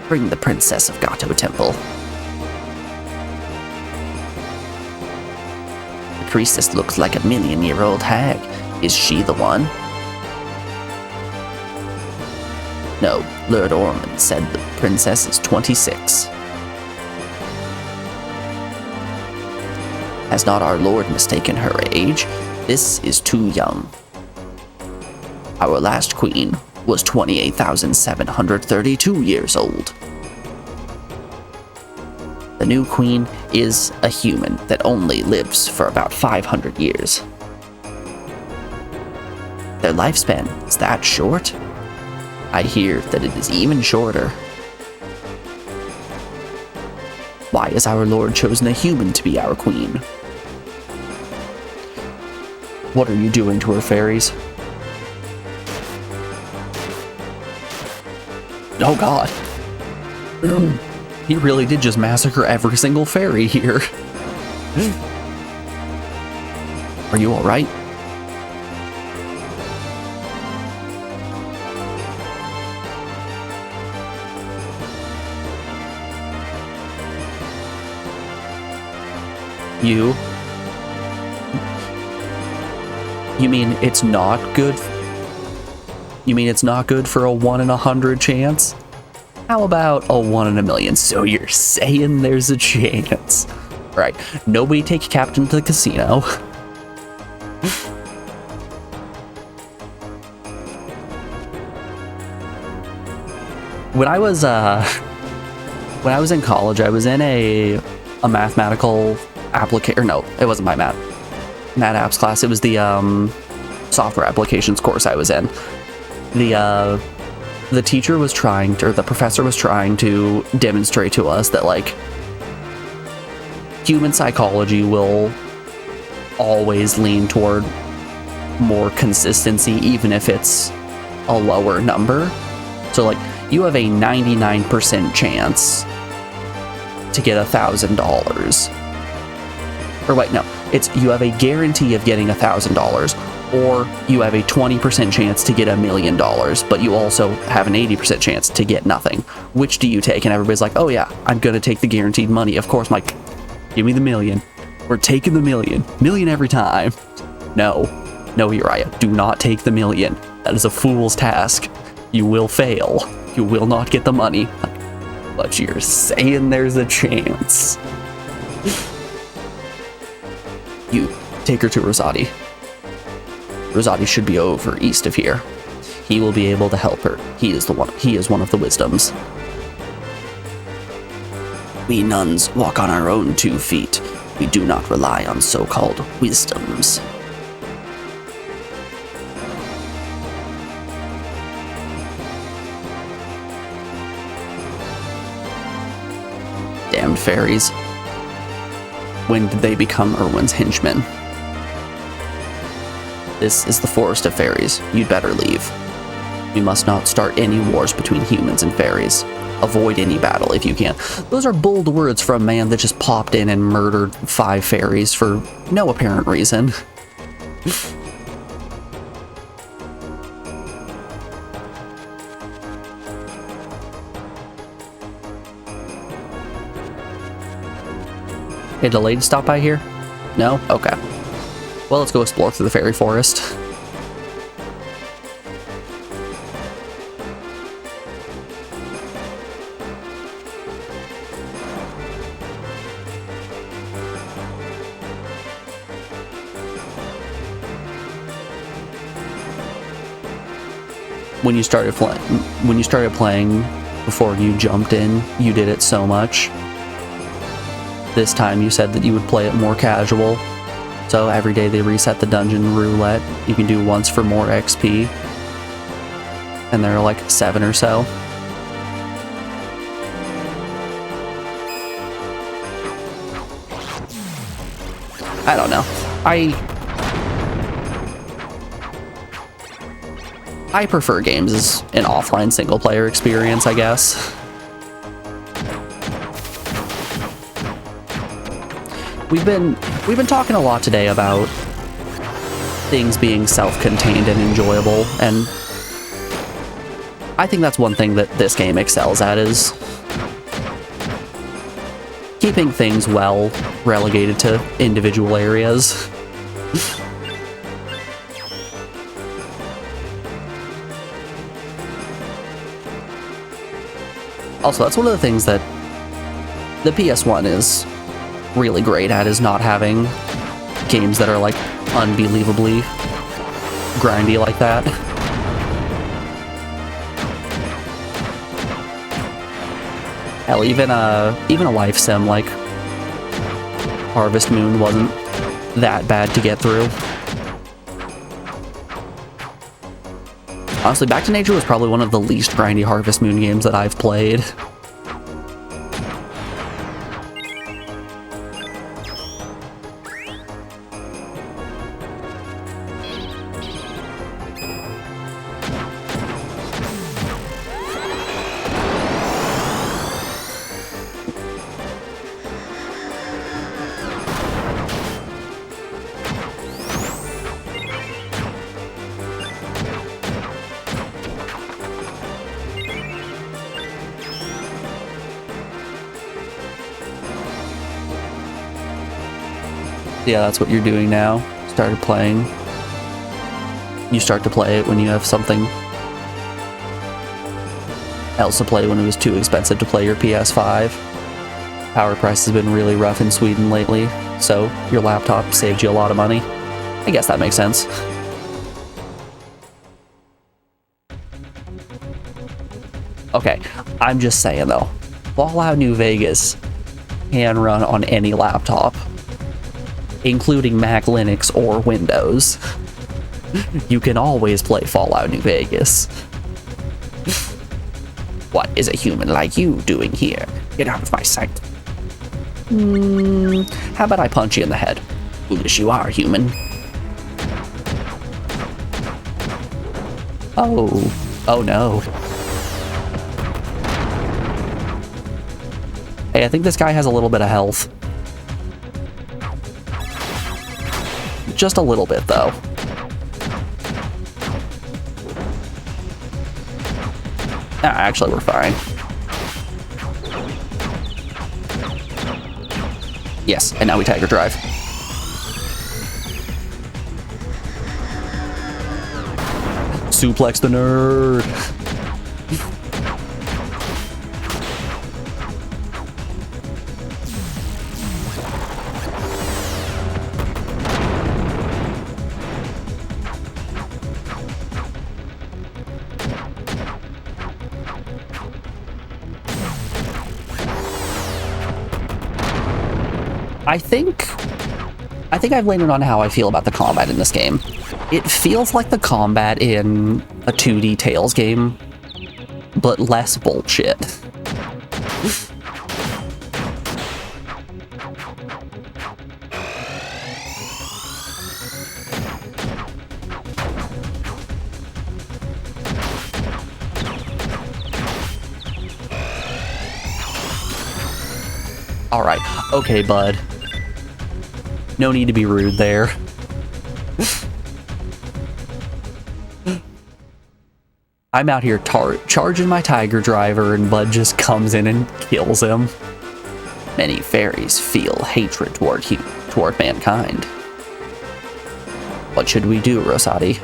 Bring the Princess of Gato Temple. The priestess looks like a 1,000,000-year-old hag. Is she the one? No, Lord Ormond said the princess is 26. Has not our lord mistaken her age? This is too young. Our last queen was 28,732 years old. The new queen is a human that only lives for about 500 years. Their lifespan is that short? I hear that it is even shorter. Why has our lord chosen a human to be our queen? What are you doing to her, fairies? Oh god. He really did just massacre every single fairy here. Are you alright? You mean it's not good? You mean it's not good for a 1 in 100 chance? How about a 1 in a million? So you're saying there's a chance. Right, nobody take Captain to the casino. When I was in college, I was in a mathematical application. No, it wasn't my math apps class. It was the software applications course I was in. The teacher was trying to, or the professor was trying to demonstrate to us that, like, human psychology will always lean toward more consistency, even if it's a lower number. So, like, you have a 99% chance to get $1,000. Or wait, no, it's you have a guarantee of getting $1,000, or you have a 20% chance to get $1 million, but you also have an 80% chance to get nothing. Which do you take? And everybody's like, oh yeah, I'm gonna take the guaranteed money. Of course, Mike, give me the million. We're taking the million. Million every time. No, Uriah, do not take the million. That is a fool's task. You will fail. You will not get the money. But you're saying there's a chance. You take her to Rosati. Rosati should be over east of here. He will be able to help her. He is one of the wisdoms. We nuns walk on our own 2 feet. We do not rely on so-called wisdoms. Damned fairies. When did they become Irwin's henchmen? This is the forest of fairies. You'd better leave. We must not start any wars between humans and fairies. Avoid any battle if you can. Those are bold words from a man that just popped in and murdered 5 fairies for no apparent reason. Hey, did the lady stop by here? No? Okay. Well, let's go explore through the fairy forest. When you started playing before you jumped in, you did it so much. This time you said that you would play it more casual. So every day they reset the dungeon roulette. You can do once for more XP. And there are like 7 or so. I don't know. I prefer games as an offline single player experience, I guess. We've been talking a lot today about things being self-contained and enjoyable, and I think that's one thing that this game excels at, is keeping things well relegated to individual areas. Also, that's one of the things that the PS1 is really great at, is not having games that are like unbelievably grindy like that. Hell, even a life sim like Harvest Moon wasn't that bad to get through. Honestly, Back to Nature was probably one of the least grindy Harvest Moon games that I've played. Yeah, that's what you're doing now. Started playing. You start to play it when you have something else to play when it was too expensive to play your PS5. Power price has been really rough in Sweden lately, so your laptop saved you a lot of money. I guess that makes sense. Okay, I'm just saying though, Fallout New Vegas can run on any laptop, including Mac, Linux, or Windows. You can always play Fallout New Vegas. What is a human like you doing here? Get out of my sight. How about I punch you in the head? Foolish you are, human. Oh no. Hey, I think this guy has a little bit of health. Just a little bit, though. Actually, we're fine. Yes, and now we Tiger Drive. Suplex the nerd. I think I've landed on how I feel about the combat in this game. It feels like the combat in a 2D Tales game, but less bullshit. Alright, okay, bud. No need to be rude there. I'm out here charging my Tiger Driver, and Bud just comes in and kills him. Many fairies feel hatred toward mankind. What should we do, Rosati?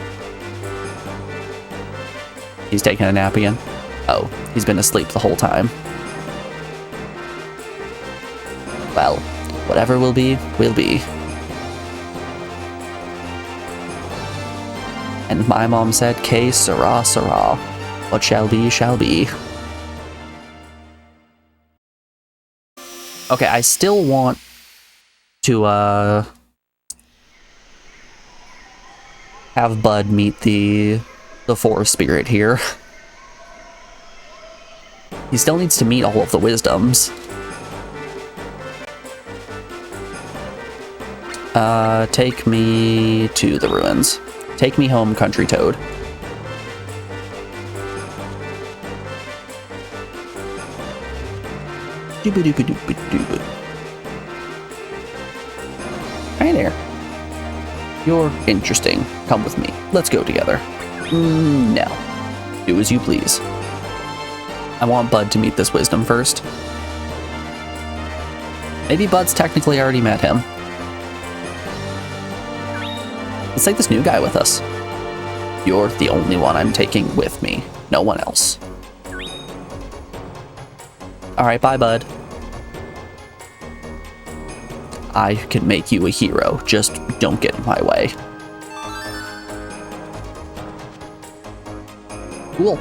He's taking a nap again. Oh, he's been asleep the whole time. Well, whatever will be, will be. And my mom said, "Que sera, sera. What shall be, shall be." Okay, I still want to, have Bud meet the forest spirit here. He still needs to meet all of the wisdoms. Take me to the ruins. Take me home, Country Toad. Hi there. You're interesting. Come with me. Let's go together. No. Do as you please. I want Bud to meet this wisdom first. Maybe Bud's technically already met him. Let's take this new guy with us. You're the only one I'm taking with me. No one else. Alright, bye, Bud. I can make you a hero. Just don't get in my way. Cool.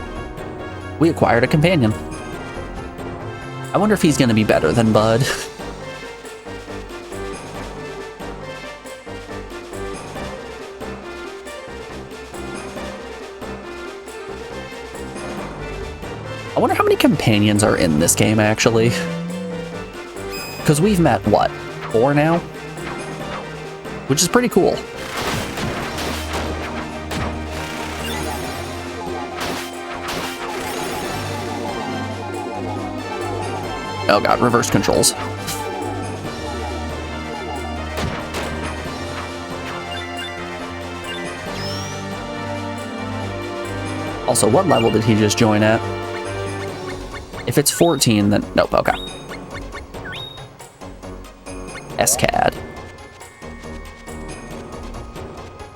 We acquired a companion. I wonder if he's gonna be better than Bud. I wonder how many companions are in this game, actually. Because we've met, what, 4 now? Which is pretty cool. Oh god, reverse controls. Also, what level did he just join at? If it's 14, then... Nope, okay. SCAD.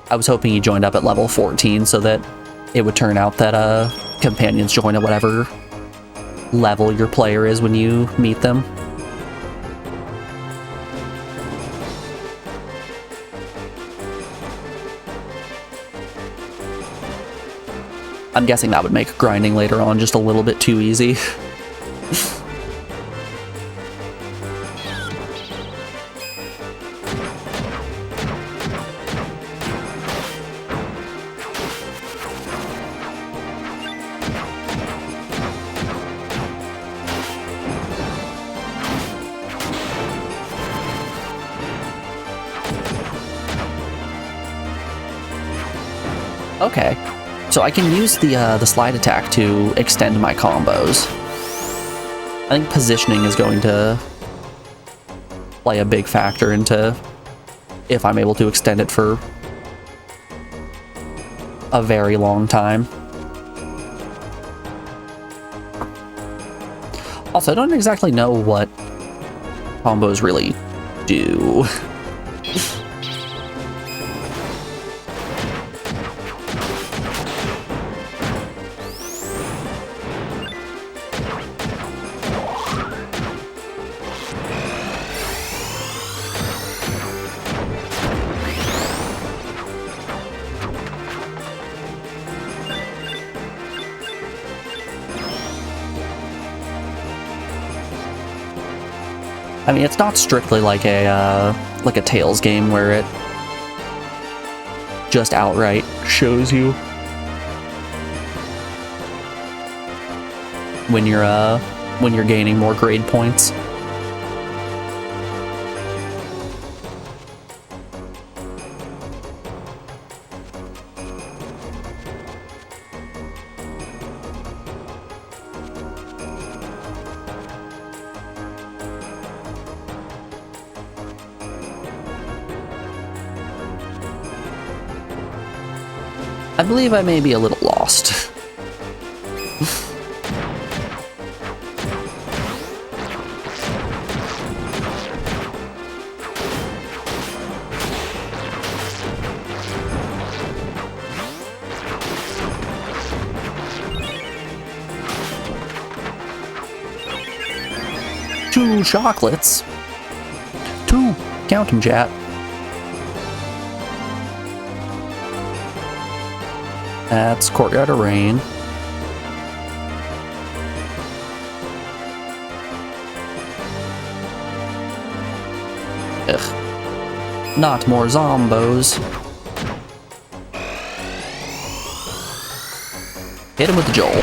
I was hoping he joined up at level 14 so that it would turn out that companions join at whatever level your player is when you meet them. I'm guessing that would make grinding later on just a little bit too easy. Okay, so I can use the slide attack to extend my combos. I think positioning is going to play a big factor into if I'm able to extend it for a very long time. Also, I don't exactly know what combos really do. I mean, it's not strictly like a Tales game where it just outright shows you when you're gaining more grade points. I believe I may be a little lost. Two chocolates. 2. Count them, chat. That's Courtyard of Rain. Ugh. Not more zombos. Hit him with the Joel.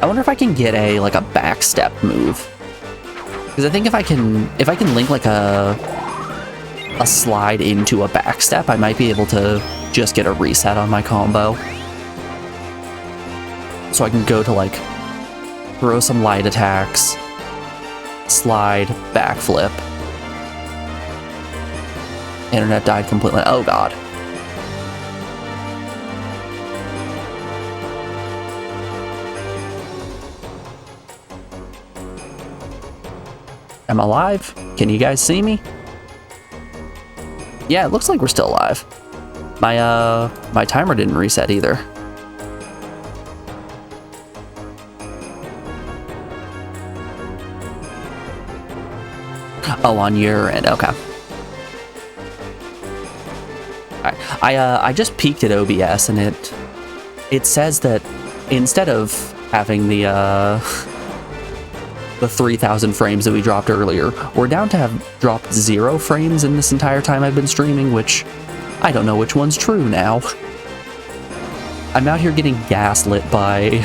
I wonder if I can get a back step move. Because I think if I can link like a slide into a back step, I might be able to just get a reset on my combo. So I can go to like throw some light attacks, slide, backflip. Internet died completely. Oh god. I'm alive. Can you guys see me? Yeah, it looks like we're still alive. My timer didn't reset either. Oh, on your end, okay. Alright, I just peeked at OBS and it says that instead of having the 3,000 frames that we dropped earlier, we're down to have dropped 0 frames in this entire time I've been streaming, which I don't know which one's true now. I'm out here getting gaslit by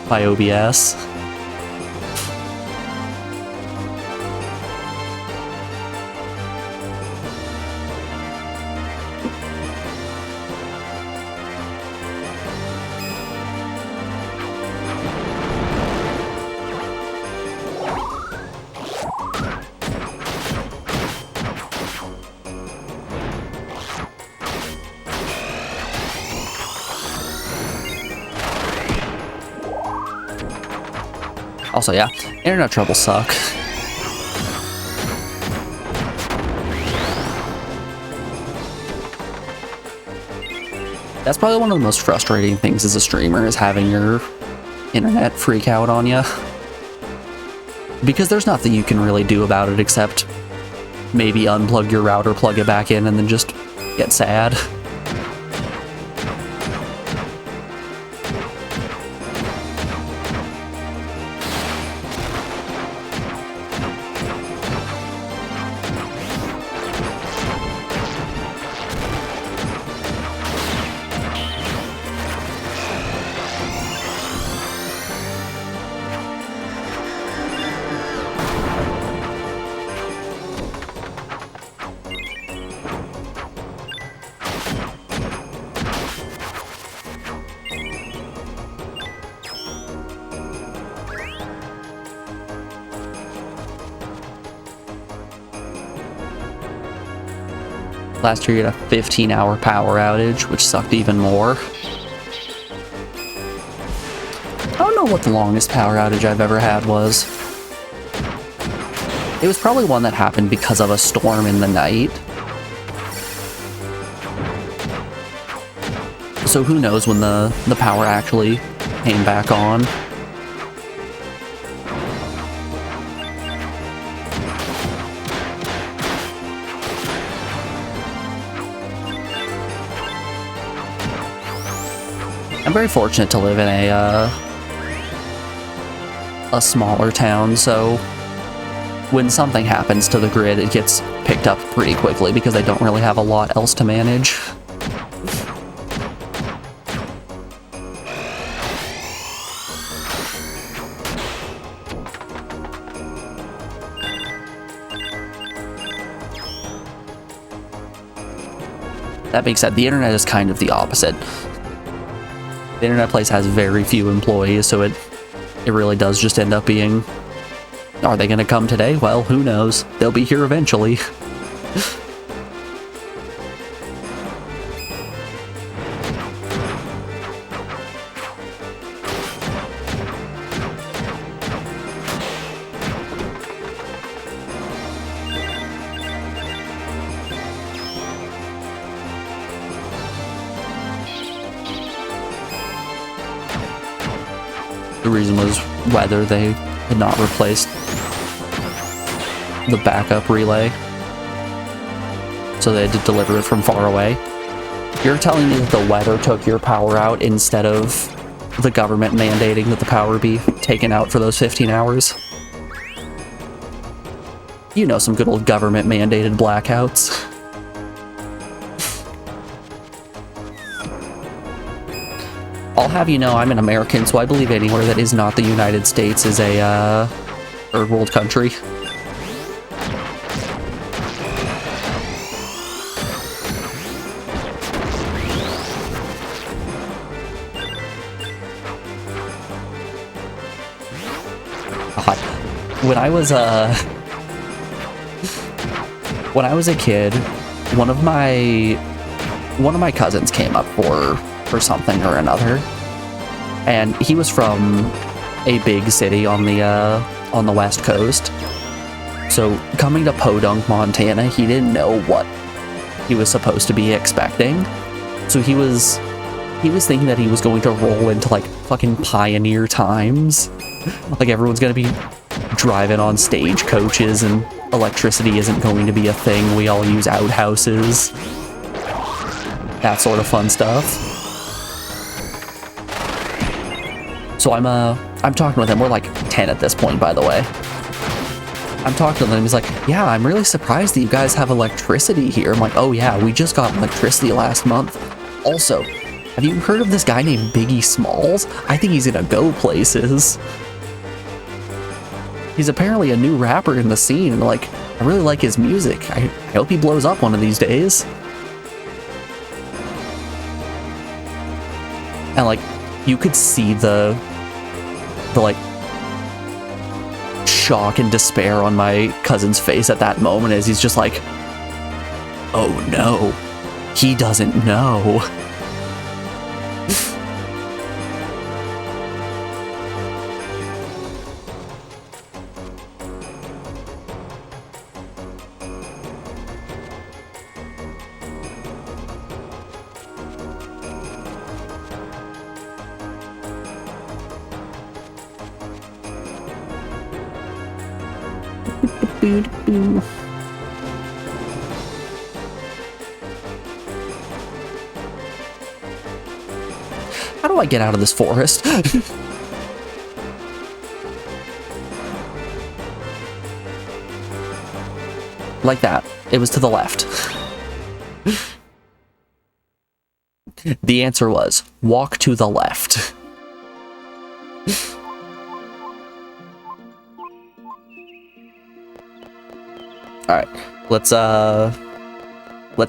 OBS. Also, yeah, internet troubles suck. That's probably one of the most frustrating things as a streamer, is having your internet freak out on you. Because there's nothing you can really do about it except maybe unplug your router, plug it back in, and then just get sad. Last year, you had a 15-hour power outage, which sucked even more. I don't know what the longest power outage I've ever had was. It was probably one that happened because of a storm in the night. So who knows when the power actually came back on. I'm very fortunate to live in a smaller town, so when something happens to the grid, it gets picked up pretty quickly because they don't really have a lot else to manage. That being said, the internet is kind of the opposite. The internet place has very few employees, so it really does just end up being, are they going to come today? Well, who knows? They'll be here eventually. The reason was weather. They had not replaced the backup relay, so they had to deliver it from far away. You're telling me that the weather took your power out instead of the government mandating that the power be taken out for those 15 hours? You know, some good old government mandated blackouts. I'll have you know I'm an American, so I believe anywhere that is not the United States is a third world country. God. When I was a kid, one of my cousins came up for something or another, and he was from a big city on the west coast. So coming to Podunk, Montana, he didn't know what he was supposed to be expecting. So he was thinking that he was going to roll into like fucking pioneer times. Like everyone's gonna be driving on stage coaches and electricity isn't going to be a thing. We all use outhouses. That sort of fun stuff. So I'm talking with him. We're like 10 at this point, by the way. I'm talking to him. He's like, yeah, I'm really surprised that you guys have electricity here. I'm like, oh yeah, we just got electricity last month. Also, have you heard of this guy named Biggie Smalls? I think he's gonna go places. He's apparently a new rapper in the scene. Like, I really like his music. I hope he blows up one of these days. And like, you could see the like shock and despair on my cousin's face at that moment as he's just like, oh no, he doesn't know. How do I get out of this forest? Like that. It was to the left. The answer was, walk to the left. Alright, let's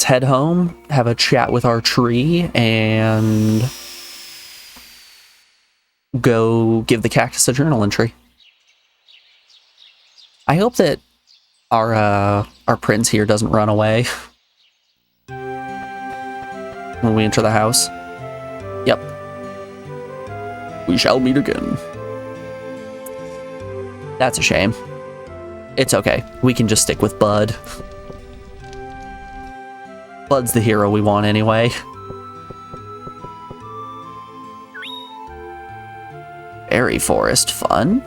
head home, have a chat with our tree, and go give the cactus a journal entry. I hope that our prince here doesn't run away when we enter the house. Yep. We shall meet again. That's a shame. It's okay. We can just stick with Bud. Bud's the hero we want anyway. Berry forest fun.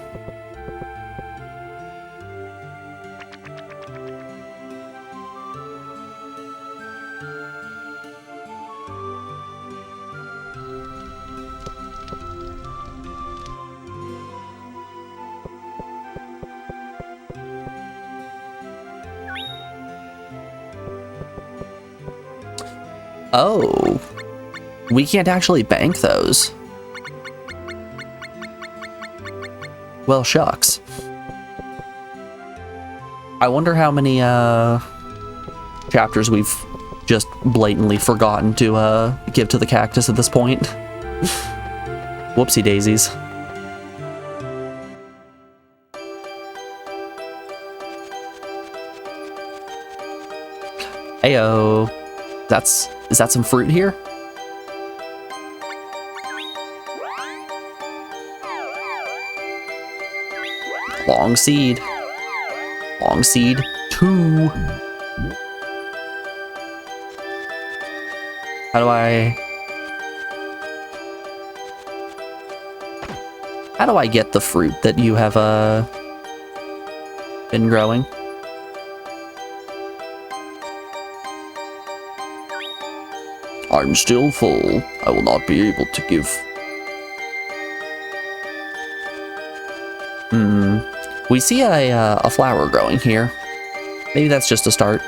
Oh, we can't actually bank those. Well, shucks. I wonder how many chapters we've just blatantly forgotten to give to the cactus at this point. Whoopsie daisies. Heyo. Is that some fruit here? Long seed. Long seed 2. How do I get the fruit that you have been growing? I'm still full. I will not be able to give. We see a flower growing here. Maybe that's just a start.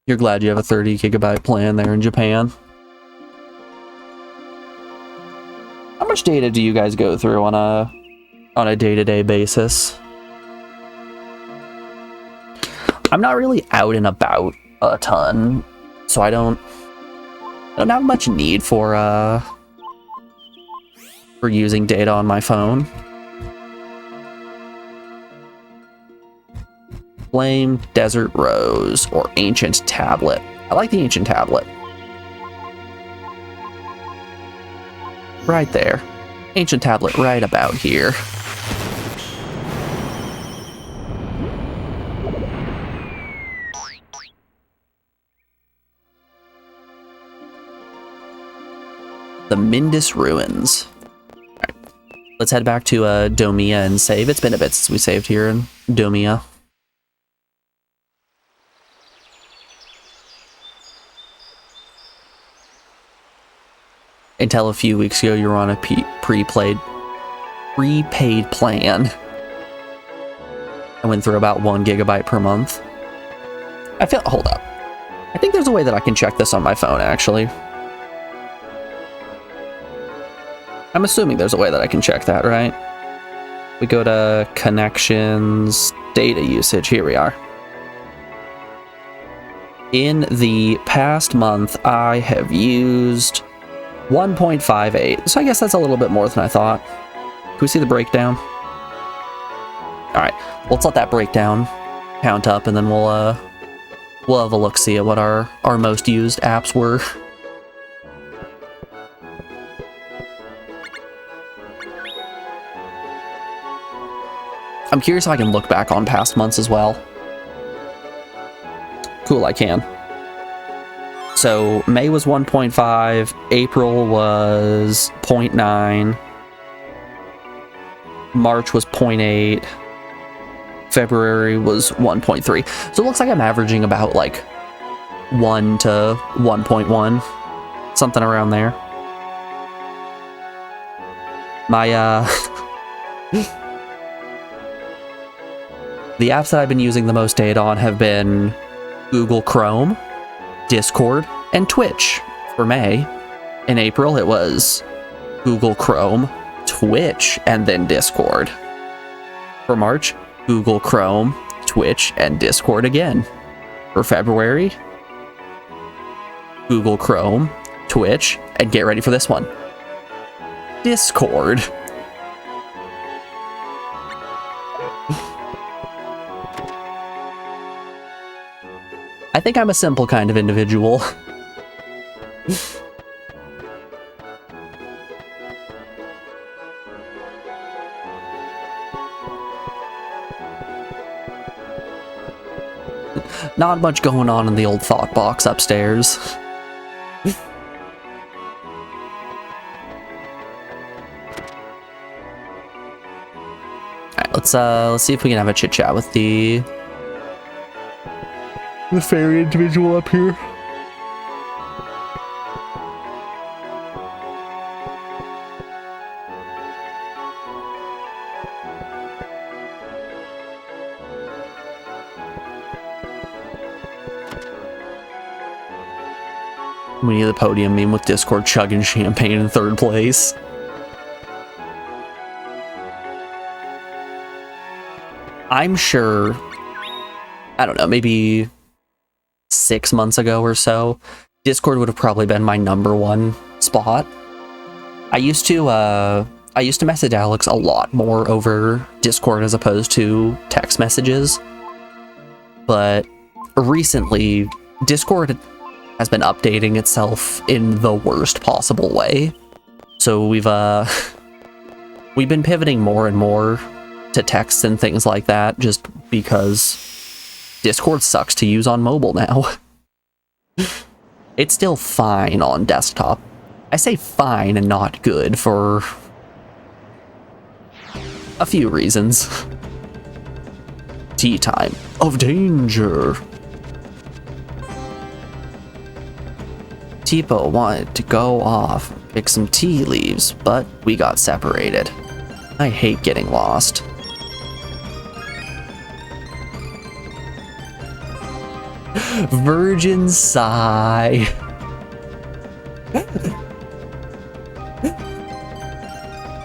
You're glad you have a 30 gigabyte plan there in Japan. How much data do you guys go through on a day-to-day basis? I'm not really out and about a ton, so I don't have much need for using data on my phone. Flame, Desert Rose, or Ancient Tablet. I like the Ancient Tablet. Right there. Ancient tablet right about here. The Mindus Ruins. Alright. Let's head back to Domia and save. It's been a bit since we saved here in Domia. Until a few weeks ago, you were on a prepaid plan. I went through about 1 gigabyte per month. Hold up. I think there's a way that I can check this on my phone, actually. I'm assuming there's a way that I can check that, right? We go to connections, data usage. Here we are. In the past month, I have used 1.58. So I guess that's a little bit more than I thought. Can we see the breakdown? Alright, let's let that breakdown count up, and then we'll have a look-see at what our most used apps were. I'm curious if I can look back on past months as well. Cool, I can. So May was 1.5, April was 0.9, March was 0.8, February was 1.3. So it looks like I'm averaging about like 1 to 1.1, something around there. My the apps that I've been using the most data on have been Google Chrome, Discord, and Twitch for May. In April, it was Google Chrome, Twitch, and then Discord. For March, Google Chrome, Twitch, and Discord again. For February, Google Chrome, Twitch, and get ready for this one, Discord. I think I'm a simple kind of individual. Not much going on in the old thought box upstairs. Alright, let's see if we can have a chit chat with the fairy individual up here. We need the podium meme with Discord chugging champagne in 3rd place. I'm sure, I don't know, maybe 6 months ago or so, Discord would have probably been my #1 spot. I used to message Alex a lot more over Discord as opposed to text messages. But recently, Discord has been updating itself in the worst possible way. So we've been pivoting more and more to texts and things like that, just because Discord sucks to use on mobile now. It's still fine on desktop. I say fine and not good for a few reasons. Tea time of danger. Tipo wanted to go off, pick some tea leaves, but we got separated. I hate getting lost. Virgin sigh.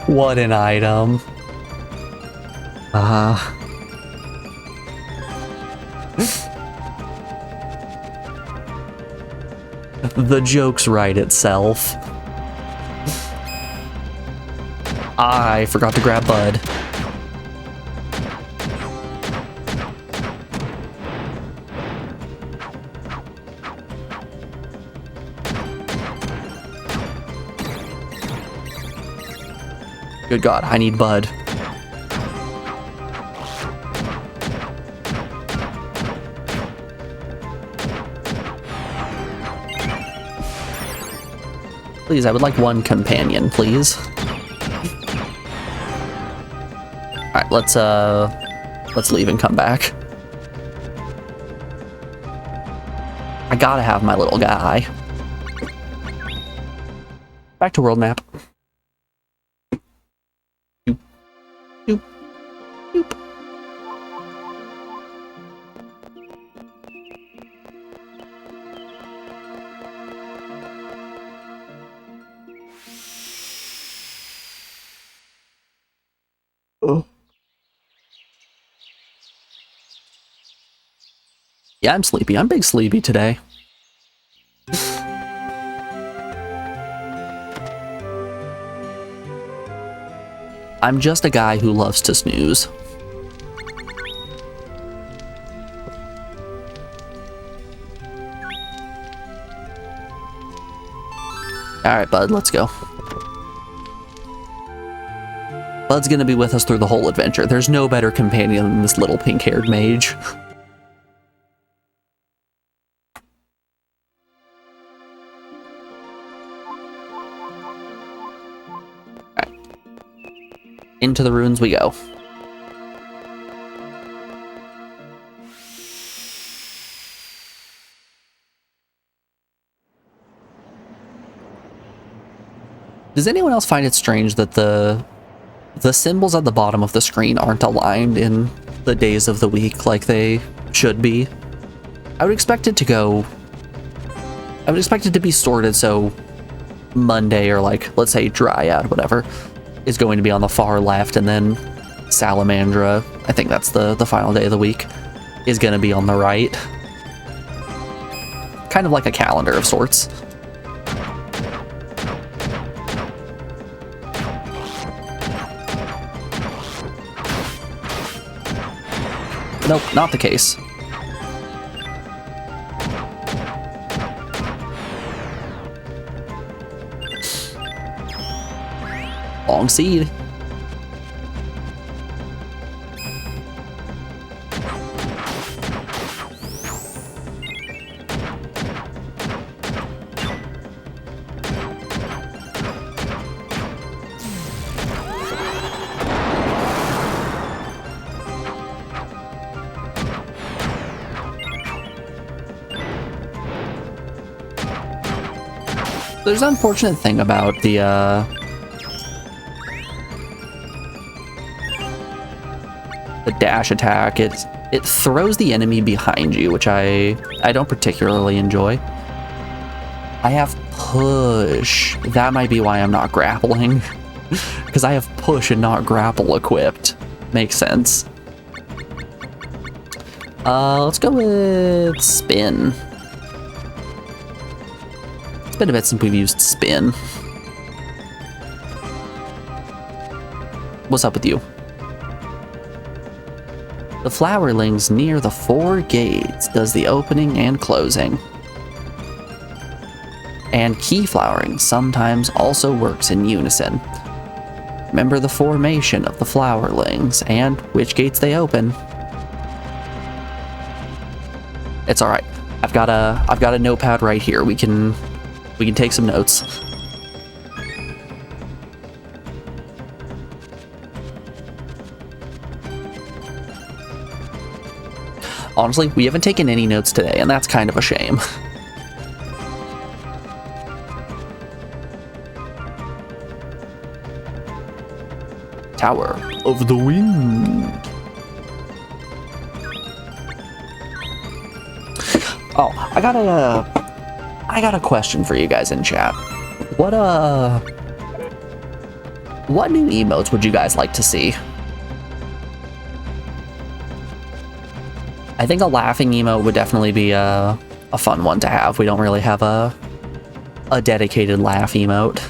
What an item. The joke's right itself. I forgot to grab Bud. Good God, I need Bud. Please, I would like one companion, please. Alright, let's leave and come back. I gotta have my little guy. Back to world map. Doop, doop, doop. Oh. Yeah, I'm sleepy. I'm big sleepy today. I'm just a guy who loves to snooze. Alright, Bud, let's go. Bud's gonna be with us through the whole adventure. There's no better companion than this little pink-haired mage. Alright. Into the ruins we go. Does anyone else find it strange that the symbols at the bottom of the screen aren't aligned in the days of the week like they should be? I would expect it to be sorted so Monday, or like, let's say Dryad, whatever, is going to be on the far left, and then Salamandra, I think that's the final day of the week, is going to be on the right. Kind of like a calendar of sorts. Nope, not the case. Long seed. There's an unfortunate thing about the dash attack. It throws the enemy behind you, which I don't particularly enjoy. I have push. That might be why I'm not grappling. Because I have push and not grapple equipped. Makes sense. Let's go with spin. It's been a bit since we've used spin. What's up with you? The flowerlings near the 4 gates does the opening and closing. And key flowering sometimes also works in unison. Remember the formation of the flowerlings and which gates they open. It's alright. I've got a notepad right here. We can take some notes. Honestly, we haven't taken any notes today, and that's kind of a shame. Tower of the Wind. Oh, I got a question for you guys in chat. What new emotes would you guys like to see? I think a laughing emote would definitely be a fun one to have. We don't really have a dedicated laugh emote.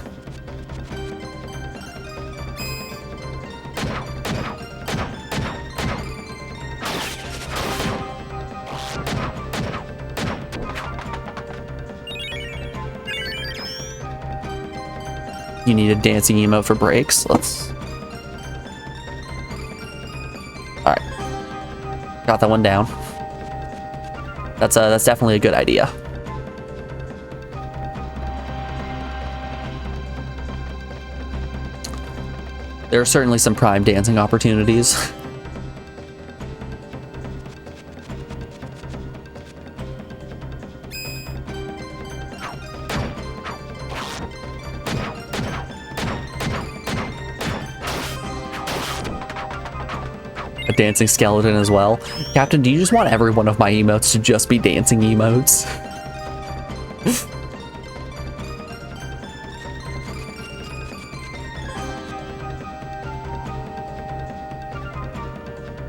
You need a dancing emote for breaks? Let's Got that one down. That's definitely a good idea. There are certainly some prime dancing opportunities. A dancing skeleton as well. Captain, do you just want every one of my emotes to just be dancing emotes?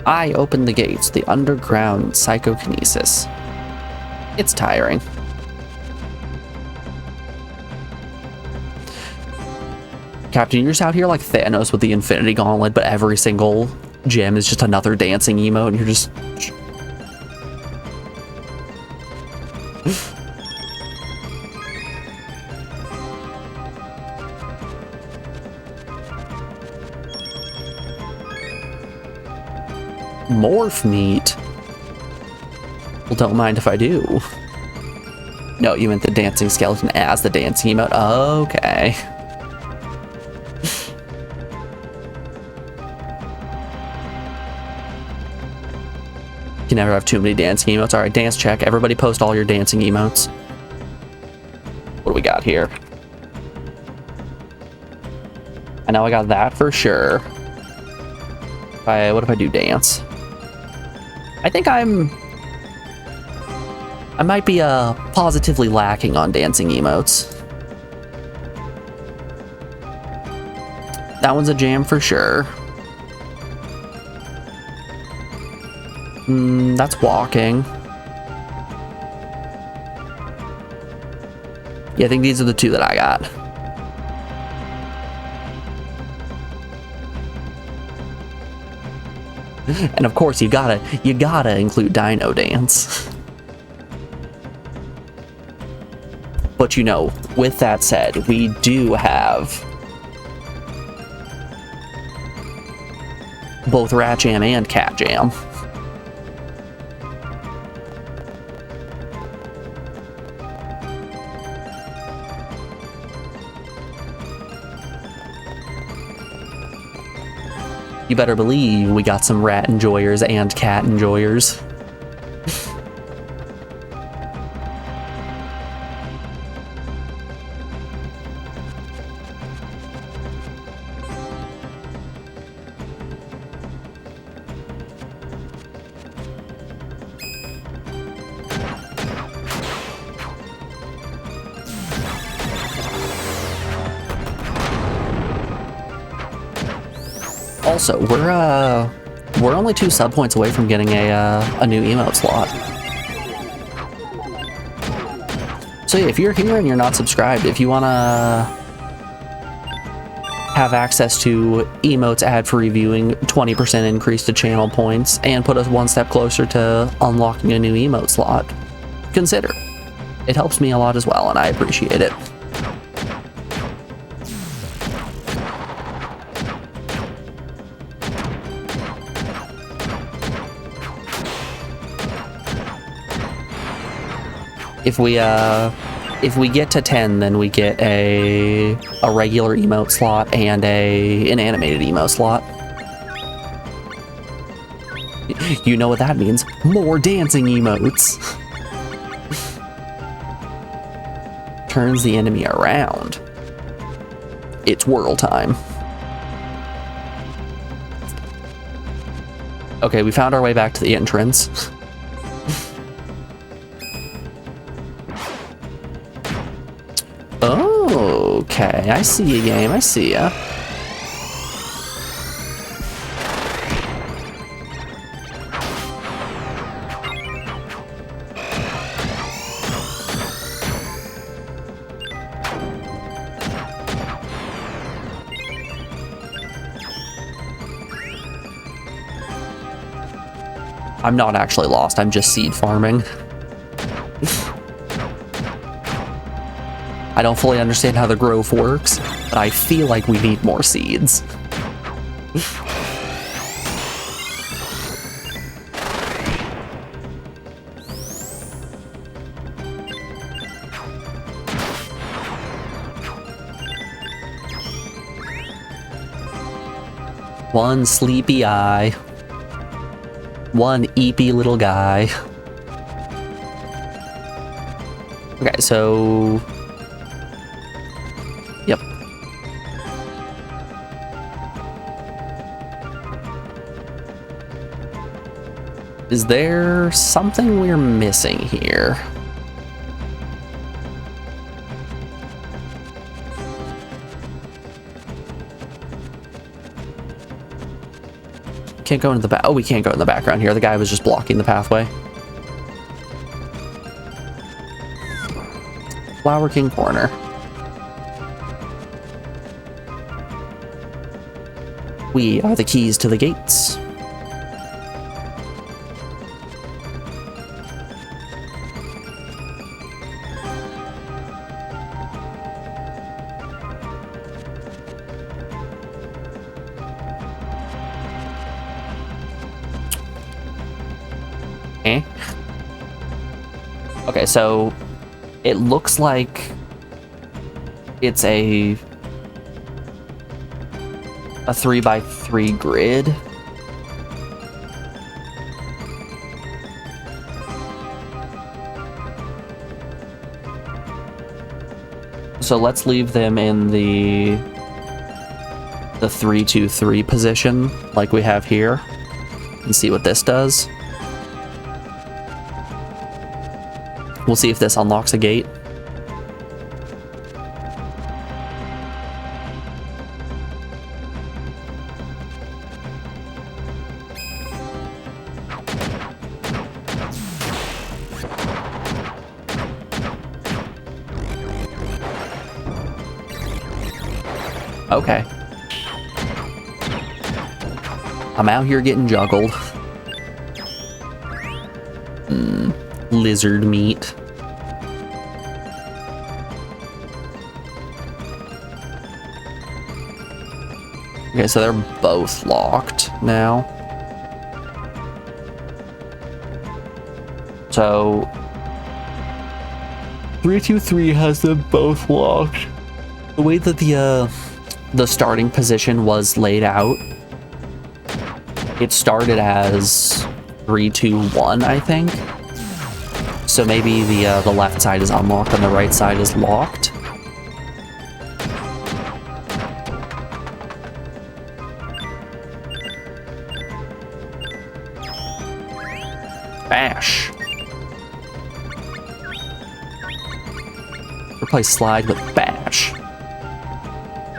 I open the gates, the underground psychokinesis. It's tiring. Captain, you're just out here like Thanos with the Infinity Gauntlet, but every single gem is just another dancing emote, and you're just... Morph meat? Well, don't mind if I do. No, you meant the dancing skeleton as the dancing emote. Okay. You never have too many dancing emotes. Alright, dance check. Everybody post all your dancing emotes. What do we got here? I know I got that for sure. What if I do dance? I think I might be positively lacking on dancing emotes. That one's a jam for sure. That's walking. Yeah, I think these are the two that I got. And of course, you gotta include Dino Dance. But you know, with that said, we do have both Rat Jam and Cat Jam. You better believe we got some rat enjoyers and cat enjoyers. Also, we're only 2 sub points away from getting a new emote slot. So yeah, if you're here and you're not subscribed, if you wanna have access to emotes ad-free viewing, 20% increase to channel points, and put us one step closer to unlocking a new emote slot, consider. It helps me a lot as well, and I appreciate it. If we get to 10, then we get a regular emote slot and an animated emote slot. You know what that means? More dancing emotes. Turns the enemy around. It's whirl time. Okay, we found our way back to the entrance. Okay, I see you, game. I see ya. I'm not actually lost. I'm just seed farming. I don't fully understand how the growth works, but I feel like we need more seeds. One sleepy eye. One eepy little guy. Okay, so... Yep. Is there something we're missing here? Can't go into the back. Oh, we can't go in the background here. The guy was just blocking the pathway. Flower King Corner. We are the keys to the gates. Okay, so it looks like it's a 3x3 grid. So let's leave them in the 3-2-3 position like we have here and see what this does. We'll see if this unlocks a gate. Okay. I'm out here getting juggled. Lizard meat. Okay, so they're both locked now. So 3-2-3 has them both locked. The way that the starting position was laid out, it started as 3-2-1, I think. So maybe the left side is unlocked and the right side is locked. Bash. Replace slide with bash.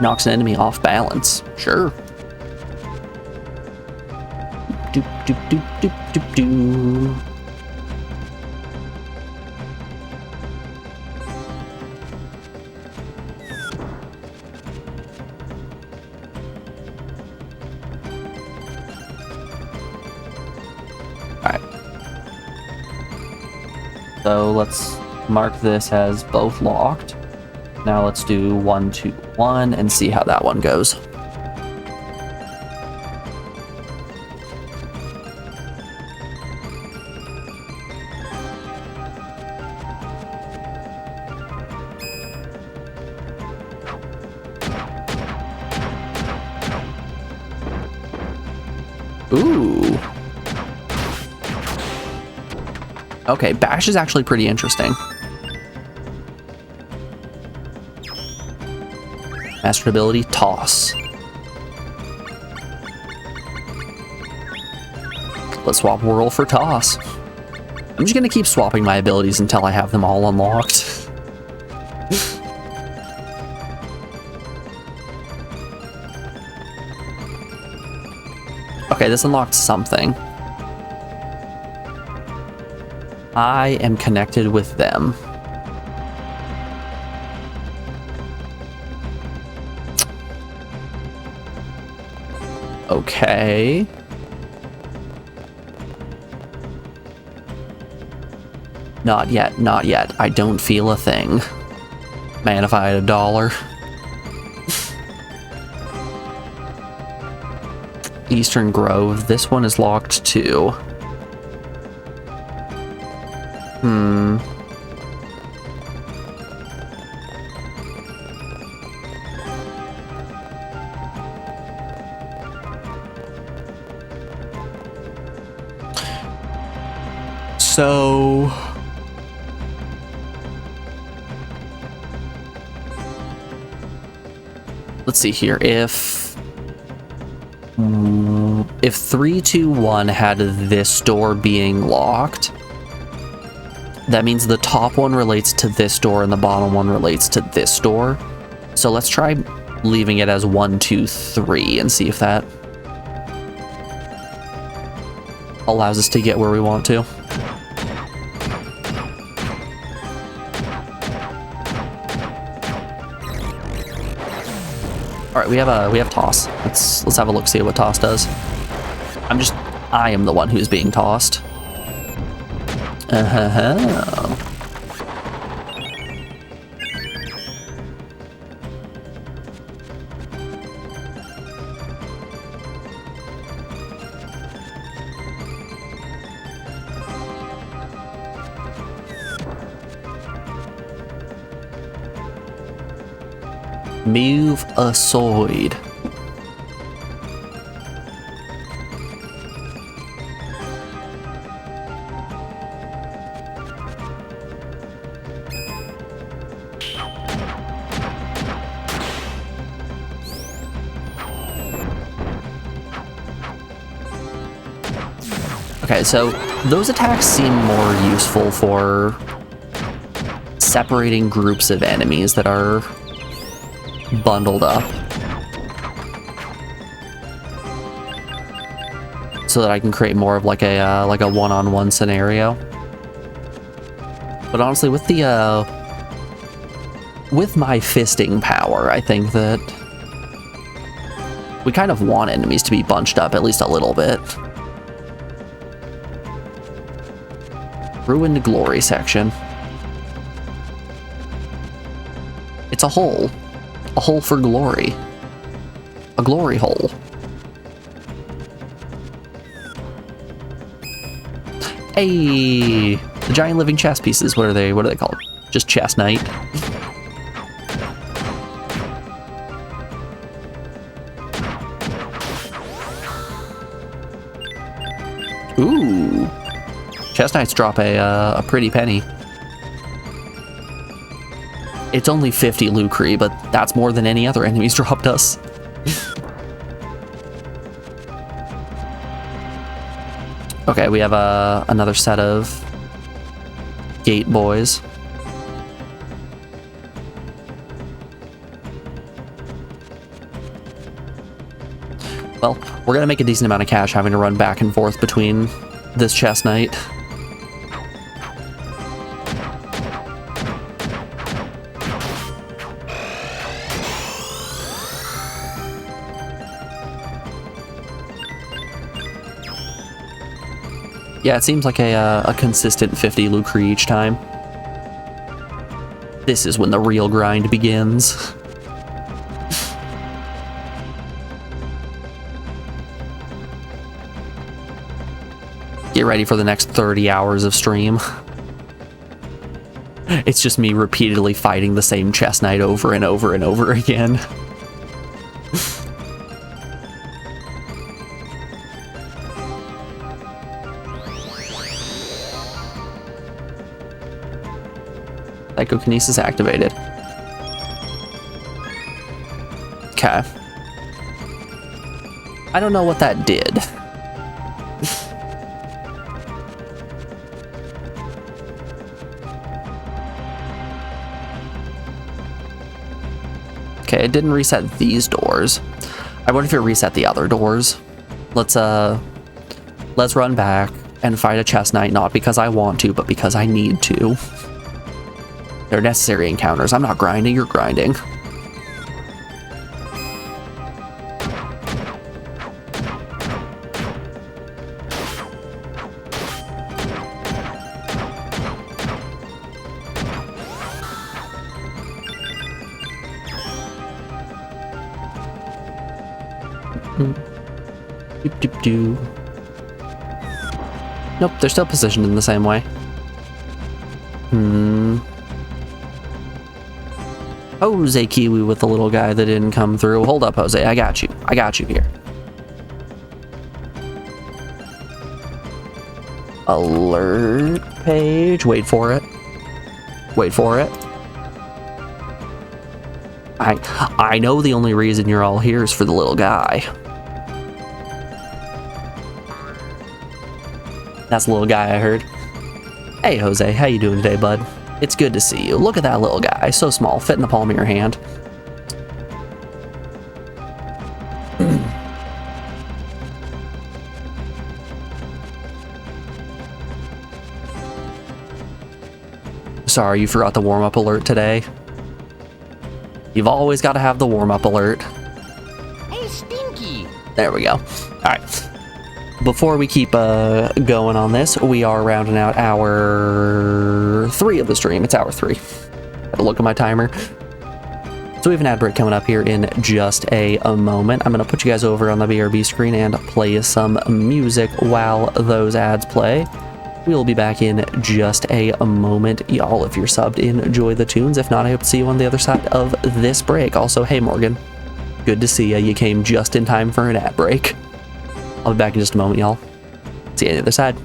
Knocks an enemy off balance. Sure. Doop doop doop doop doop doop. So let's mark this as both locked. Now let's do 1-2-1 and see how that one goes. Ooh. Okay, bash is actually pretty interesting. Mastered ability, toss. Let's swap whirl for toss. I'm just gonna keep swapping my abilities until I have them all unlocked. Okay, this unlocked something. I am connected with them. Okay. Not yet, not yet. I don't feel a thing. Man, if I had $1. Eastern Grove. This one is locked too. So... let's see here. If 3, 2, 1 had this door being locked, that means the top one relates to this door and the bottom one relates to this door. So let's try leaving it as 1, 2, 3 and see if that allows us to get where we want to. All right, we have toss. Let's have a look, see what toss does. I am the one who's being tossed. Move aside. Okay, so those attacks seem more useful for separating groups of enemies that are bundled up, so that I can create more of like a one-on-one scenario. But honestly, with my fisting power, I think that we kind of want enemies to be bunched up at least a little bit. Ruined glory section. It's a hole. A hole for glory. A glory hole. Hey! The giant living chess pieces, what are they called? Just chess knight. Ooh! Chess knights drop a pretty penny. It's only 50 lucre, but that's more than any other enemies dropped us. Okay, we have another set of gate boys. Well, we're gonna make a decent amount of cash having to run back and forth between this chess knight. Yeah, it seems like a consistent 50 lucre each time. This is when the real grind begins. Get ready for the next 30 hours of stream. It's just me repeatedly fighting the same chess knight over and over and over again. Psychokinesis activated. Okay. I don't know what that did. Okay, it didn't reset these doors. I wonder if it reset the other doors. Let's run back and fight a chess knight, not because I want to, but because I need to. They're necessary encounters. I'm not grinding, you're grinding. Doop doop doo. Nope, they're still positioned in the same way. Jose Kiwi with the little guy that didn't come through. Hold up, Jose. I got you. I got you here. alert page. Wait for it. Wait for it. I know the only reason you're all here is for the little guy. That's the little guy I heard. Hey, Jose, how you doing today, bud? It's good to see you. Look at that little guy. So small, fit in the palm of your hand. Sorry, you forgot the warm-up alert today. You've always got to have the warm-up alert. Hey, Stinky! There we go. Alright. Before we keep going on this, we are rounding out hour 3 of the stream. It's hour 3. Have a look at my timer. So we have an ad break coming up here in just a moment. I'm going to put you guys over on the BRB screen and play some music while those ads play. We'll be back in just a moment. Y'all, if you're subbed in, enjoy the tunes. If not, I hope to see you on the other side of this break. Also, hey Morgan, good to see you. You came just in time for an ad break. I'll be back in just a moment, y'all. See you on the other side.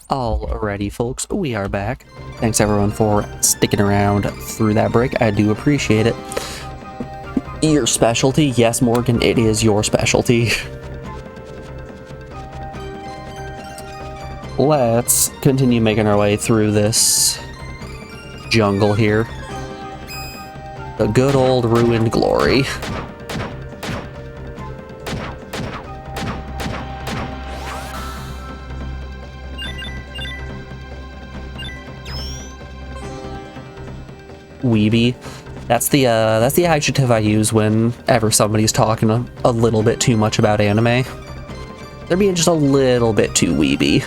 Alrighty, folks, we are back. Thanks everyone for sticking around through that break. I do appreciate it. Your specialty? Yes, Morgan, it is your specialty. Let's continue making our way through this jungle here. The good old ruined glory. Weeby. That's the adjective I use whenever somebody's talking a little bit too much about anime. They're being just a little bit too weeby.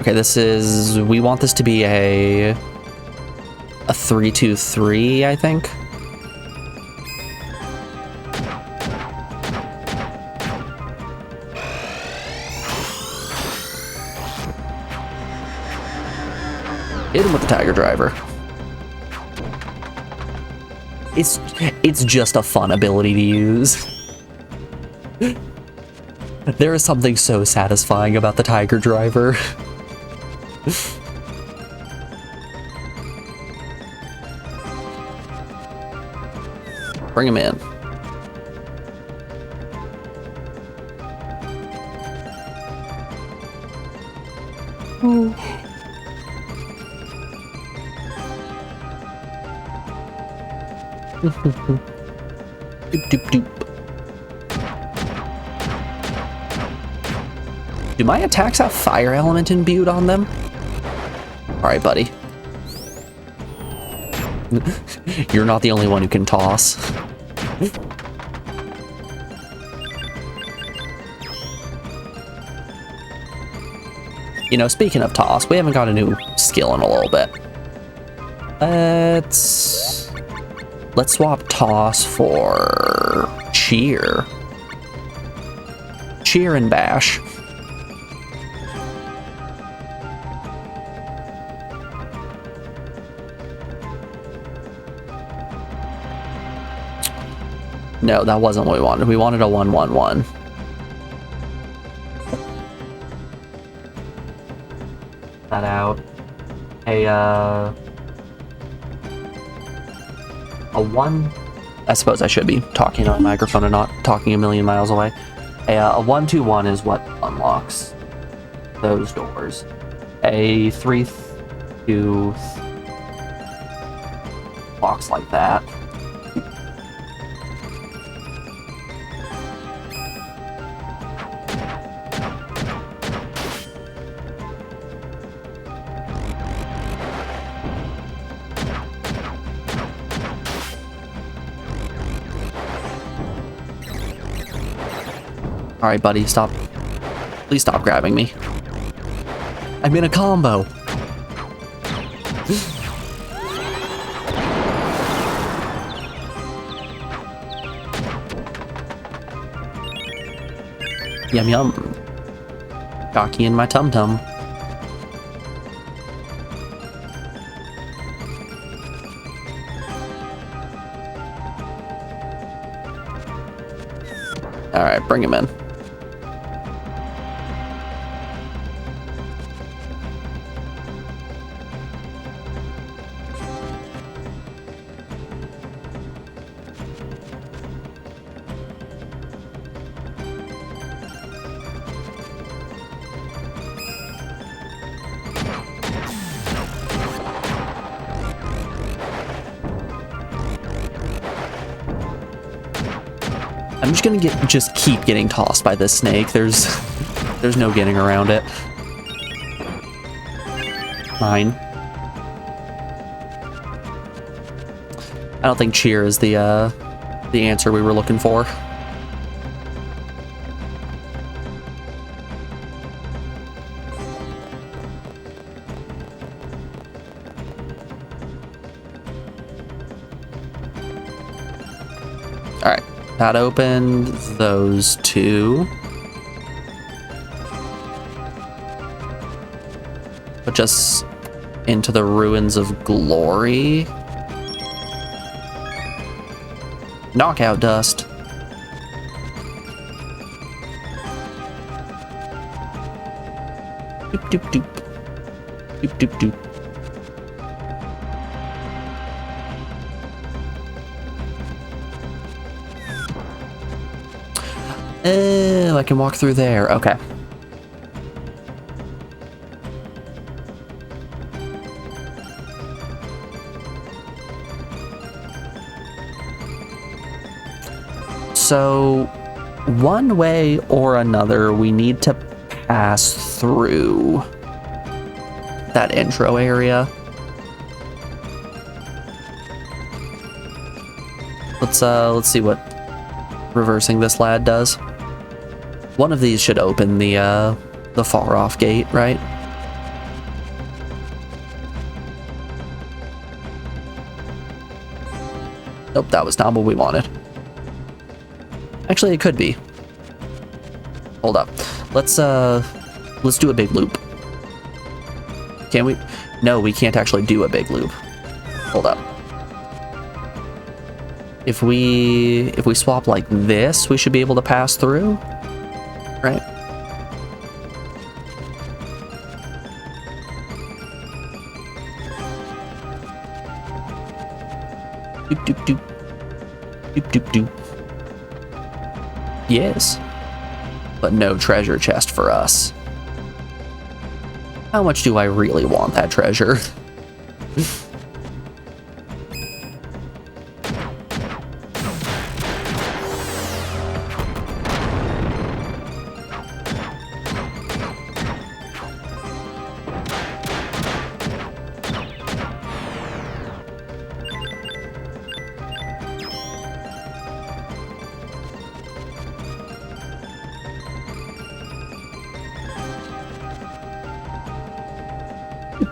Okay, we want this to be a 3-2-3, I think. Hit him with the Tiger Driver. It's just a fun ability to use. There is something so satisfying about the Tiger Driver. Bring him in. Doop doop doop. Do my attacks have fire element imbued on them? Alright, buddy. You're not the only one who can toss. You know, speaking of toss, we haven't got a new skill in a little bit. Let's swap toss for cheer. Cheer and bash. No, that wasn't what we wanted. We wanted a 1-1-1. That out. A 1. I suppose I should be talking on a microphone and not talking a million miles away. A 1-2-1 is what unlocks those doors. A 3-2 locks like that. Alright, buddy, stop. Please stop grabbing me. I'm in a combo. Yum yum. Jockey in my tum-tum. Alright, bring him in. I'm just gonna just keep getting tossed by this snake. There's no getting around it. Fine. I don't think cheer is the answer we were looking for. All right. That opened those two. Put us into the ruins of glory. Knockout dust. Doop doop doop. Doop doop doop. Oh, I can walk through there. Okay. So, one way or another, we need to pass through that intro area. Let's see what reversing this lad does. One of these should open the far off gate, right? Nope, that was not what we wanted. Actually, it could be. Hold up. Let's do a big loop. Can we? No, we can't actually do a big loop. Hold up. If we swap like this, we should be able to pass through, right? Doop doop doop. Doop doop doop. Yes. But no treasure chest for us. How much do I really want that treasure?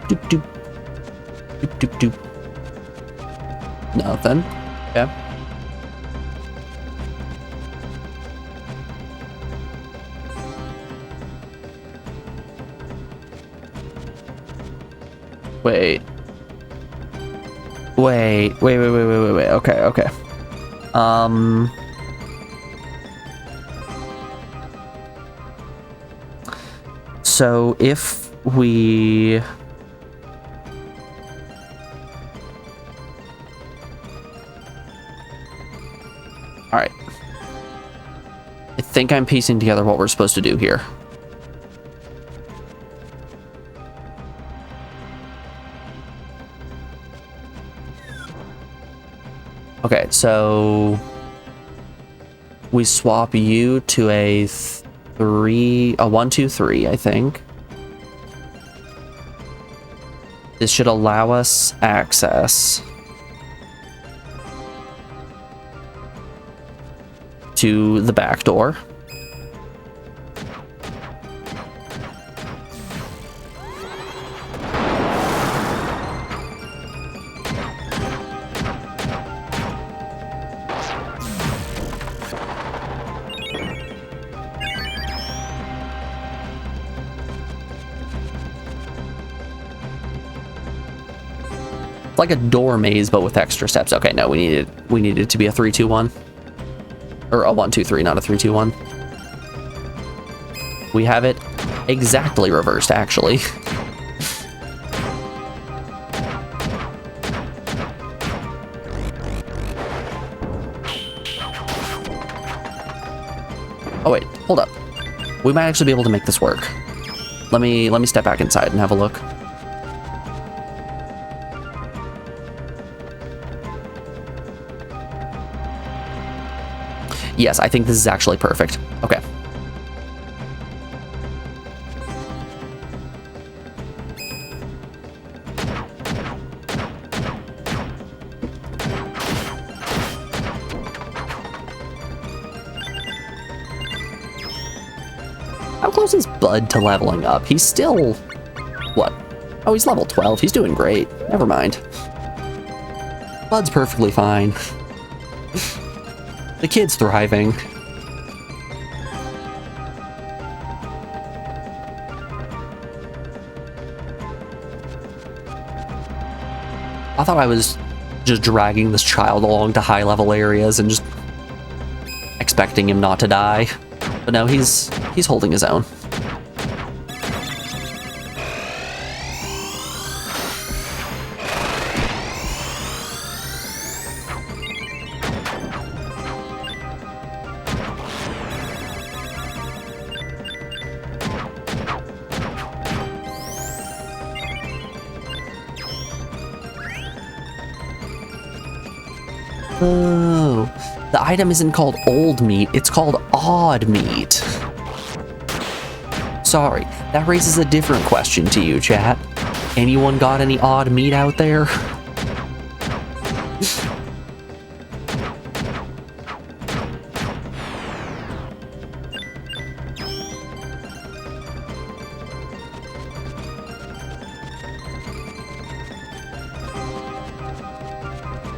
Doop doop. Doop doop doop. Nothing. Okay. Wait. Wait. Okay. So if we... Alright. I think I'm piecing together what we're supposed to do here. Okay, so we swap you to a 1, 2, 3, I think. This should allow us access to the back door. Like a door maze, but with extra steps. Okay, no, we needed it to be a 3, 2, 1. Or a 1, 2, 3, not a 3, 2, 1. We have it exactly reversed, actually. Oh wait, hold up. We might actually be able to make this work. Let me step back inside and have a look. Yes, I think this is actually perfect. Okay. How close is Bud to leveling up? He's still... What? Oh, he's level 12. He's doing great. Never mind. Bud's perfectly fine. The kid's thriving. I thought I was just dragging this child along to high level areas and just expecting him not to die. But no, he's holding his own. Oh, the item isn't called old meat, it's called odd meat. Sorry, that raises a different question to you, chat. Anyone got any odd meat out there?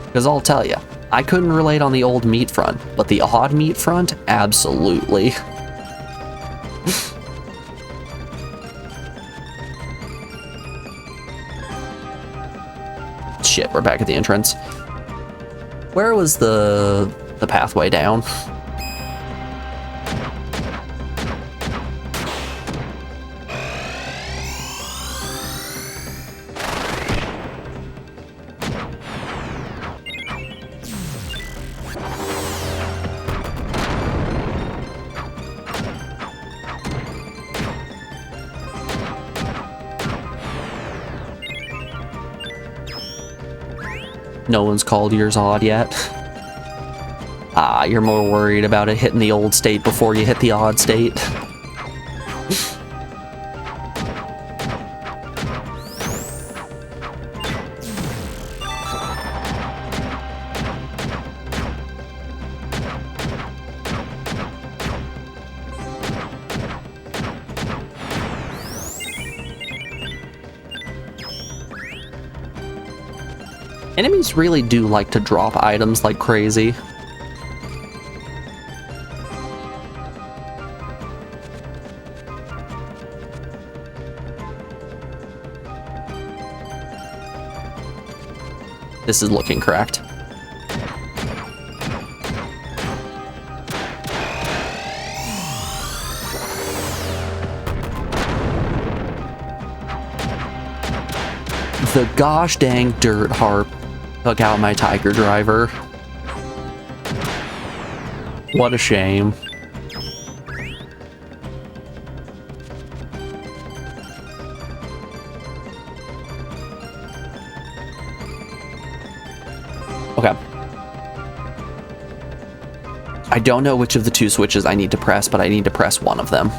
Because I'll tell you, I couldn't relate on the old meat front, but the odd meat front, absolutely. Shit, we're back at the entrance. Where was the pathway down? No one's called yours odd yet. Ah, you're more worried about it hitting the old state before you hit the odd state. Enemies really do like to drop items like crazy. This is looking correct. The gosh dang dirt harp took out my tiger driver. What a shame. Okay. I don't know which of the two switches I need to press, but I need to press one of them.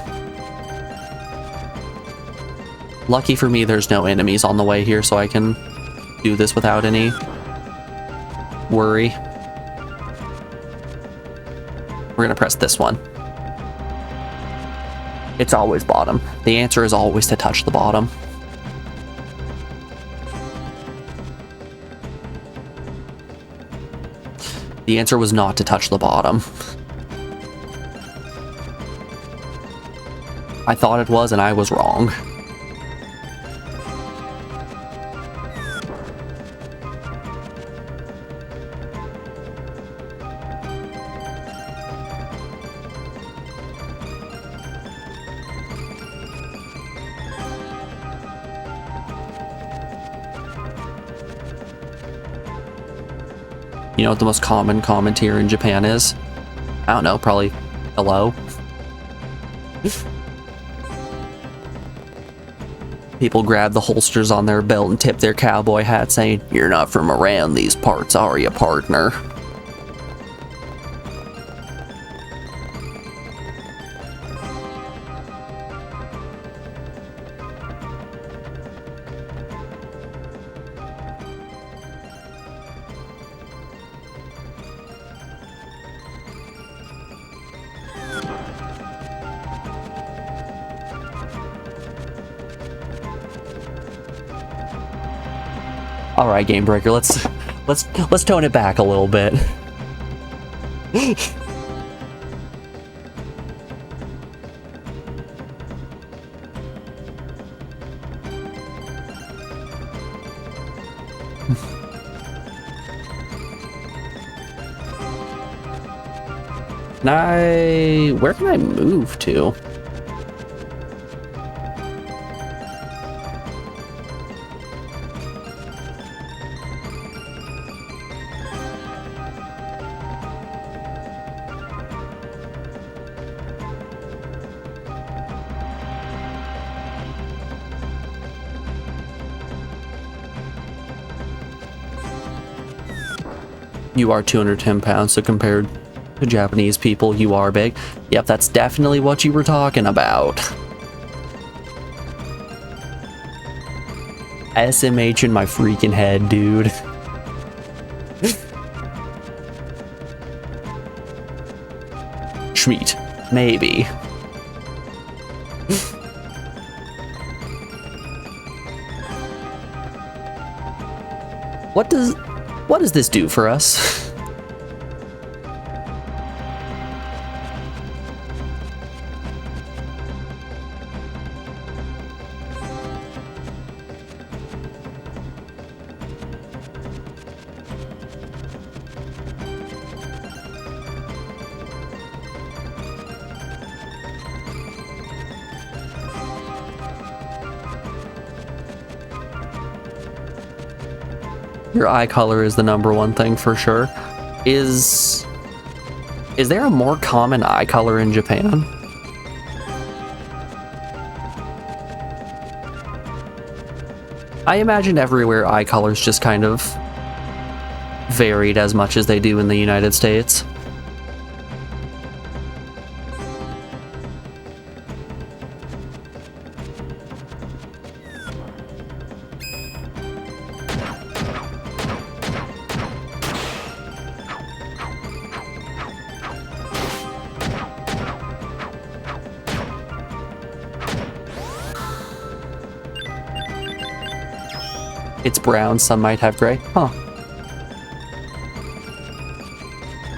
Lucky for me, there's no enemies on the way here, so I can do this without any worry. We're gonna press this one. It's always bottom. The answer is always to touch the bottom. The answer was not to touch the bottom. I thought it was, and I was wrong. You know what the most common comment here in Japan is? I don't know, probably hello. People grab the holsters on their belt and tip their cowboy hat saying, "You're not from around these parts, are you, partner?" All right, Game Breaker, let's tone it back a little bit. Where can I move to? You are 210 pounds, so compared to Japanese people, you are big. Yep, that's definitely what you were talking about. SMH in my freaking head, dude. Schmeat. Maybe. What does this do for us? Your eye color is the #1 thing for sure. Is there a more common eye color in Japan? I imagine everywhere eye colors just kind of varied as much as they do in the United States. It's brown, some might have gray. Huh.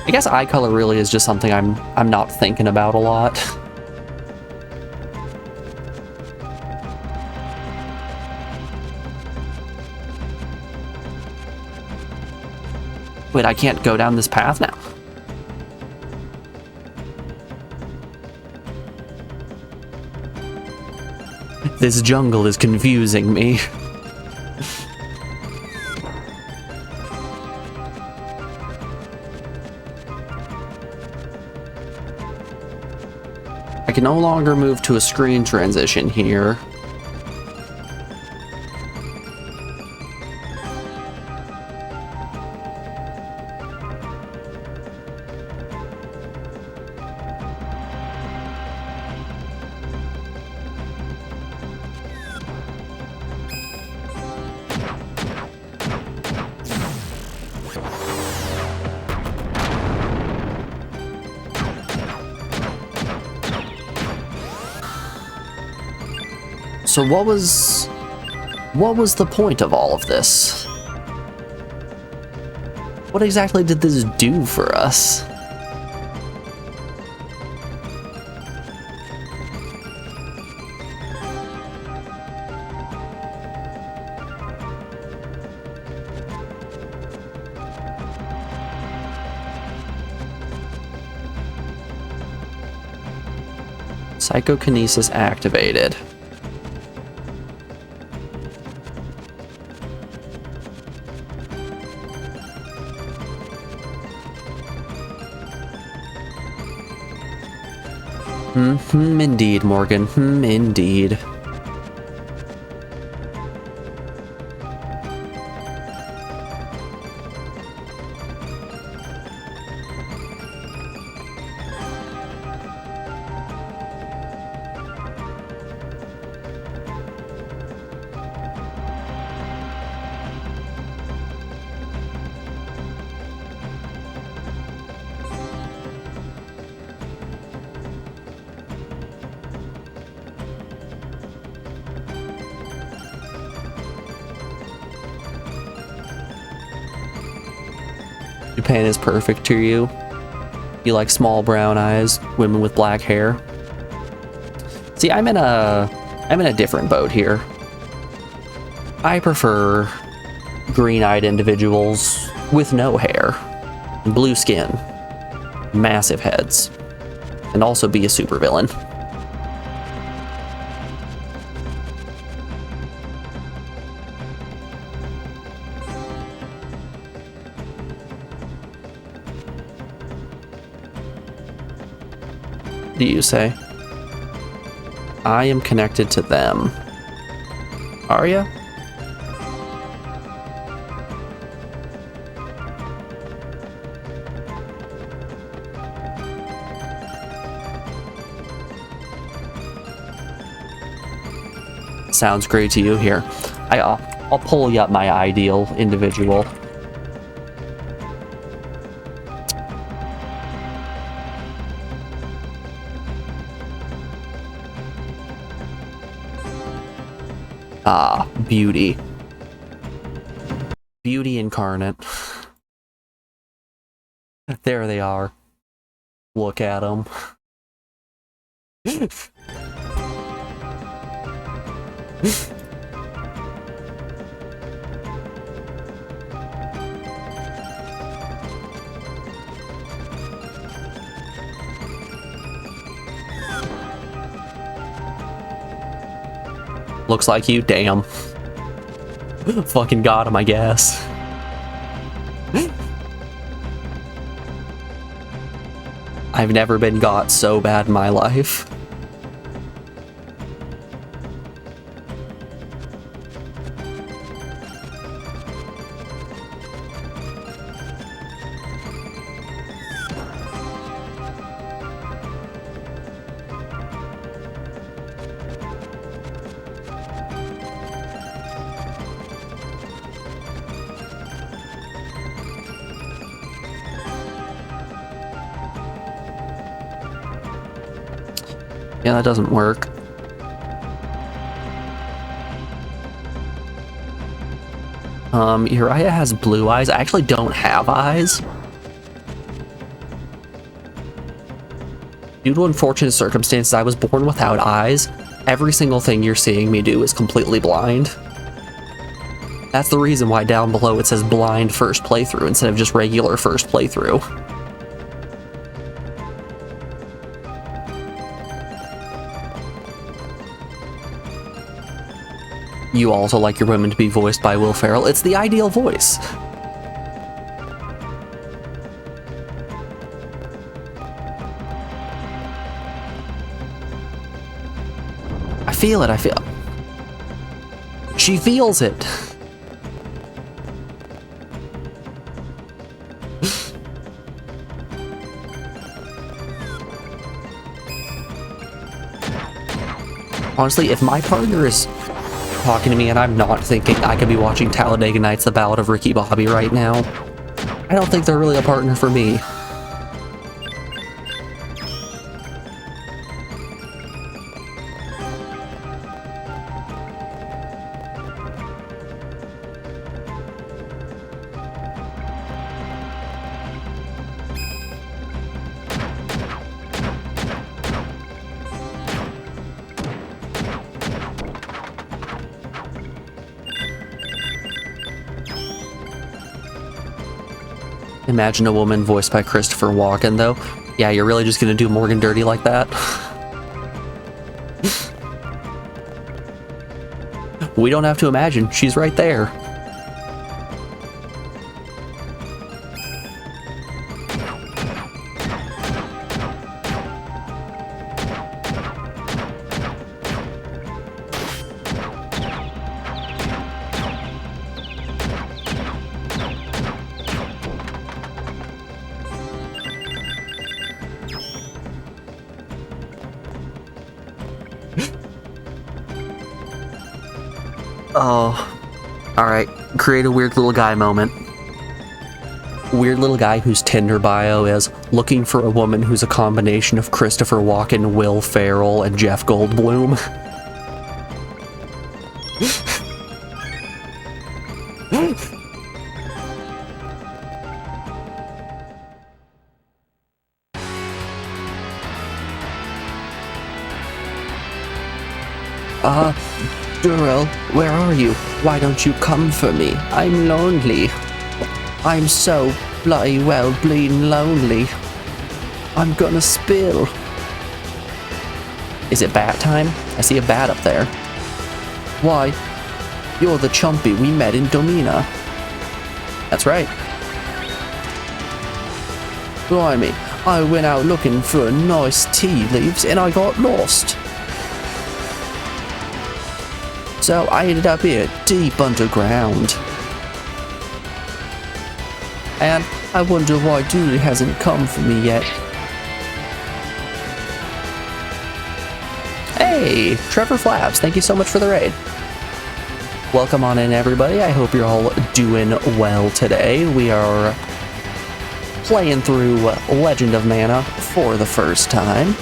I guess eye color really is just something I'm not thinking about a lot. Wait, I can't go down this path now. This jungle is confusing me. I can no longer move to a screen transition here. So what was the point of all of this? What exactly did this do for us? Psychokinesis activated. Indeed, Morgan. Indeed. Japan is perfect to you. You like small brown eyes, women with black hair. See, I'm in a different boat here. I prefer green-eyed individuals with no hair, blue skin, massive heads, and also be a supervillain. Do you say? I am connected to them. Are ya? sounds great to you. Here, I'll pull you up my ideal individual. Ah, beauty. Beauty incarnate. There they are. Look at them. Looks like you, damn. Fucking got him, I guess. I've never been got so bad in my life. Yeah, that doesn't work. Uriah has blue eyes. I actually don't have eyes. Due to unfortunate circumstances, I was born without eyes. Every single thing you're seeing me do is completely blind. That's the reason why down below it says blind first playthrough instead of just regular first playthrough. You also like your women to be voiced by Will Ferrell. It's the ideal voice. I feel it, I feel... She feels it. Honestly, if my partner is talking to me and I'm not thinking I could be watching Talladega Nights, The Ballad of Ricky Bobby right now, I don't think they're really a partner for me. Imagine a woman voiced by Christopher Walken, though. Yeah, you're really just gonna do Morgan dirty like that? We don't have to imagine. She's right there. Oh, alright. Create a weird little guy moment. Weird little guy whose Tinder bio is looking for a woman who's a combination of Christopher Walken, Will Ferrell, and Jeff Goldblum. Durrell, where are you? Why don't you come for me? I'm lonely. I'm so bloody well bleeding lonely. I'm gonna spill. Is it bat time? I see a bat up there. Why? You're the chumpy we met in Domina. That's right. Blimey, I went out looking for nice tea leaves and I got lost. So I ended up here, deep underground. And I wonder why Dooley hasn't come for me yet. Hey! Hey, Trevor Flaps, thank you so much for the raid. Welcome on in, everybody. I hope you're all doing well today. We are playing through Legend of Mana for the first time.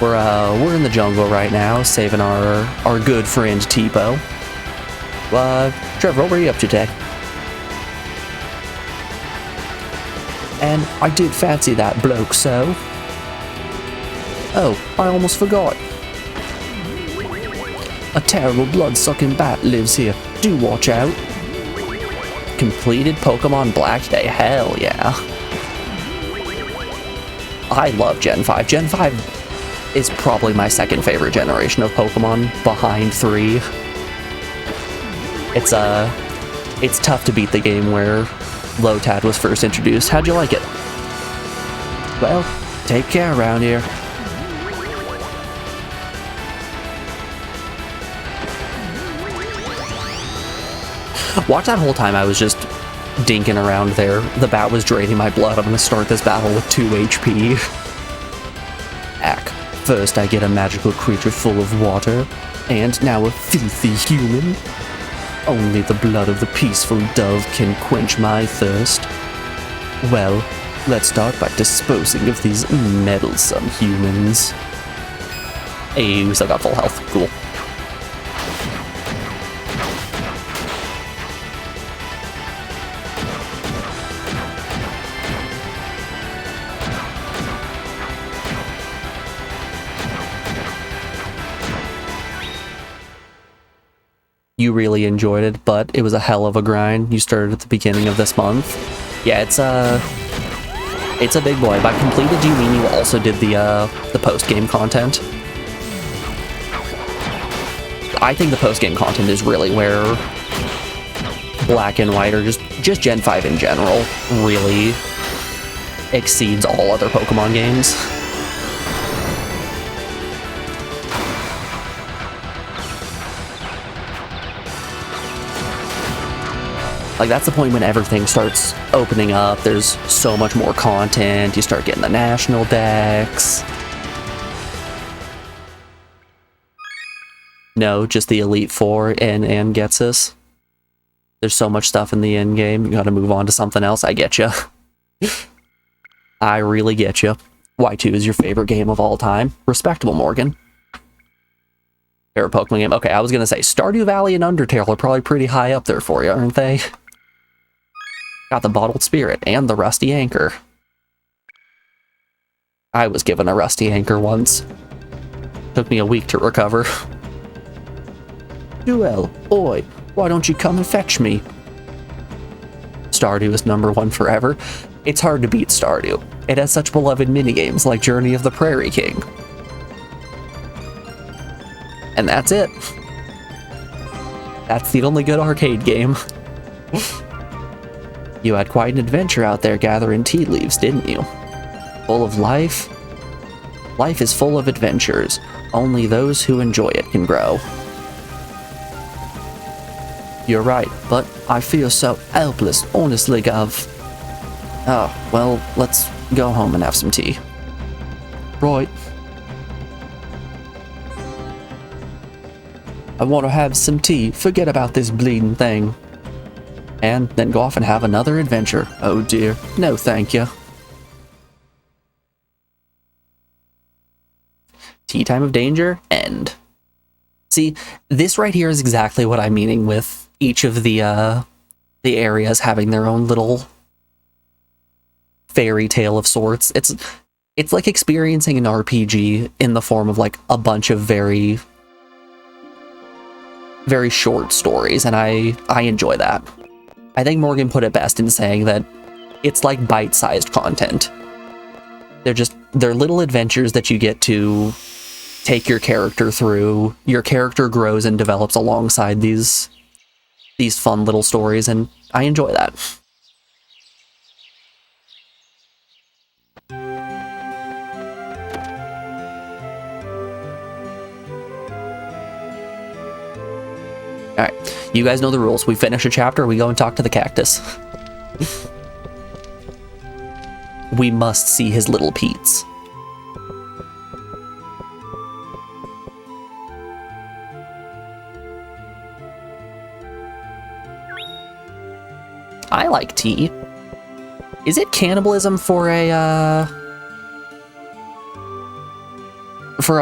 We're in the jungle right now, saving our good friend Tipo. Trevor, what were you up to today? And I did fancy that bloke, so... Oh, I almost forgot. A terrible blood-sucking bat lives here. Do watch out. Completed Pokemon Black Day. Hell yeah. I love Gen 5. Gen 5 is probably my second favorite generation of Pokemon, behind 3. It's tough to beat the game where Lotad was first introduced. How'd you like it? Well, take care around here. Watch that whole time I was just dinking around there. The bat was draining my blood. I'm gonna start this battle with 2 HP. Ack. First I get a magical creature full of water, and now a filthy human. Only the blood of the peaceful dove can quench my thirst. Well, let's start by disposing of these meddlesome humans. Hey, we still got full health. Cool. You really enjoyed it, but it was a hell of a grind. You started at the beginning of this month. Yeah, it's a big boy. By completed, do you mean you also did the post-game content? I think the post-game content is really where Black and White, or just Gen 5 in general, really exceeds all other Pokemon games. Like, that's the point when everything starts opening up. There's so much more content. You start getting the national decks. No, just the Elite Four and gets us. There's so much stuff in the end game. You gotta move on to something else. I get you. I really get you. Y2 is your favorite game of all time. Respectable, Morgan. Favorite Pokemon game. Okay, I was gonna say Stardew Valley and Undertale are probably pretty high up there for you, aren't they? Got the Bottled Spirit and the Rusty Anchor. I was given a Rusty Anchor once. Took me a week to recover. Duel, oi, why don't you come and fetch me? Stardew is #1 forever. It's hard to beat Stardew. It has such beloved minigames like Journey of the Prairie King. And that's it. That's the only good arcade game. You had quite an adventure out there gathering tea leaves, didn't you? Full of life? Life is full of adventures. Only those who enjoy it can grow. You're right, but I feel so helpless, honestly, Gov. Oh, well, let's go home and have some tea. Right. I want to have some tea, forget about this bleeding thing. And then go off and have another adventure. Oh dear, no thank you. Tea time of danger, end. See, this right here is exactly what I'm meaning with each of the areas having their own little fairy tale of sorts. It's like experiencing an RPG in the form of like a bunch of very short stories, and I enjoy that. I think Morgan put it best in saying that it's like bite-sized content. They're little adventures that you get to take your character through. Your character grows and develops alongside these fun little stories, and I enjoy that. Alright, you guys know the rules. We finish a chapter, we go and talk to the cactus. We must see his little Pete's. I like tea. Is it cannibalism for a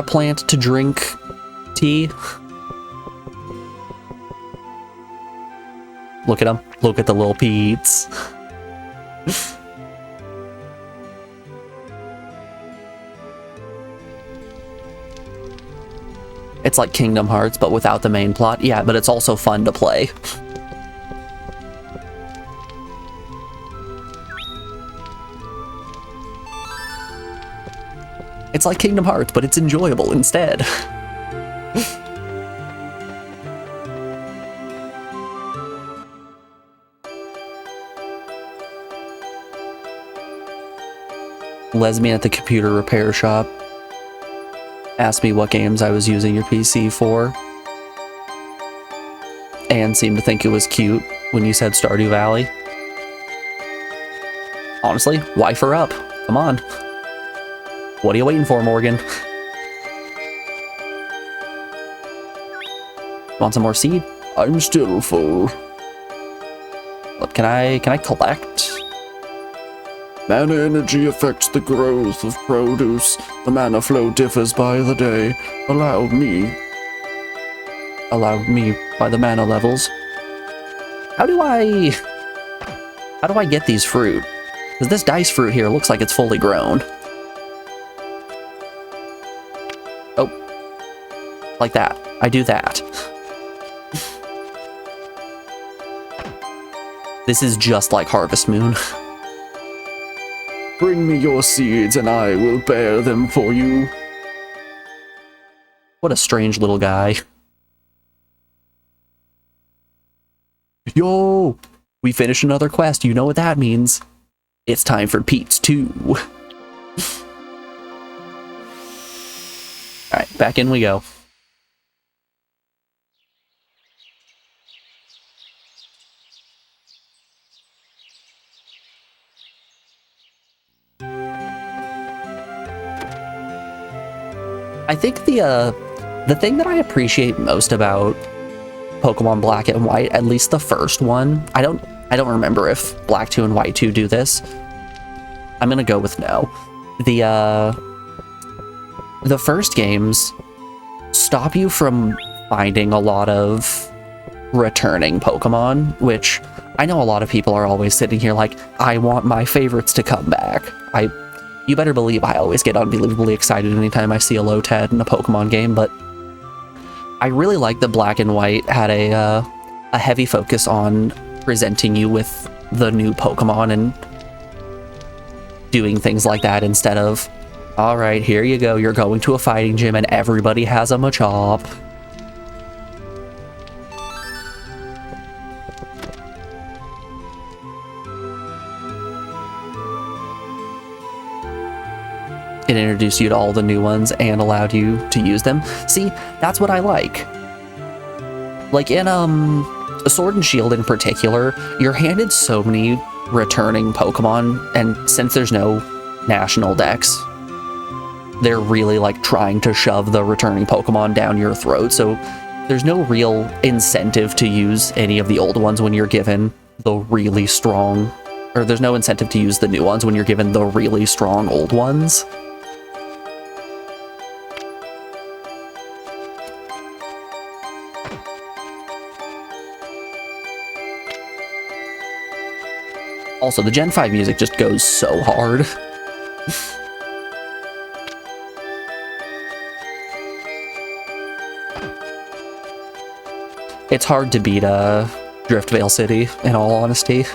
plant to drink tea? Look at them. Look at the little peats. It's like Kingdom Hearts, but without the main plot. Yeah, but it's also fun to play. It's like Kingdom Hearts, but it's enjoyable instead. Lesbian at the computer repair shop asked me what games I was using your PC for, and seemed to think it was cute when you said Stardew Valley. Honestly, wife her up. Come on. What are you waiting for, Morgan? Want some more seed? I'm still full. What, can I collect? Mana energy affects the growth of produce. The mana flow differs by the day. Allow me By the mana levels. How do I get these fruit? Because this dice fruit here looks like it's fully grown. Oh. Like that. I do that. This is just like Harvest Moon. Bring me your seeds and I will bear them for you. What a strange little guy. Yo! We finished another quest. You know what that means. It's time for Pete's 2. Alright, back in we go. I think the thing that I appreciate most about Pokemon Black and White, at least the first one, I don't remember if Black 2 and White 2 do this. I'm gonna go with no. The first games stop you from finding a lot of returning Pokemon, which I know a lot of people are always sitting here like, I want my favorites to come back. You better believe I always get unbelievably excited anytime I see a Lotad in a Pokemon game, but I really like that Black and White had a heavy focus on presenting you with the new Pokemon and doing things like that instead of, alright, here you go, you're going to a fighting gym and everybody has a Machop. It introduced you to all the new ones and allowed you to use them. See, that's what I like. Like in Sword and Shield in particular, you're handed so many returning Pokemon, and since there's no national dex, they're really like trying to shove the returning Pokemon down your throat, so there's no real incentive to use any of the old ones when you're given the really strong, or there's no incentive to use the new ones when you're given the really strong old ones. Also, the Gen 5 music just goes so hard. It's hard to beat Driftvale City, in all honesty.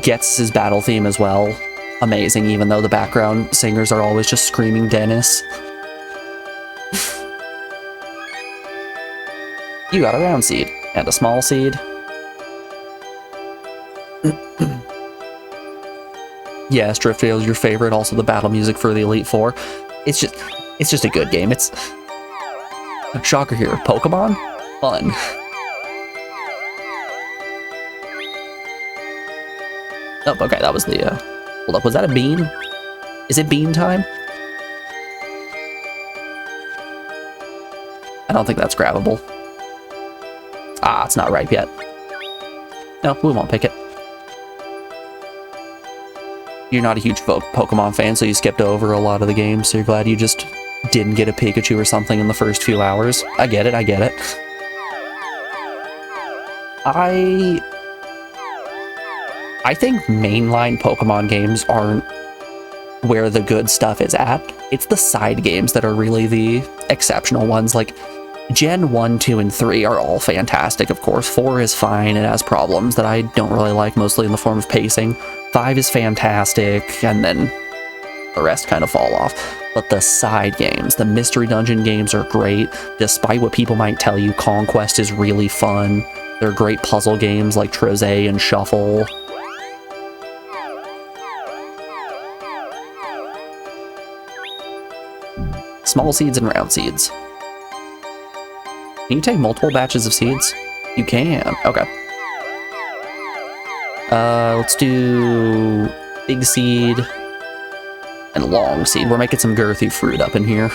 Gets' battle theme as well. Amazing, even though the background singers are always just screaming Dennis. You got a round seed and a small seed. Yes, Driftvale is your favorite. Also, the battle music for the Elite Four. It's just a good game. It's shocker here. Pokemon, fun. Oh, okay, that was the. Hold up, was that a bean? Is it bean time? I don't think that's grabbable. Ah, it's not ripe yet. No, we won't pick it. You're not a huge Pokemon fan, so you skipped over a lot of the games, so you're glad you just didn't get a Pikachu or something in the first few hours. I get it, I get it. I think mainline Pokemon games aren't where the good stuff is at. It's the side games that are really the exceptional ones. Like, Gen 1, 2, and 3 are all fantastic, of course. 4 is fine, it has problems that I don't really like, mostly in the form of pacing. 5 is fantastic, and then the rest kind of fall off. But the side games, the Mystery Dungeon games are great. Despite what people might tell you, Conquest is really fun. There are great puzzle games like Troze and Shuffle. Small seeds and round seeds. Can you take multiple batches of seeds? You can. Okay. Let's do big seed and long seed. We're making some girthy fruit up in here.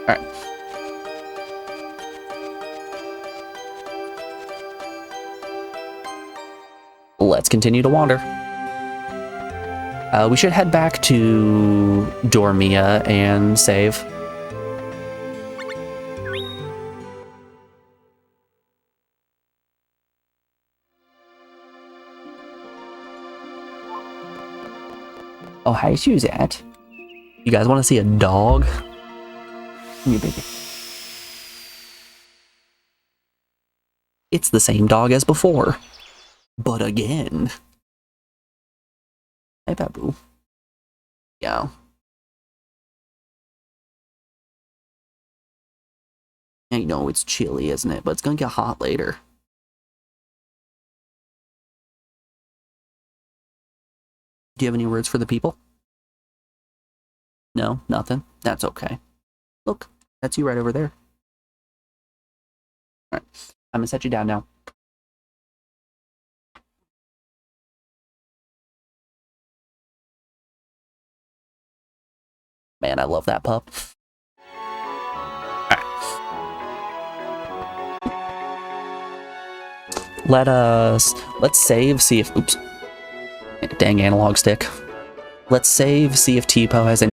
Alright. Let's continue to wander. We should head back to Dormia and save. Oh, hi, Suzette. You guys want to see a dog? Come here, baby. It's the same dog as before, but again. Hey, Babu. Yeah. I know it's chilly, isn't it? But it's gonna get hot later. Do you have any words for the people? No, nothing. That's okay. Look, that's you right over there. All right, I'm gonna set you down now. Man, I love that pup. Right. Let's save, see if, oops. Dang analog stick. Let's save, see if Tipo has any